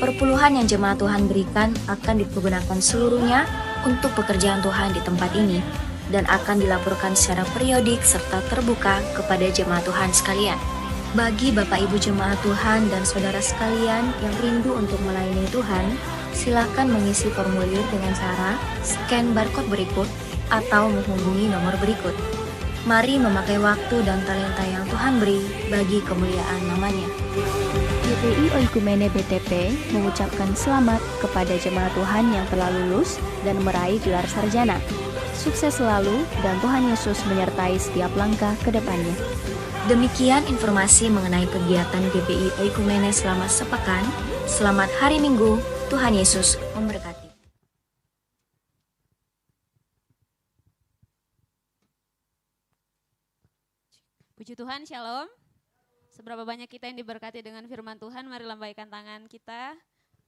Perpuluhan yang jemaat Tuhan berikan akan dipergunakan seluruhnya untuk pekerjaan Tuhan di tempat ini dan akan dilaporkan secara periodik serta terbuka kepada jemaat Tuhan sekalian. Bagi Bapak Ibu jemaat Tuhan dan saudara sekalian yang rindu untuk melayani Tuhan, silakan mengisi formulir dengan cara scan barcode berikut atau menghubungi nomor berikut. Mari memakai waktu dan talenta yang Tuhan beri bagi kemuliaan namanya. GBI Oikumene BTP mengucapkan selamat kepada jemaat Tuhan yang telah lulus dan meraih gelar sarjana. Sukses selalu dan Tuhan Yesus menyertai setiap langkah ke depannya. Demikian informasi mengenai kegiatan GBI Oikumene selama sepekan. Selamat hari Minggu, Tuhan Yesus memberkati. Puji Tuhan, shalom. Seberapa banyak kita yang diberkati dengan firman Tuhan, mari lambaikan tangan kita.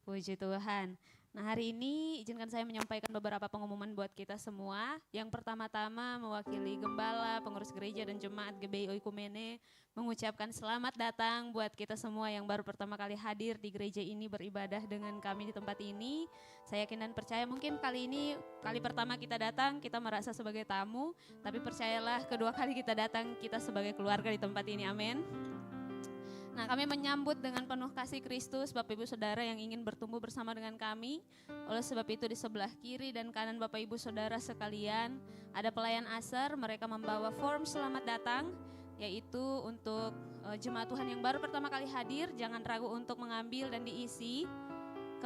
Puji Tuhan. Nah, hari ini izinkan saya menyampaikan beberapa pengumuman buat kita semua. Yang pertama-tama mewakili gembala, pengurus gereja dan jemaat GBI Oikumene mengucapkan selamat datang buat kita semua yang baru pertama kali hadir di gereja ini beribadah dengan kami di tempat ini. Saya yakin dan percaya mungkin kali ini kali pertama kita datang kita merasa sebagai tamu, tapi percayalah kedua kali kita datang kita sebagai keluarga di tempat ini. Amin. Nah, kami menyambut dengan penuh kasih Kristus Bapak Ibu Saudara yang ingin bertumbuh bersama dengan kami. Oleh sebab itu di sebelah kiri dan kanan Bapak Ibu Saudara sekalian ada pelayan asar, mereka membawa form selamat datang, yaitu untuk jemaat Tuhan yang baru pertama kali hadir, jangan ragu untuk mengambil dan diisi.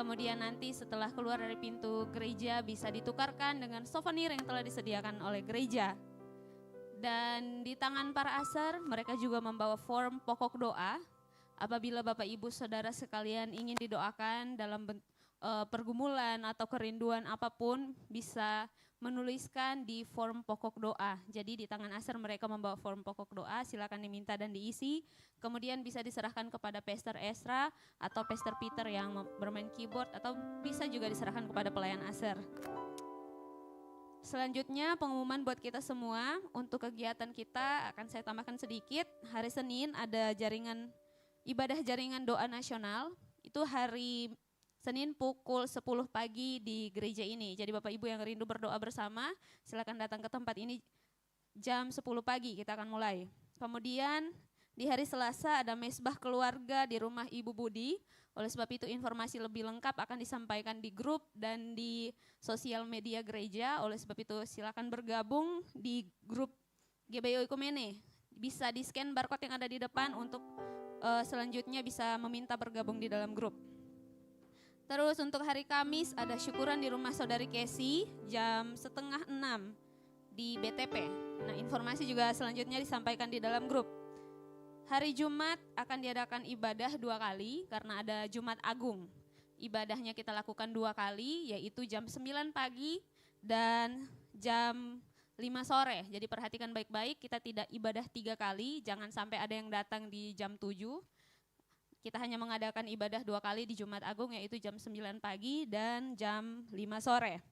Kemudian nanti setelah keluar dari pintu gereja bisa ditukarkan dengan souvenir yang telah disediakan oleh gereja. Dan di tangan para asar mereka juga membawa form pokok doa. Apabila Bapak Ibu Saudara sekalian ingin didoakan dalam pergumulan atau kerinduan apapun, bisa menuliskan di form pokok doa. Jadi di tangan asar mereka membawa form pokok doa, silakan diminta dan diisi. Kemudian bisa diserahkan kepada Pastor Esra atau Pastor Peter yang bermain keyboard, atau bisa juga diserahkan kepada pelayan asar. Selanjutnya pengumuman buat kita semua untuk kegiatan kita akan saya tambahkan sedikit. Hari Senin ada ibadah jaringan doa nasional. Itu hari Senin pukul 10 pagi di gereja ini. Jadi Bapak Ibu yang rindu berdoa bersama, silakan datang ke tempat ini jam 10 pagi kita akan mulai. Kemudian di hari Selasa ada mesbah keluarga di rumah Ibu Budi. Oleh sebab itu informasi lebih lengkap akan disampaikan di grup dan di sosial media gereja. Oleh sebab itu silakan bergabung di grup GBI Oikumene. Bisa di-scan barcode yang ada di depan untuk selanjutnya bisa meminta bergabung di dalam grup. Terus untuk hari Kamis ada syukuran di rumah Saudari Kesi jam 5:30 di BTP. Nah, informasi juga selanjutnya disampaikan di dalam grup. Hari Jumat akan diadakan ibadah 2 kali karena ada Jumat Agung. Ibadahnya kita lakukan 2 kali, yaitu jam 9 pagi dan jam 5 sore. Jadi perhatikan baik-baik, kita tidak ibadah 3 kali, jangan sampai ada yang datang di jam 7. Kita hanya mengadakan ibadah 2 kali di Jumat Agung, yaitu jam 9 pagi dan jam 5 sore.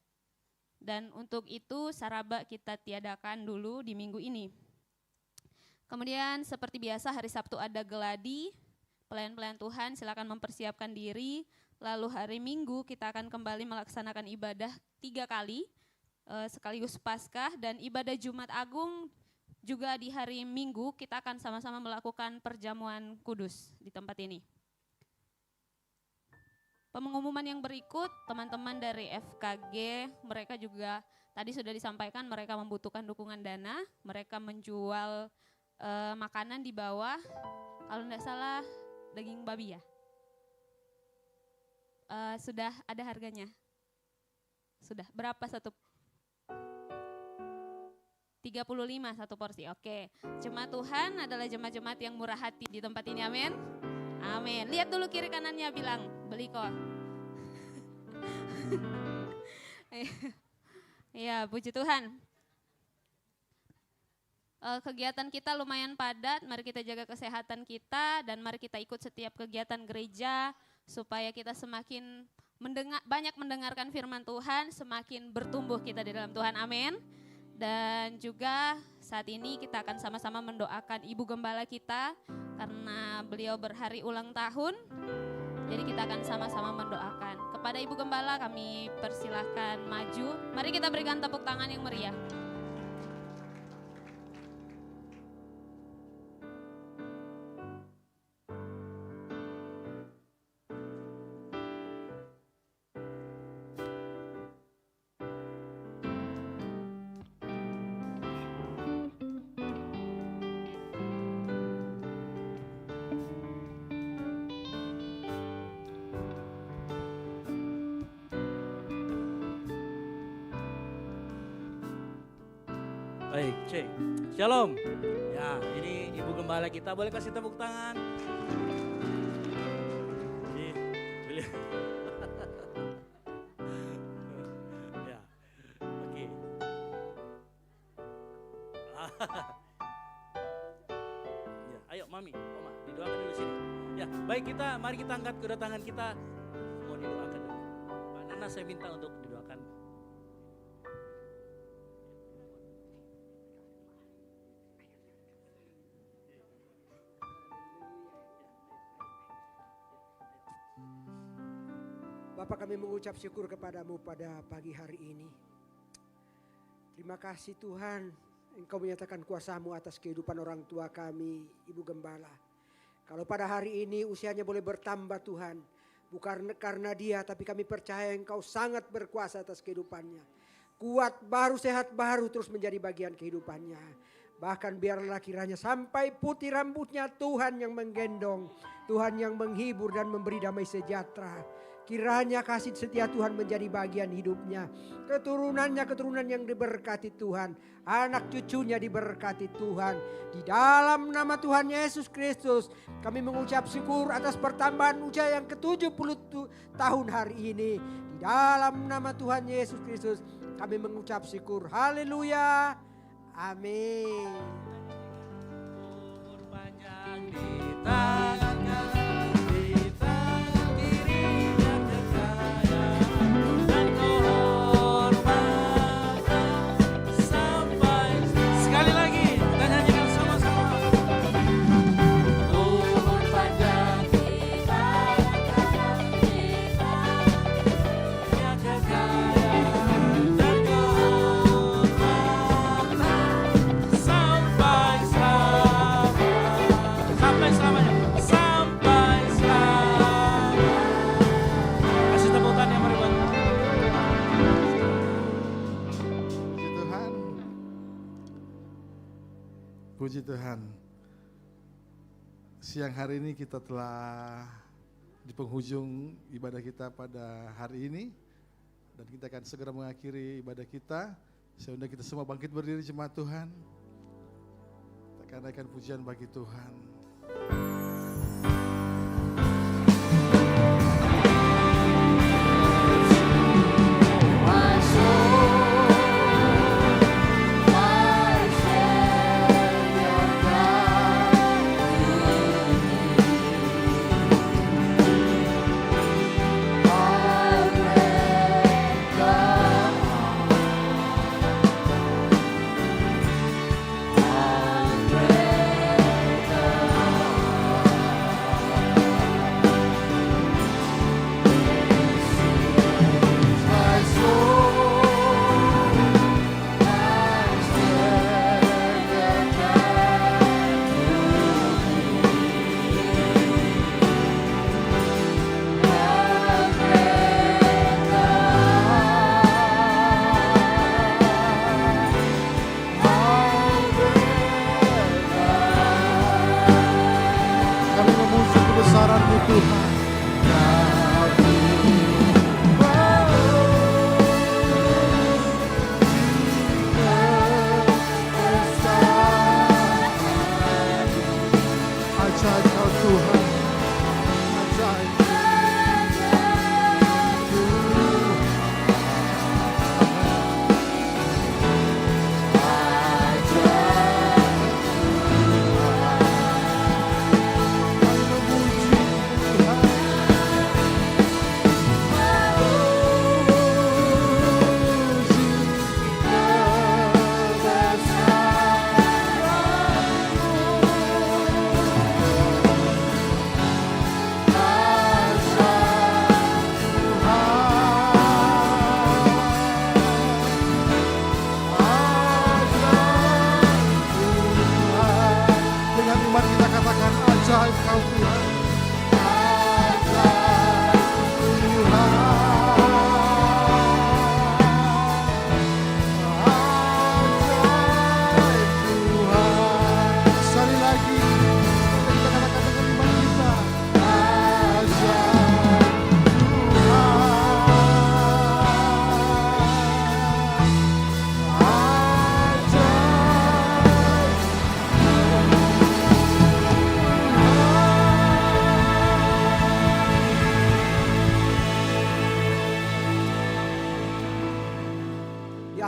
Dan untuk itu saraba kita tiadakan dulu di minggu ini. Kemudian seperti biasa hari Sabtu ada geladi, pelayan-pelayan Tuhan silakan mempersiapkan diri. Lalu hari Minggu kita akan kembali melaksanakan ibadah 3 kali sekaligus Paskah, dan ibadah Jumat Agung juga di hari Minggu kita akan sama-sama melakukan perjamuan kudus di tempat ini. Pengumuman yang berikut, teman-teman dari FKG mereka juga tadi sudah disampaikan mereka membutuhkan dukungan dana, mereka menjual makanan di bawah, kalau tidak salah daging babi ya, sudah ada harganya, sudah berapa 35 satu porsi. Oke, jemaat Tuhan adalah jemaat-jemaat yang murah hati di tempat ini, amin. Amin. Lihat dulu kiri kanannya, bilang beli kok. Ya, puji Tuhan. Kegiatan kita lumayan padat, mari kita jaga kesehatan kita dan mari kita ikut setiap kegiatan gereja supaya kita semakin banyak mendengarkan firman Tuhan, semakin bertumbuh kita di dalam Tuhan, amin. Dan juga saat ini kita akan sama-sama mendoakan Ibu Gembala kita karena beliau berhari ulang tahun. Jadi kita akan sama-sama mendoakan. Kepada Ibu Gembala kami persilahkan maju, mari kita berikan tepuk tangan yang meriah. Baik, cek. Shalom. Ya, ini Ibu Gembala kita, boleh kasih tepuk tangan. Beliau. Ya, oke. Ya, ayo Mami, Oma, didoakan dulu sini. Ya, baik mari kita angkat kedua tangan kita. Mau didoakan dulu. Pak Nana saya minta untuk didoakan. Bapak, kami mengucap syukur kepadamu pada pagi hari ini. Terima kasih Tuhan, Engkau menyatakan kuasa-Mu atas kehidupan orang tua kami, Ibu Gembala. Kalau pada hari ini usianya boleh bertambah Tuhan, bukan karena dia, tapi kami percaya Engkau sangat berkuasa atas kehidupannya. Kuat baru, sehat baru terus menjadi bagian kehidupannya. Bahkan biarlah kiranya sampai putih rambutnya Tuhan yang menggendong, Tuhan yang menghibur dan memberi damai sejahtera. Kiranya kasih setia Tuhan menjadi bagian hidupnya. Keturunan yang diberkati Tuhan. Anak cucunya diberkati Tuhan. Di dalam nama Tuhan Yesus Kristus kami mengucap syukur atas pertambahan usia yang ke-70 tahun hari ini. Di dalam nama Tuhan Yesus Kristus kami mengucap syukur. Haleluya. Amin. Panjang di tangannya, di tangan kirinya kekayaan dan kehormatan. Puji Tuhan. Siang hari ini kita telah di penghujung ibadah kita pada hari ini. Dan kita akan segera mengakhiri ibadah kita. Saya undang kita semua bangkit berdiri jemaat Tuhan. Kita akan naikkan pujian bagi Tuhan.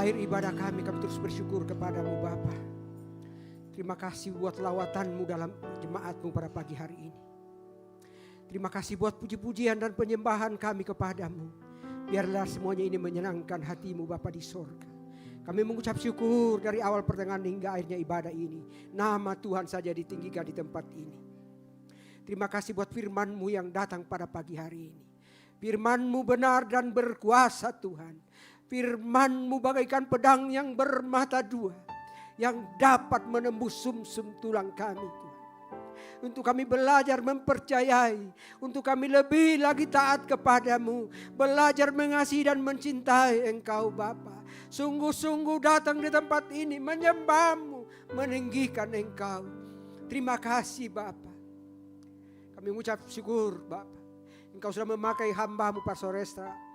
Ibadah kami terus bersyukur kepadamu Bapa. Terima kasih buat lawatanmu dalam jemaatmu pada pagi hari ini. Terima kasih buat puji-pujian dan penyembahan kami kepadamu. Biarlah semuanya ini menyenangkan hatimu Bapa di sorga. Kami mengucap syukur dari awal pertengahan hingga akhirnya ibadah ini. Nama Tuhan saja ditinggikan di tempat ini. Terima kasih buat firman-Mu yang datang pada pagi hari ini. Firman-Mu benar dan berkuasa Tuhan. Firman-Mu bagaikan pedang yang bermata dua, yang dapat menembus sumsum tulang kami Tuhan. Untuk kami belajar mempercayai, untuk kami lebih lagi taat kepadamu, belajar mengasihi dan mencintai Engkau Bapa. Sungguh-sungguh datang di tempat ini menyembah-Mu, meninggikan Engkau. Terima kasih Bapa. Kami mengucap syukur Bapa. Engkau sudah memakai hamba-Mu Pastor Restra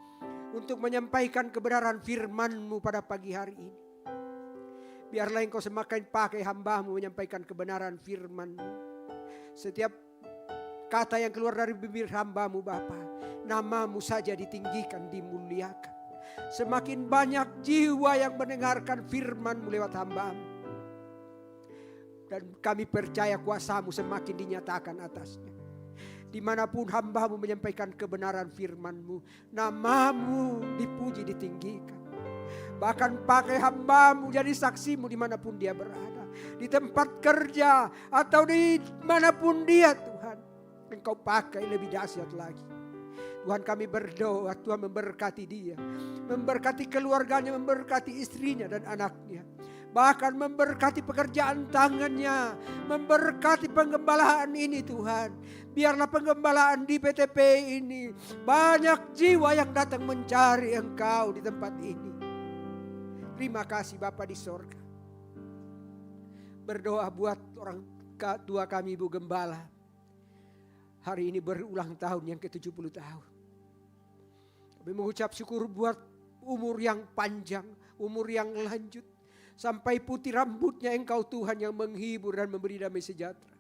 untuk menyampaikan kebenaran firman-Mu pada pagi hari ini. Biarlah Engkau semakin pakai hamba-Mu menyampaikan kebenaran firman-Mu. Setiap kata yang keluar dari bibir hamba-Mu Bapa, nama-Mu saja ditinggikan, dimuliakan. Semakin banyak jiwa yang mendengarkan firman-Mu lewat hamba-Mu. Dan kami percaya kuasa-Mu semakin dinyatakan atasnya. Dimanapun hamba-Mu menyampaikan kebenaran firman-Mu, nama-Mu dipuji, ditinggikan. Bahkan pakai hamba-Mu jadi saksi-Mu dimanapun dia berada. Di tempat kerja atau dimanapun dia Tuhan. Engkau pakai lebih dahsyat lagi. Tuhan kami berdoa, Tuhan memberkati dia. Memberkati keluarganya, memberkati istrinya dan anaknya. Bahkan memberkati pekerjaan tangannya. Memberkati penggembalaan ini Tuhan. Biarlah penggembalaan di PTP ini banyak jiwa yang datang mencari Engkau di tempat ini. Terima kasih Bapa di sorga. berdoa buat orang tua kami Ibu Gembala. Hari ini berulang tahun yang ke-70 tahun. Kami mengucap syukur buat umur yang panjang, umur yang lanjut. Sampai putih rambutnya Engkau Tuhan yang menghibur dan memberi damai sejahtera.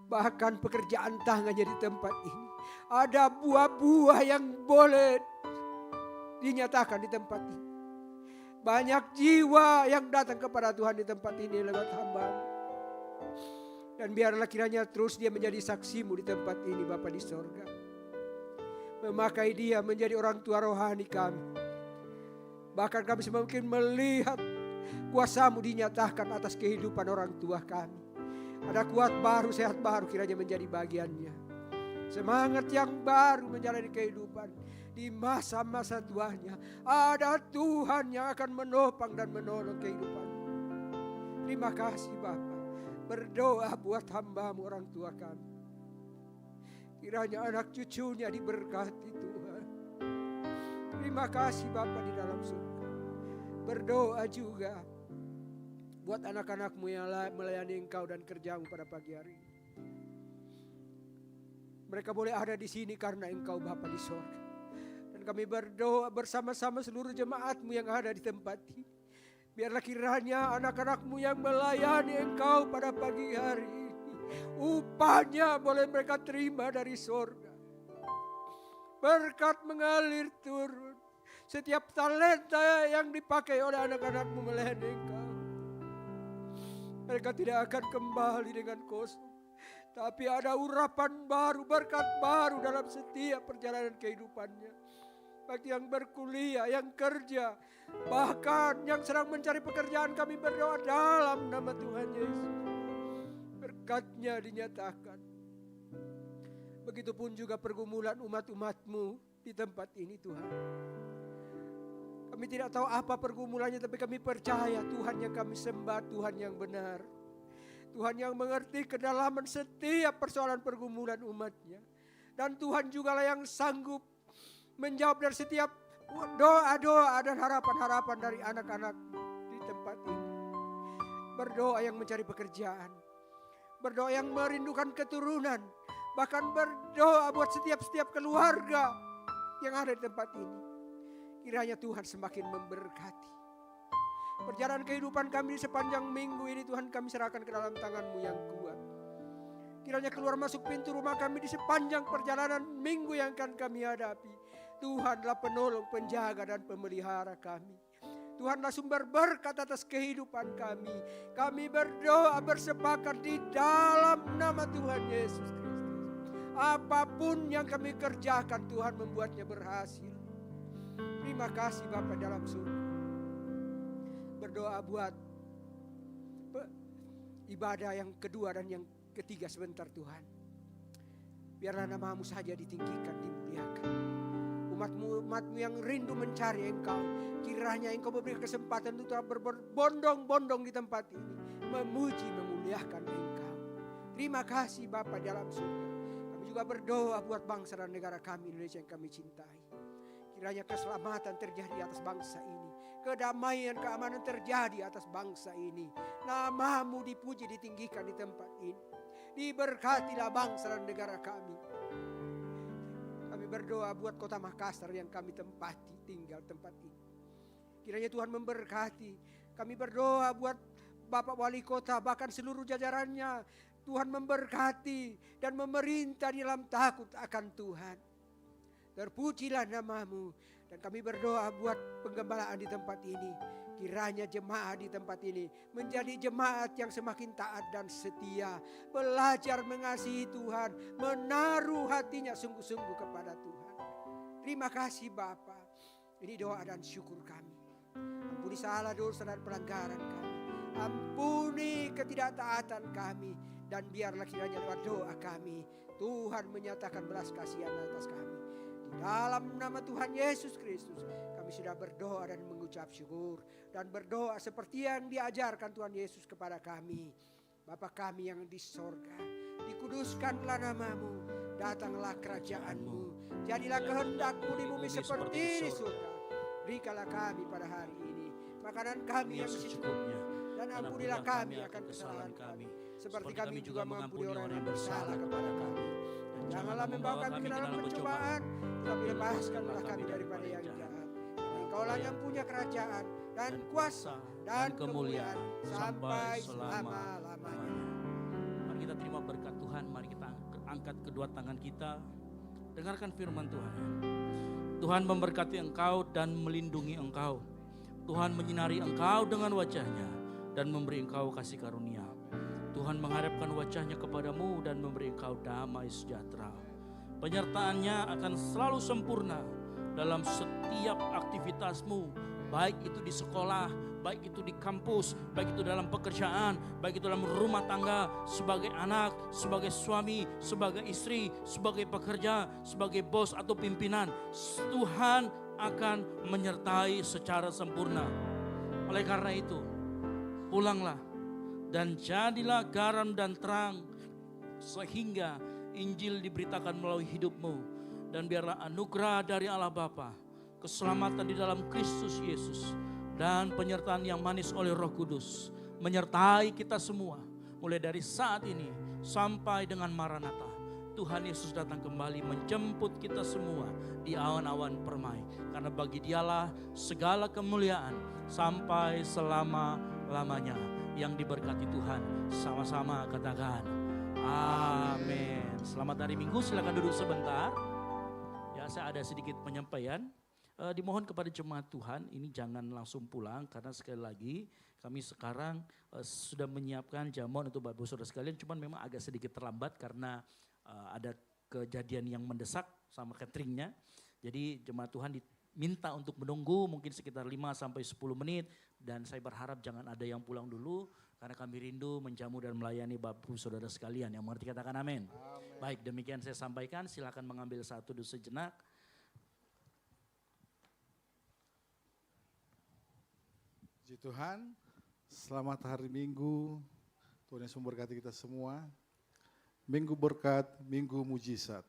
Bahkan pekerjaan tangannya di tempat ini. Ada buah-buah yang boleh dinyatakan di tempat ini. Banyak jiwa yang datang kepada Tuhan di tempat ini lewat hamba. Dan biarlah kiranya terus dia menjadi saksimu di tempat ini Bapa di sorga. Memakai dia menjadi orang tua rohani kami. Bahkan kami semakin melihat kuasa-Mu dinyatakan atas kehidupan orang tua kami. Ada kuat baru, sehat baru kiranya menjadi bagiannya. Semangat yang baru menjalani kehidupan. Di masa-masa tuanya ada Tuhan yang akan menopang dan menolong kehidupan. Terima kasih Bapa. Berdoa buat hamba-Mu orang tua kami. Kiranya anak cucunya diberkati Tuhan. Terima kasih Bapa di dalam surga. Berdoa juga buat anak-anak-Mu yang melayani Engkau dan kerja-Mu pada pagi hari ini. Mereka boleh ada di sini karena Engkau Bapa di sorga. Dan kami berdoa bersama-sama seluruh jemaat-Mu yang ada di tempat ini. Biarlah kiranya anak-anak-Mu yang melayani Engkau pada pagi hari ini, upahnya boleh mereka terima dari sorga. Berkat mengalir turun. Setiap talenta yang dipakai oleh anak-anak-Mu melayani Engkau, mereka tidak akan kembali dengan kosong. Tapi ada urapan baru, berkat baru dalam setiap perjalanan kehidupannya. Bagi yang berkuliah, yang kerja, bahkan yang sedang mencari pekerjaan, kami berdoa dalam nama Tuhan Yesus. Berkat-Nya dinyatakan. Begitupun juga pergumulan umat-umat-Mu di tempat ini Tuhan. Kami tidak tahu apa pergumulannya, tapi kami percaya Tuhan yang kami sembah, Tuhan yang benar. Tuhan yang mengerti kedalaman setiap persoalan pergumulan umat-Nya. Dan Tuhan jugalah yang sanggup menjawab dari setiap doa-doa dan harapan-harapan dari anak-anak di tempat ini. Berdoa yang mencari pekerjaan. Berdoa yang merindukan keturunan. Bahkan berdoa buat setiap keluarga yang ada di tempat ini. Kiranya Tuhan semakin memberkati. Perjalanan kehidupan kami di sepanjang minggu ini Tuhan kami serahkan ke dalam tangan-Mu yang kuat. Kiranya keluar masuk pintu rumah kami di sepanjang perjalanan minggu yang akan kami hadapi. Tuhanlah penolong, penjaga dan pemelihara kami. Tuhanlah sumber berkat atas kehidupan kami. Kami berdoa bersepakat di dalam nama Tuhan Yesus Kristus. Apapun yang kami kerjakan Tuhan membuatnya berhasil. Terima kasih Bapa dalam surga. Berdoa buat ibadah yang kedua dan yang ketiga sebentar Tuhan. Biarlah nama-Mu saja ditinggikan, dimuliakan. Umat-Mu yang rindu mencari Engkau, kiranya Engkau memberi kesempatan untuk berbondong-bondong di tempat ini, memuji, memuliakan Engkau. Terima kasih Bapa dalam surga. Kami juga berdoa buat bangsa dan negara kami Indonesia yang kami cintai. Kiranya keselamatan terjadi atas bangsa ini. Kedamaian, keamanan terjadi atas bangsa ini. Nama-Mu dipuji, ditinggikan di tempat ini. Diberkatilah bangsa dan negara kami. Kami berdoa buat kota Makassar yang kami tempati, tinggal tempat ini. Kiranya Tuhan memberkati. Kami berdoa buat Bapak Wali Kota, bahkan seluruh jajarannya. Tuhan memberkati dan memerintah di dalam takut akan Tuhan. Terpujilah nama-Mu. Dan kami berdoa buat penggembalaan di tempat ini. Kiranya jemaat di tempat ini menjadi jemaat yang semakin taat dan setia. Belajar mengasihi Tuhan. Menaruh hatinya sungguh-sungguh kepada Tuhan. Terima kasih Bapa. Ini doa dan syukur kami. Ampuni salah dosa dan pelanggaran kami. Ampuni ketidaktaatan kami. Dan biarlah kiranya lewat doa kami Tuhan menyatakan belas kasihan atas kami. Di dalam nama Tuhan Yesus Kristus kami sudah berdoa dan mengucap syukur. Dan berdoa seperti yang diajarkan Tuhan Yesus kepada kami. Bapa kami yang di sorga, dikuduskanlah nama-Mu, datanglah kerajaan-Mu, jadilah kehendak-Mu di bumi seperti di surga. Berikanlah kami pada hari ini makanan kami yang secukupnya, Dan ampunilah kami akan kesalahan kami, seperti kami juga mengampuni orang yang bersalah kepada kami. Dan janganlah membawa kami ke dalam pencobaan, tetapi lepaskanlah kami daripada yang jahat. Engkaulah yang punya kerajaan dan kuasa dan kemuliaan sampai selama-lamanya. Mari kita terima berkat Tuhan, mari kita angkat kedua tangan kita. Dengarkan firman Tuhan. Tuhan memberkati engkau dan melindungi engkau. Tuhan menyinari engkau dengan wajahnya dan memberi engkau kasih karunia. Tuhan menghadapkan wajahnya kepadamu dan memberi engkau damai sejahtera. Penyertaannya akan selalu sempurna dalam setiap aktivitasmu, baik itu di sekolah, baik itu di kampus, baik itu dalam pekerjaan, baik itu dalam rumah tangga, sebagai anak, sebagai suami, sebagai istri, sebagai pekerja, sebagai bos atau pimpinan. Tuhan akan menyertai secara sempurna. Oleh karena itu, pulanglah dan jadilah garam dan terang, sehingga Injil diberitakan melalui hidupmu. Dan biarlah anugerah dari Allah Bapa, keselamatan di dalam Kristus Yesus, dan penyertaan yang manis oleh Roh Kudus menyertai kita semua mulai dari saat ini sampai dengan Maranatha. Tuhan Yesus datang kembali menjemput kita semua di awan-awan permai, karena bagi Dialah segala kemuliaan sampai selama-lamanya. Yang diberkati Tuhan, sama-sama katakan amin. Selamat hari Minggu, silakan duduk sebentar. Ya, saya ada sedikit penyampaian. Dimohon kepada jemaat Tuhan ini jangan langsung pulang, karena sekali lagi kami sekarang sudah menyiapkan jamuan untuk Bapak Ibu Saudara sekalian, cuman memang agak sedikit terlambat karena ada kejadian yang mendesak sama cateringnya. Jadi jemaat Tuhan diminta untuk menunggu mungkin sekitar 5-10 menit, dan saya berharap jangan ada yang pulang dulu karena kami rindu menjamu dan melayani Bapak Ibu Saudara sekalian. Yang mengerti katakan amin. Baik, demikian saya sampaikan, silakan mengambil satu duduk sejenak. Puji Tuhan, selamat hari Minggu. Tuhan Yesus memberkati kita semua. Minggu berkat, minggu mujizat.